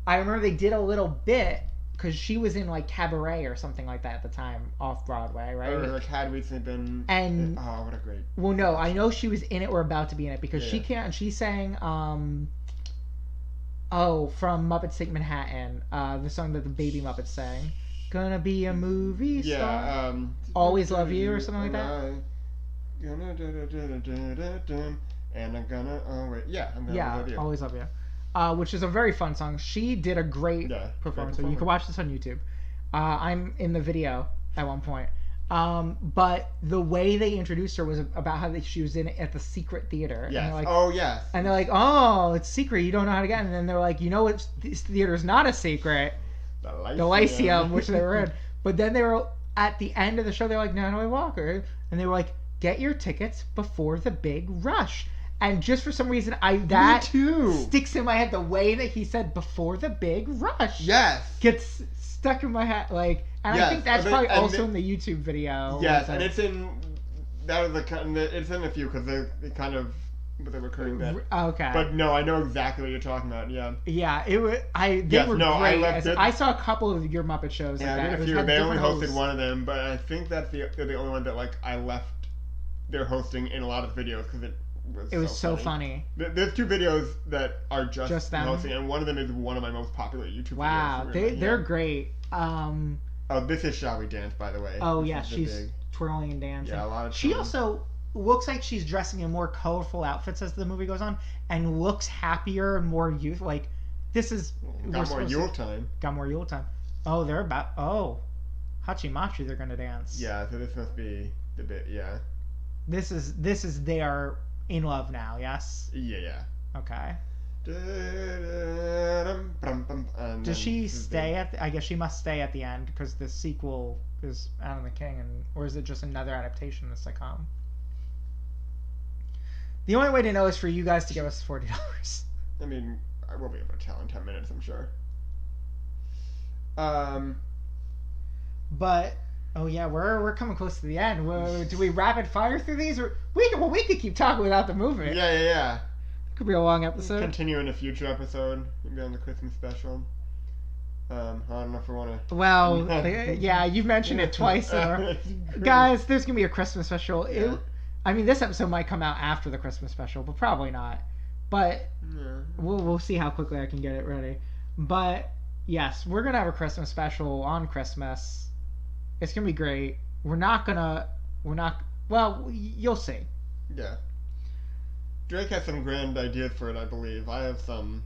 I remember they did a little bit because she was in like Cabaret or something like that at the time off Broadway, right? Or like had recently been. And oh, what a great. well, no, I know she was in it or about to be in it because she sang from Muppets Take Manhattan, the song that the Baby Muppets sang. Gonna be a movie star. Yeah, Always Love You or something like that. And I'm gonna always love you. Always Love You. Which is a very fun song. She did a great performance. So you can watch this on YouTube. I'm in the video at one point. But the way they introduced her was about how she was in it at the secret theater. Yes. And like, oh, yes. And they're like, oh, it's secret. You don't know how to get in. And then they're like, you know what? This theater is not a secret. The Lyceum, which they were in. But then they were at the end of the show. They're like, "Now do I walk?" And they were like, "Get your tickets before the big rush." And just for some reason, that sticks in my head. The way that he said "before the big rush," gets stuck in my head. Like, and I think that's probably also in the YouTube video. Yes, and it's in it's in a few because they kind of. With a recurring bit. Okay. But no, I know exactly what you're talking about. Yeah. Yeah, it was. They were great. I saw a couple of your Muppet shows. Yeah, like I did a few. They only hosted one of them, but I think that's they're the only one that like I left their hosting in a lot of videos because it was so funny. There's 2 videos that are just them hosting, and one of them is one of my most popular YouTube videos. Wow, they're great. Oh, this is Shall We Dance, by the way. Oh yeah, she's twirling and dancing. Yeah, a lot of. She also looks like she's dressing in more colorful outfits as the movie goes on, and looks happier and more youth. Like this is got more Yule time. Got more Yule time. Oh, they're about Hachimachi. They're gonna dance. Yeah, so this must be the bit. Yeah. This is they are in love now. Yes. Yeah. Okay. Does she stay at? I guess she must stay at the end because the sequel is Anne and the King, or is it just another adaptation that's to come? The only way to know is for you guys to give us $40. I mean, I will be able to tell in 10 minutes, I'm sure. But oh yeah, we're coming close to the end. Do we rapid fire through these, or we could keep talking without the movie? Yeah. Could be a long episode. We'll continue in a future episode, maybe on the Christmas special. I don't know if we want to. Well, yeah, you've mentioned it twice. Guys, there's gonna be a Christmas special. Yeah. I mean, this episode might come out after the Christmas special, but probably not. But we'll see how quickly I can get it ready. But yes, we're gonna have a Christmas special on Christmas. It's gonna be great. Well, you'll see. Yeah. Drake has some grand ideas for it, I believe. I have some.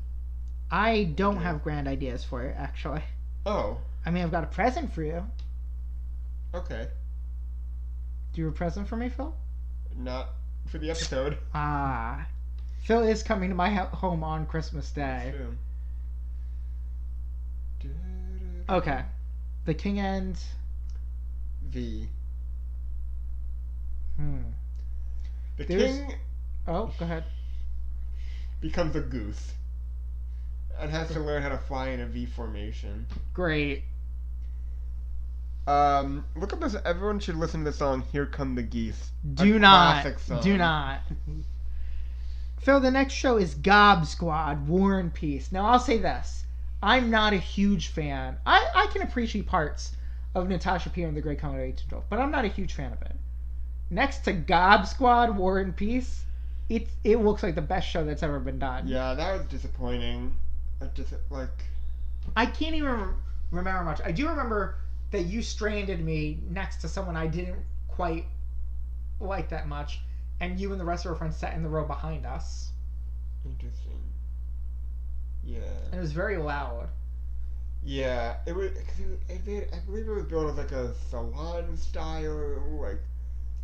I don't have grand ideas for it, actually. Oh. I mean, I've got a present for you. Okay. Do you have a present for me, Phil? Not for the episode. Phil is coming to my home on Christmas Day. Okay. The King and... The There's... king... Oh, go ahead. Becomes a goose. And has to learn how to fly in a V formation. Great. Look up this. Everyone should listen to the song "Here Come the Geese." Do not. Phil, the next show is Gob Squad: War and Peace. Now, I'll say this: I'm not a huge fan. I can appreciate parts of Natasha Pierre and the Great Comedy of 1812, but I'm not a huge fan of it. Next to Gob Squad: War and Peace, it looks like the best show that's ever been done. Yeah, that was disappointing. I can't even remember much. I do remember that you stranded me next to someone I didn't quite like that much, and you and the rest of our friends sat in the row behind us. Interesting. Yeah. And it was very loud. Yeah, it was. I believe it was built as like a salon style, like.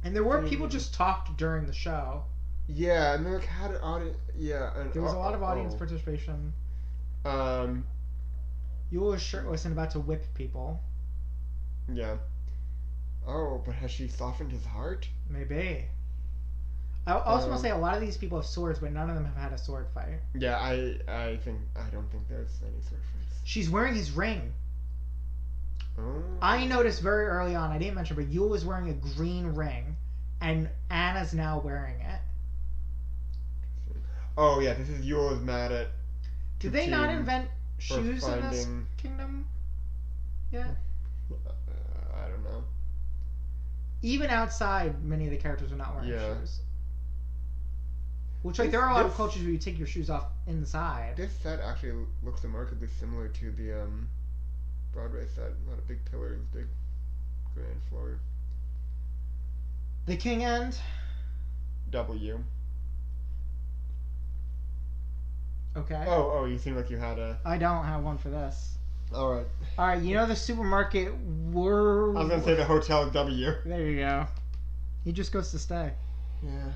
And there were people just talked during the show. Yeah, and they like had an audience. Yeah, and there was a lot of audience participation. Yul was shirtless and about to whip people. Yeah. Oh, but has she softened his heart? Maybe. I also want to say a lot of these people have swords, but none of them have had a sword fight. Yeah, I don't think there's any sword fights. She's wearing his ring. Oh. I noticed very early on, I didn't mention, but Yul was wearing a green ring, and Anna's now wearing it. Oh yeah, this is Yul is mad at. Did they not invent shoes in this kingdom? yet? I don't know. Even outside, many of the characters are not wearing shoes. Which, like, there are a lot of cultures where you take your shoes off inside. This set actually looks remarkably similar to the Broadway set. A lot of big pillars, big grand floor. The King End. W. Okay. Oh, you seem like you had a... I don't have one for this. Alright. Alright, you know the supermarket were... I was going to say the Hotel W. There you go. He just goes to stay. Yeah.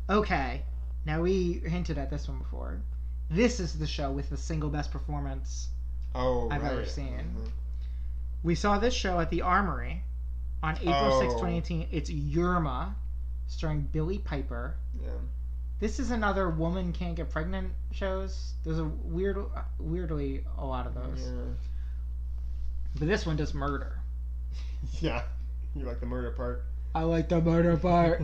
Okay. Now, we hinted at this one before. This is the show with the single best performance I've ever seen. Mm-hmm. We saw this show at the Armory on April 6, 2018. It's Yerma, starring Billie Piper. Yeah. This is another woman can't get pregnant shows. There's a weirdly a lot of those. Yeah. But this one does murder. Yeah. You like the murder part? I like the murder part.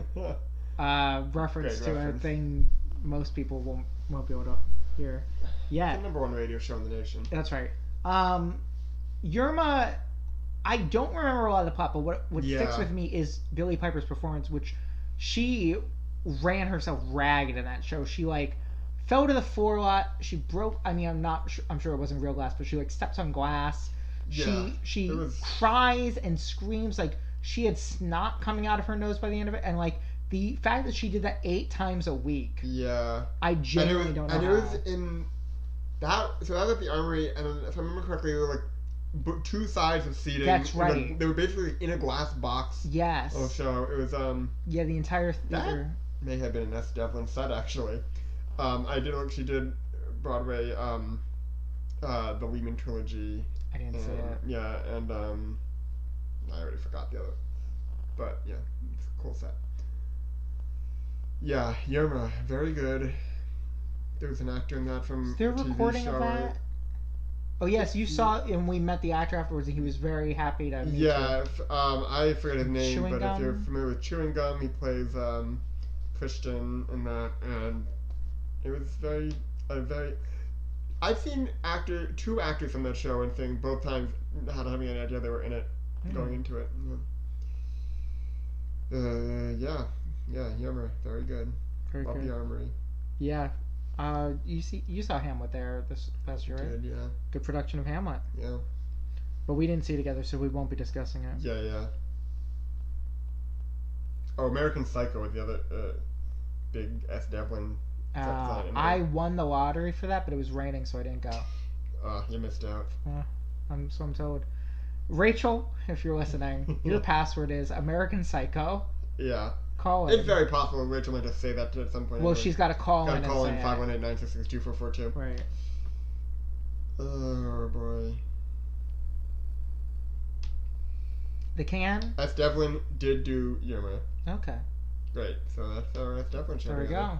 Reference to a thing most people won't be able to hear. Yeah. The #1 radio show in the nation. That's right. Yerma, I don't remember a lot of the plot, but what sticks with me is Billie Piper's performance, which she ran herself ragged in that show. She like fell to the floor a lot. She broke. I mean, I'm sure it wasn't real glass, but she like steps on glass. Yeah, she cries and screams like she had snot coming out of her nose by the end of it, and like the fact that she did that 8 times a week. Yeah, I genuinely don't know. And it was in that. So that was at the Armory, and if I remember correctly, there were like 2 sides of seating. That's right. They were basically in a glass box. Yes. Oh, so it was Yeah, the entire theater. That may have been an S. Devlin set actually. She did Broadway, the Lehman trilogy. I didn't see it. Yeah, and I already forgot the other. But yeah, it's a cool set. Yeah, Yerma, very good. There was an actor in that from a recording of that? Right? Oh yes, you saw, and we met the actor afterwards, and he was very happy to meet you. I forget his name, Chewing but Gum? if you're familiar with Chewing Gum, he plays Christian in that, and it was very. I've seen 2 actors from that show, and think both times not having any idea they were in it going into it. Yeah, Yerma, very good. Very Love good. the Armory. Yeah. You saw Hamlet there this past year, right? Good, yeah. Good production of Hamlet. Yeah. But we didn't see it together, so we won't be discussing it. Yeah. Oh, American Psycho was the other big S. Devlin. I won the lottery for that, but it was raining, so I didn't go. You missed out. I'm told. Rachel, if you're listening, your password is American Psycho. Yeah. Call in. It's very possible Rachel might just say that at some point. Well, she's got to call in. Got to call in 518-966-2442. Right. Oh boy. The can. S. Devlin did do Yerma. Okay. Great. So that's our S. Devlin show. There we go.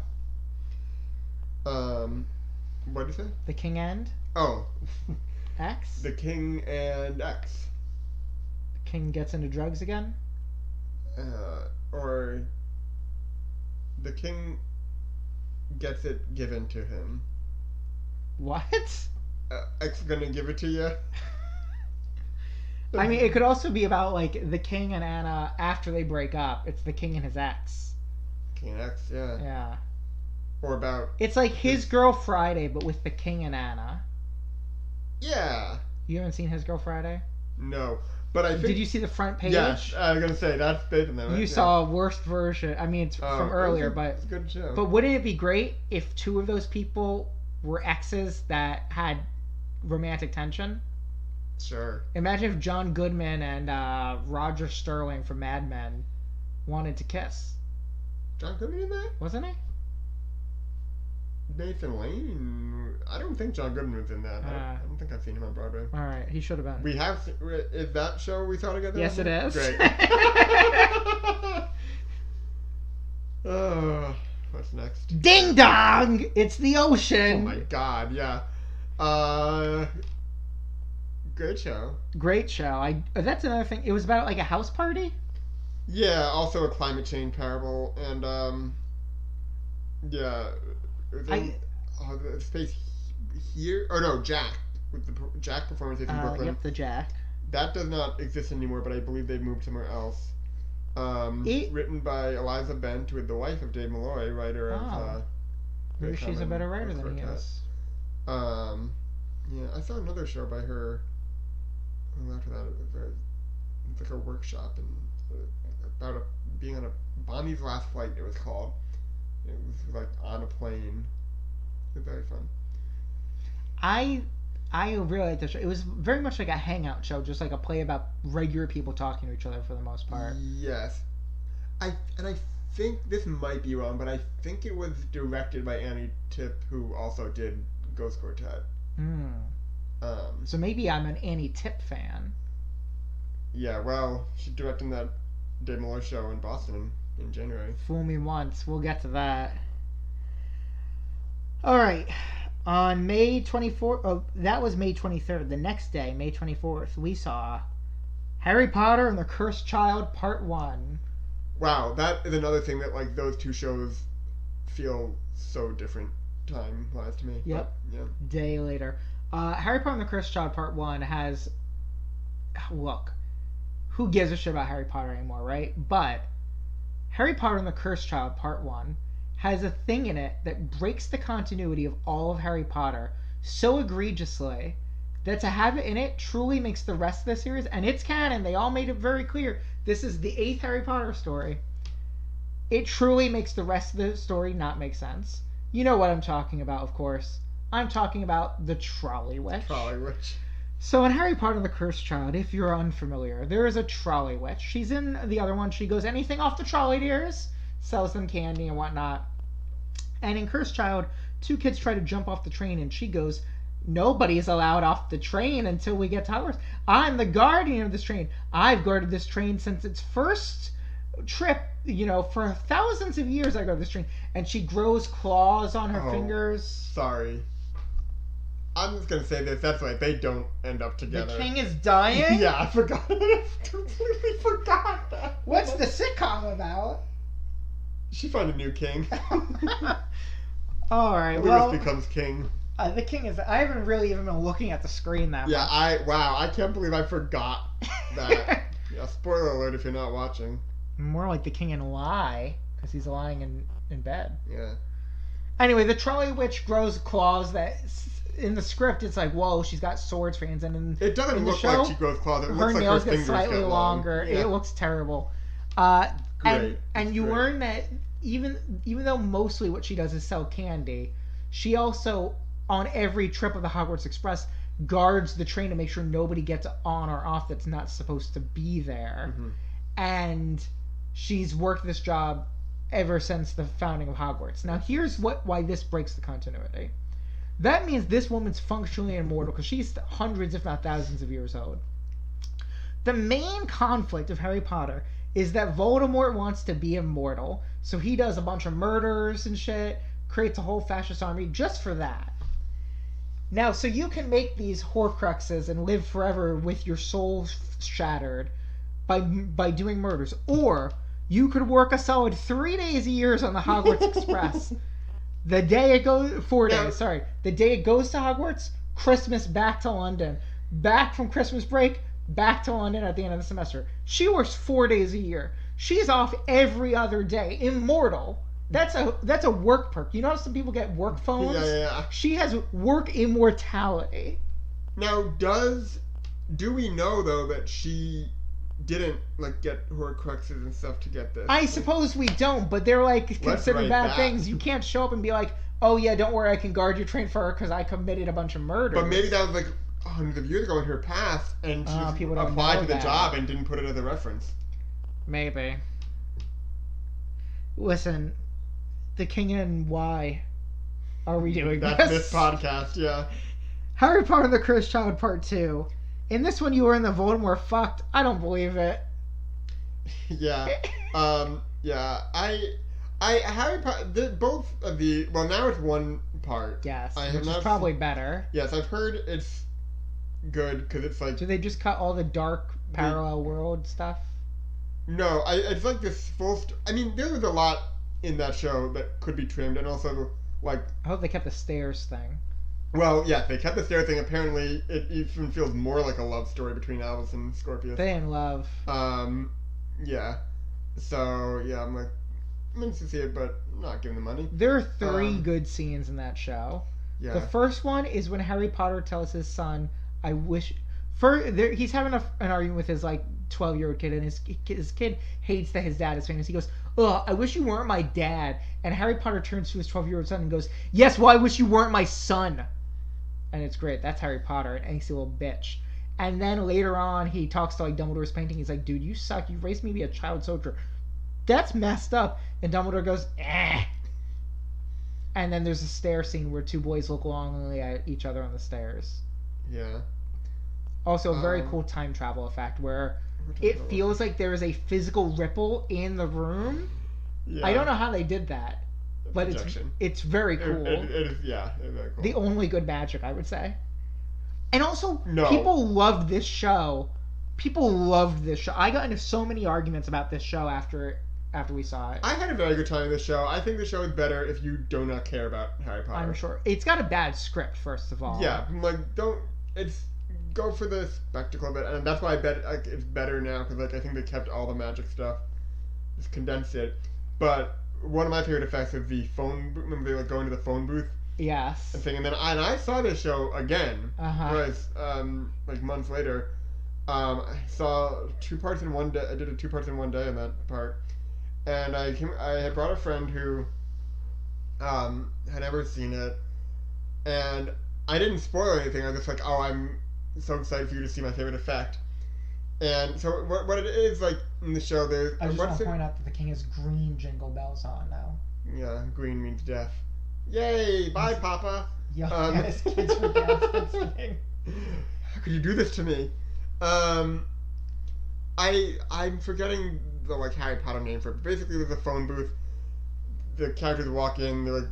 What did you say? The King and Oh. X. The King and X. The King gets into drugs again. Or the King gets it given to him. What? X gonna give it to you? I mean, it could also be about like the King and Anna after they break up. It's the King and his ex. King and X, yeah. Yeah. Or about... It's like His Girl Friday, but with the King and Anna. Yeah. You haven't seen His Girl Friday? No. But I think... Did you see the front page? Yes, I was going to say, that's based on that. You saw a worst version. I mean, it's from earlier, but... It's a good show. But wouldn't it be great if 2 of those people were exes that had romantic tension? Sure. Imagine if John Goodman and Roger Sterling from Mad Men wanted to kiss. John Goodman in that? Wasn't he? Nathan Lane? I don't think John Goodman was in that. I don't think I've seen him on Broadway. Alright, he should have been. We have... Is that show we saw together? Yes, it is. Great. What's next? Ding dong! It's the ocean! Oh my god, yeah. Great show. Great show. That's another thing. It was about like a house party? Yeah, also a climate change parable, and yeah, the space here. Oh no, Jack with the Jack performance in Brooklyn. Yep, the Jack. that does not exist anymore, but I believe they've moved somewhere else. Written by Eliza Bent, with the wife of Dave Malloy, writer of. Maybe she's a better writer than he is. Yeah, I saw another show by her. After that, it's like a workshop and about being on a Bonnie's Last Flight. It was called. It was like on a plane. It was very fun. I really liked the show. It was very much like a hangout show, just like a play about regular people talking to each other for the most part. Yes, I think this might be wrong, but I think it was directed by Annie Tipp, who also did Ghost Quartet. So maybe I'm an Annie Tipp fan. Yeah, well, she's directing that Dave Malloy show in Boston in January. Fool me once. We'll get to that. All right. On May 24th, that was May 23rd. The next day, May 24th, we saw Harry Potter and the Cursed Child Part 1. Wow, that is another thing that, like, those two shows feel so different time-wise to me. Yep. But, yeah. Day later. Harry Potter and the Cursed Child Part 1 has... Look, who gives a shit about Harry Potter anymore, right? But Harry Potter and the Cursed Child Part 1 has a thing in it that breaks the continuity of all of Harry Potter so egregiously that to have it in it truly makes the rest of the series, and it's canon, they all made it very clear, this is the 8th Harry Potter story. It truly makes the rest of the story not make sense. You know what I'm talking about, of course. I'm talking about the Trolley Witch. Trolley Witch. So in Harry Potter and the Cursed Child, if you're unfamiliar, there is a Trolley Witch. She's in the other one. She goes, anything off the trolley, dears? Sells them candy and whatnot. And in Cursed Child, two kids try to jump off the train, and she goes, nobody's allowed off the train until we get to Hogwarts. I'm the guardian of this train. I've guarded this train since its first trip. You know, for thousands of years I guarded this train. And she grows claws on her fingers. Sorry. I'm just going to say this. That's right. They don't end up together. The king is dying? Yeah, I forgot. I completely forgot that. What's the sitcom about? She found a new king. All right, Lewis becomes king. The king is... I haven't really even been looking at the screen that much. Yeah, I can't believe I forgot that. Yeah, spoiler alert if you're not watching. More like the king in Lie, because he's lying in bed. Yeah. Anyway, the Trolley Witch grows claws that... In the script, it's like, whoa, she's got swords for hands. And it doesn't look like she grows claws. It looks like nails her get fingers slightly get longer. Yeah. It looks terrible. Great. And you learn that even though mostly what she does is sell candy, she also, on every trip of the Hogwarts Express, guards the train to make sure nobody gets on or off that's not supposed to be there. Mm-hmm. And she's worked this job ever since the founding of Hogwarts. Now, here's why this breaks the continuity. That means this woman's functionally immortal because she's hundreds, if not thousands of years old. The main conflict of Harry Potter is that Voldemort wants to be immortal, so he does a bunch of murders and shit, creates a whole fascist army just for that. Now, so you can make these Horcruxes and live forever with your soul shattered by doing murders, or you could work a solid 3 days a year on the Hogwarts Express. The day it goes... 4 days, sorry. The day it goes to Hogwarts, Christmas back to London. Back from Christmas break, back to London at the end of the semester. She works 4 days a year. She's off every other day. Immortal. That's a work perk. You know how some people get work phones? Yeah. She has work immortality. Now, do we know, though, that she didn't, like, get Horcruxes and stuff to get this? I suppose we don't, but they're, like, considered bad things. You can't show up and be like, oh, yeah, don't worry, I can guard your train for her because I committed a bunch of murders. But maybe that was, like, hundreds of years ago in her past, and she just applied to the job and didn't put it as a reference. Maybe. Listen, the king and why are we doing this? That's this podcast, yeah. Harry Potter and the Cursed Child Part 2. In this one, you were in the Voldemort fucked. I don't believe it. Yeah. Yeah. Harry Potter, both of the, well, now it's one part. Yes, which is probably better. Yes, I've heard it's good because it's like... Do they just cut all the dark parallel world stuff? No, it's like this full... I mean, there was a lot in that show that could be trimmed, and also, like... I hope they kept the stairs thing. Well, yeah, they kept the stair thing. Apparently, it even feels more like a love story between Alice and Scorpius. They in love. Yeah. So yeah, I'm like, I'm interested to see it, but I'm not giving the money. There are three good scenes in that show. Yeah. The first one is when Harry Potter tells his son, "I wish." He's having an argument with his like 12-year-old kid, and his kid hates that his dad is famous. He goes, "Ugh, I wish you weren't my dad." And Harry Potter turns to his 12-year-old son and goes, "Yes, well, I wish you weren't my son." And it's great. That's Harry Potter, an angsty little bitch. And then later on, he talks to like Dumbledore's painting. He's like, "Dude, you suck. You raised me to be a child soldier. That's messed up." And Dumbledore goes, "Eh." And then there's a stair scene where two boys look longingly at each other on the stairs. Yeah. Also, a very cool time travel effect where it feels like there is a physical ripple in the room. Yeah. I don't know how they did that, but it's very cool. It is, yeah, it's very cool. The only good magic, I would say. And also, people loved this show. I got into so many arguments about this show after we saw it. I had a very good time with this show. I think the show is better if you do not care about Harry Potter. I'm sure. It's got a bad script, first of all. Yeah, like, go for the spectacle of it, and that's why I bet like, it's better now, because like, I think they kept all the magic stuff, just condensed it. But one of my favorite effects is the phone booth. Remember they like go into the phone booth? Yes. And then I saw this show again. Whereas, like months later, I saw 2 parts in one day. I did it 2 parts in one day in that part, and I had brought a friend who had never seen it, and I didn't spoil anything. I was just like, oh, I'm so excited for you to see my favorite effect. And so what it is like in the show, there's... I just want to point out that the king has green jingle bells on now. Yeah, green means death. Yay! Bye, Papa! Yes, kids for death. How could you do this to me? I'm forgetting the like Harry Potter name for it. Basically, there's a phone booth. The characters walk in, they're like...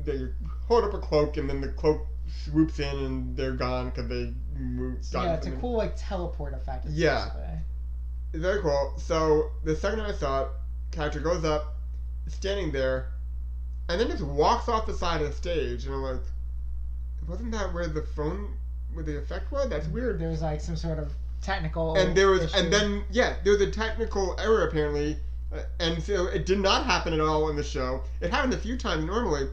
they hold up a cloak, and then the cloak swoops in and they're gone because they moved. Yeah, it's a cool like teleport effect. Yeah, it's very cool. So the second time I saw it, character goes up, standing there, and then just walks off the side of the stage, and I'm like, wasn't that where the effect was? That's weird. There's like some sort of technical. And there was, issue. And then there was a technical error apparently, and so it did not happen at all in the show. It happened a few times normally.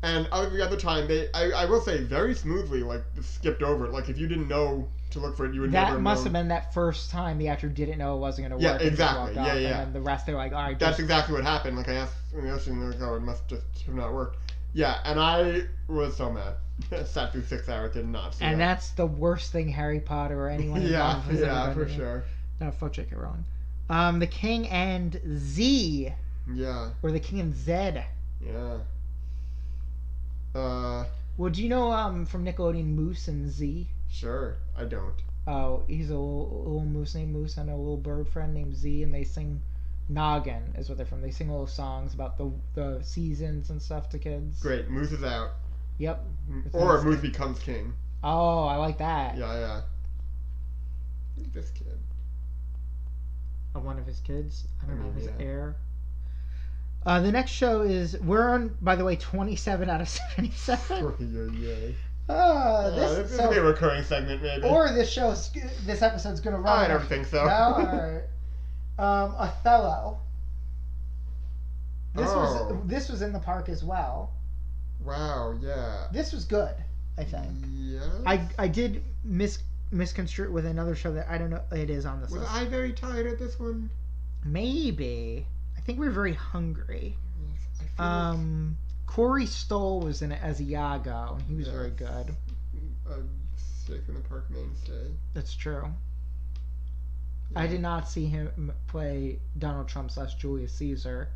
And the other time, I will say, very smoothly, like, skipped over it. Like, if you didn't know to look for it, you would never know. That must have been that first time the actor didn't know it wasn't going to work. Yeah, exactly. Yeah. And then the rest, they're like, all right. That's exactly what happened. Like, I asked the other thing, they're like, oh, it must just have not worked. Yeah, and I was so mad. I sat through 6 hours, did not see And that. that's the worst thing Harry Potter or anyone involved has ever for done. sure. No, fuck J.K. Rowling. The King and Z. Yeah. Or the King and Zed. Yeah. Well, do you know from Nickelodeon Moose and Z? Sure, I don't. Oh, he's a little moose named Moose and a little bird friend named Z, and they sing Noggin is what they're from. They sing little songs about the seasons and stuff to kids. Great, Moose is out. Yep. Or Moose becomes king. Oh, I like that. Yeah. This kid. One of his kids? I don't know, his heir. The next show is, we're on, by the way, 27 out of 77. Yay. This is going to be a recurring segment, maybe. Or this episode's going to run. I don't think so. No? Alright. Othello. This was in the park as well. Wow, yeah. This was good, I think. Yeah. I did misconstrue it with another show that I don't know. It is on this list. Was I very tired at this one? Maybe. I think we were very hungry. Yes, Corey Stoll was in it as Iago. He was very good. A Sick in the Park mainstay. That's true. Yeah. I did not see him play Donald Trump / Julius Caesar.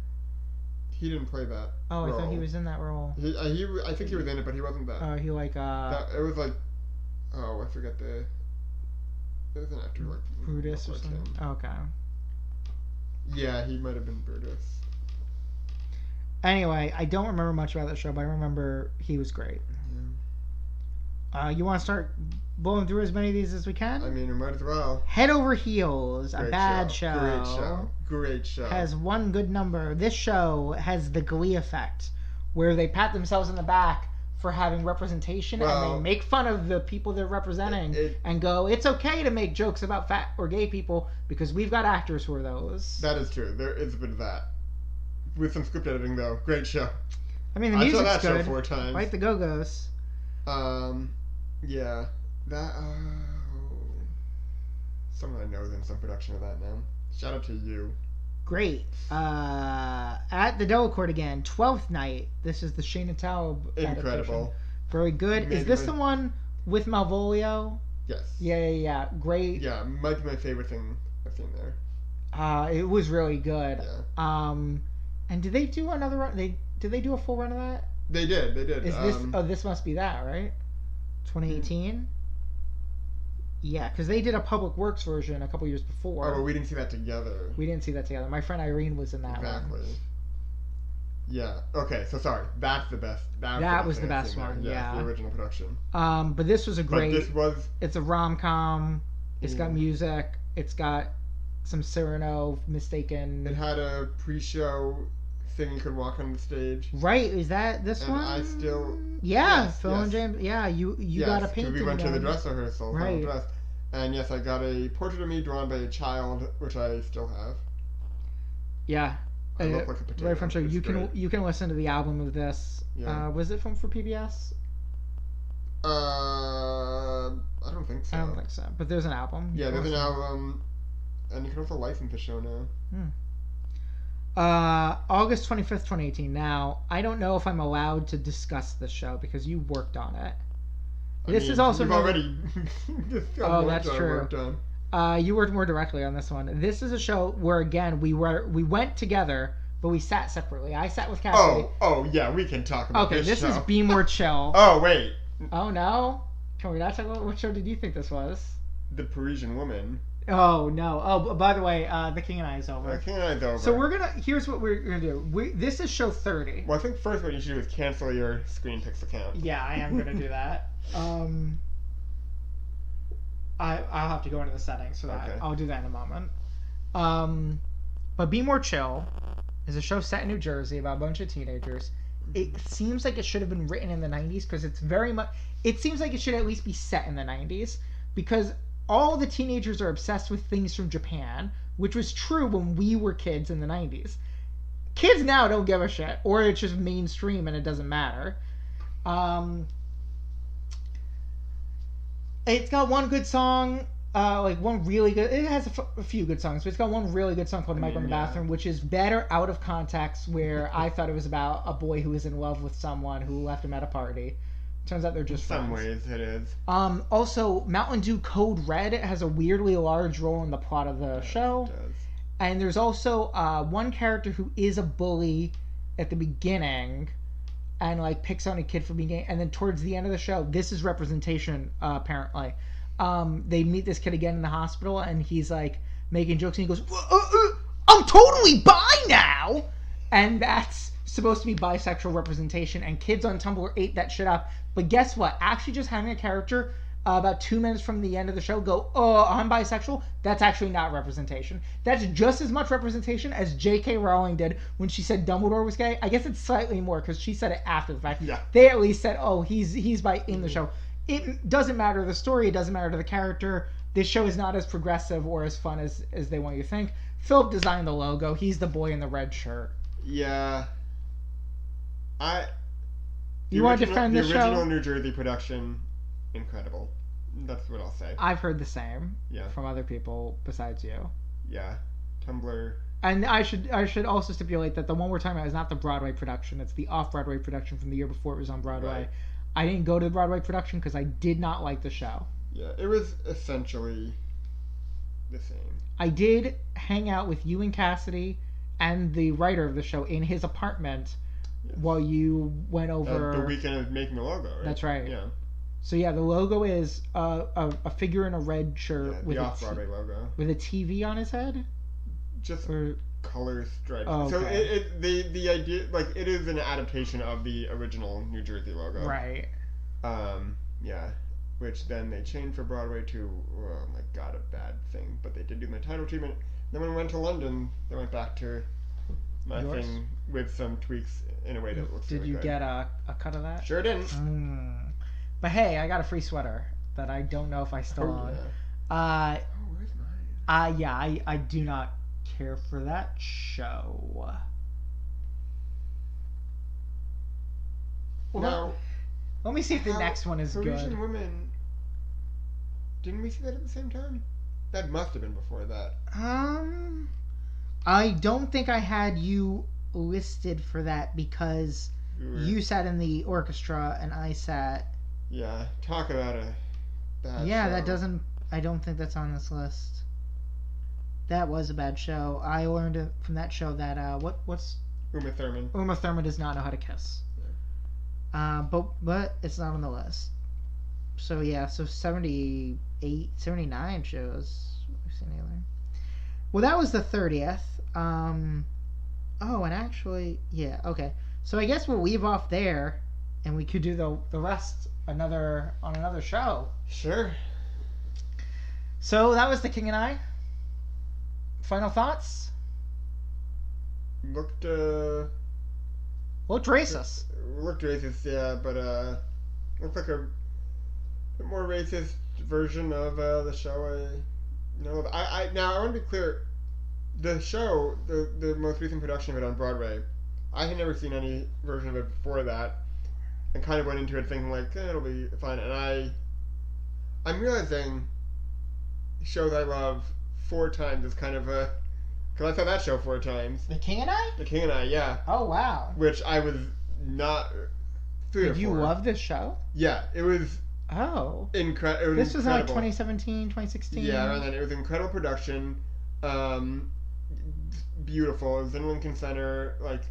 He didn't play that. Oh, role. I thought he was in that role. I think he was in it, but he wasn't that. Oh, he like it was like, I forget the. It was an actor like Brutus or something. Okay. Yeah, he might have been Brutus. Anyway, I don't remember much about that show, but I remember he was great. Yeah. You want to start blowing through as many of these as we can? I mean, we might as well. Head Over Heels, a bad show. Great show. Has one good number. This show has the Glee effect, where they pat themselves in the back for having representation, and Well, they make fun of the people they're representing and go, it's okay to make jokes about fat or gay people because we've got actors who are those. That is true. There is a bit of that. With some script editing, though. Great show. I mean, the I saw music's that good. show 4 times. Fight the Go-Go's. Yeah. That, someone I know is in some production of that now. Shout out to you. Great. At the Delacorte again, 12th Night. This is the Shayna Taub Incredible. adaptation. Very good. Is this the one with Malvolio? Yes. Yeah. Great. Yeah, might be my favorite thing I've seen there. It was really good. Yeah. And did they do another run? Did they do a full run of that? They did. Is this? This must be that, right? 2018. Yeah, because they did a Public Works version a couple years before. Oh, but we didn't see that together. We didn't see that together. My friend Irene was in that Exactly. one. Yeah. Okay. So sorry. That's the best. That was the best one. Yeah. The original production. But this was a great. But this was. It's a rom-com. It's got music. It's got some Cyrano mistaken. It had a pre-show thing you could walk on the stage. Right? Is that this and one? I still. Yeah, yes, Phil and James. Yeah, you got a painting. We went to the dress rehearsal. Right. Dress, and yes, I got a portrait of me drawn by a child, which I still have. Yeah. I look like a potato. Very fun show. You can listen to the album of this. Yeah. Was it filmed for PBS? I don't think so. I don't think so. But there's an album. Yeah, there's an album, and you can also license the show now. August 25th, 2018. Now, I don't know if I'm allowed to discuss this show because you worked on it. This is also you've already. Oh, that's true. You worked more directly on this one. This is a show where again we went together, but we sat separately. I sat with Cassidy. Oh yeah, we can talk about this show. Okay, this is Be More Chill. Oh wait. Oh no, can we not talk about what show did you think this was? The Parisian Woman. Oh no. Oh, by the way, The King and I is over. The King and I is over. So here's what we're gonna do. This is show 30. Well, I think first what you should do is cancel your Screen Picks account. Yeah, I am gonna do that. I'll have to go into the settings for that. Okay. I'll do that in a moment. But Be More Chill is a show set in New Jersey about a bunch of teenagers. It seems like it should have been written in the 90s because it's very much. It seems like it should at least be set in the 90s because all the teenagers are obsessed with things from Japan, which was true when we were kids in the 90s. Kids now don't give a shit, or it's just mainstream and it doesn't matter. It's got one good song, one really good. It has a few good songs, but it's got one really good song called "Michael in the Bathroom," which is better out of context. Where I thought it was about a boy who was in love with someone who left him at a party. Turns out they're just friends. In some ways, it is. Also, Mountain Dew Code Red has a weirdly large role in the plot of the show. It does. And there's also one character who is a bully at the beginning. And picks on a kid for being gay, and then towards the end of the show, this is representation apparently. They meet this kid again in the hospital, and he's making jokes, and he goes, "I'm totally bi now," and that's supposed to be bisexual representation. And kids on Tumblr ate that shit up. But guess what? Actually, just having a character about 2 minutes from the end of the show go, "Oh, I'm bisexual," that's actually not representation. That's just as much representation as J.K. Rowling did when she said Dumbledore was gay. I guess it's slightly more because she said it after the fact. Yeah. They at least said, "Oh, he's bi in the show." It doesn't matter to the story. It doesn't matter to the character. This show is not as progressive or as fun as they want you to think. Philip designed the logo. He's the boy in the red shirt. Yeah. You want to defend the show? The original New Jersey production, incredible. That's what I'll say. I've heard the same. Yeah. From other people besides you. Yeah. Tumblr. And I should also stipulate that the one we're talking about is not the Broadway production. It's the off-Broadway production from the year before it was on Broadway. Right. I didn't go to the Broadway production because I did not like the show. Yeah, it was essentially the same. I did hang out with you and Cassidy and the writer of the show in his apartment while you went over... the weekend of making the logo, right? That's right. Yeah. So yeah, the logo is a figure in a red shirt with the off-Broadway logo with a TV on his head. Just color stripes. Oh, okay. So the idea it is an adaptation of the original New Jersey logo. Right. Yeah. Which then they changed for Broadway to a bad thing. But they did do my title treatment. Then when we went to London, they went back to my Yours? thing with some tweaks in a way that looks really good. Did you get a cut of that? Sure didn't. But hey, I got a free sweater that I don't know if I still own. Yeah. Where's mine? Yeah, I do not care for that show. Now, let me see if the next one is Parisian good. Women. Didn't we see that at the same time? That must have been before that. I don't think I had you listed for that because you sat in the orchestra and I sat. Yeah, talk about a bad show. That doesn't. I don't think that's on this list. That was a bad show. I learned from that show that what's Uma Thurman. Uma Thurman does not know how to kiss. Yeah. But it's not on the list. So yeah, so 78, 79 shows we've seen together. Well, that was the 30th. Oh, and actually, yeah, okay. So I guess we'll leave off there, and we could do the rest on another show. Sure. So that was The King and I. Final thoughts? Looked racist. Looked racist, yeah, but looked like a more racist version of the show. Now I want to be clear. The show, the most recent production of it on Broadway, I had never seen any version of it before that, and kind of went into it thinking like it'll be fine. And I'm realizing shows I love 4 times is kind of a, because I saw that show 4 times. The King and I? The King and I, yeah. Oh wow. Which I was not. 3 or 4. Did you love this show? Yeah, it was. Oh. Incredible. This was like 2017, 2016. Yeah, and then it was incredible production. Beautiful. It was in Lincoln Center. Like,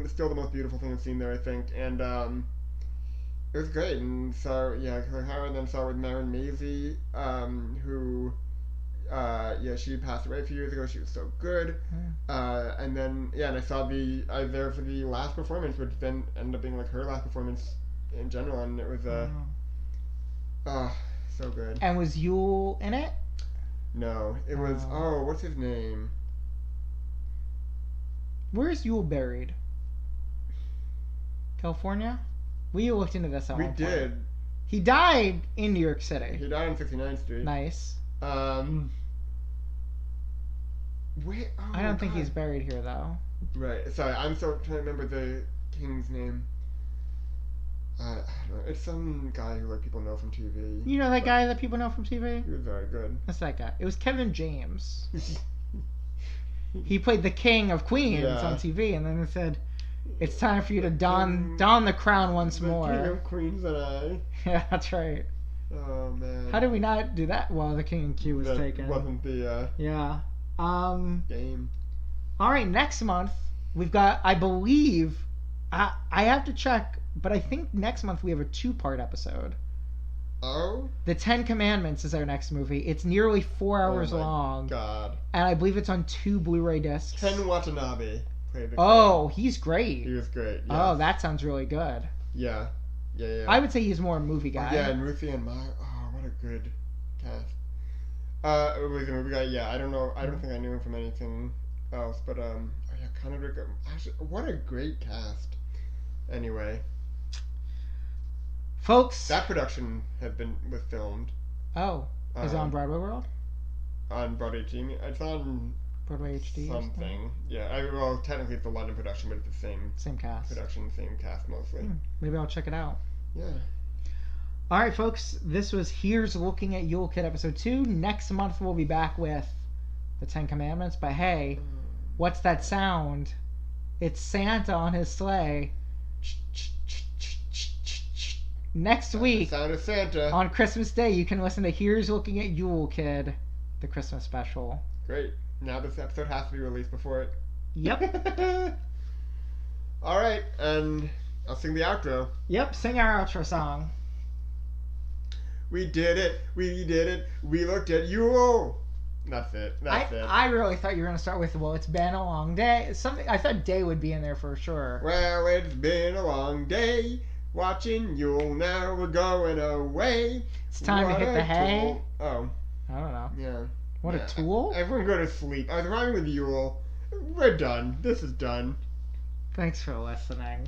still the most beautiful thing I've seen there, I think. And it was great. And so, yeah, Howard then saw with Marin Maisie, who, she passed away a few years ago. She was so good. And then, and I was there for the last performance, which then ended up being like her last performance in general, and it was so good. And was Yul in it? No, it was what's his name? Where is Yul buried? California? We looked into this. We did. He died in New York City. He died on 69th Street. Nice. Wait, I don't think he's buried here though. Right. Sorry, I'm still trying to remember the king's name. I don't know. It's some guy who people know from TV. You know that guy that people know from TV? He was very good. That's that guy. It was Kevin James. He played the King of Queens on TV, and then it said, "It's time for you to don the crown once more." King of Queens and I. Yeah, that's right. Oh man. How did we not do that while the King and Q was taken? Wasn't the game. All right, next month we've got, I believe, I have to check, but I think next month we have a 2-part episode. Oh? The 10 Commandments is our next movie. It's nearly 4 hours long. God. And I believe it's on 2 Blu-ray discs. Ken Watanabe played the King. He's great. He was great. Yes. Oh, that sounds really good. Yeah. I would say he's more a movie guy. Yeah, and Ruthie and Maya. Oh, what a good cast. Was a movie guy. Yeah, I don't know. I don't think I knew him from anything else. But Conor. Actually, what a great cast. Anyway. Folks, that production was filmed. Oh, is it on Broadway World? On Broadway HD. It's on Broadway HD. Something. Yeah. Technically it's the London production, but it's the same cast. Production, same cast mostly. Maybe I'll check it out. Yeah. All right, folks. This was Here's Looking at Yule Kid episode 2. Next month we'll be back with the 10 Commandments. But hey, what's that sound? It's Santa on his sleigh. Next week, Sound of Santa. On Christmas Day, you can listen to Here's Looking at Yule Kid, the Christmas special. Great. Now this episode has to be released before it. Yep. All right, and I'll sing the outro. Yep, sing our outro song. We did it. We did it. We looked at Yule. That's it. I really thought you were going to start with, well, it's been a long day. I thought day would be in there for sure. Well, it's been a long day. Watching Yule, now we're going away. It's time to hit the hay. Tool. Oh. I don't know. Yeah. What a tool? Everyone go to sleep. I was rhyming with Yule, We're done. This is done. Thanks for listening.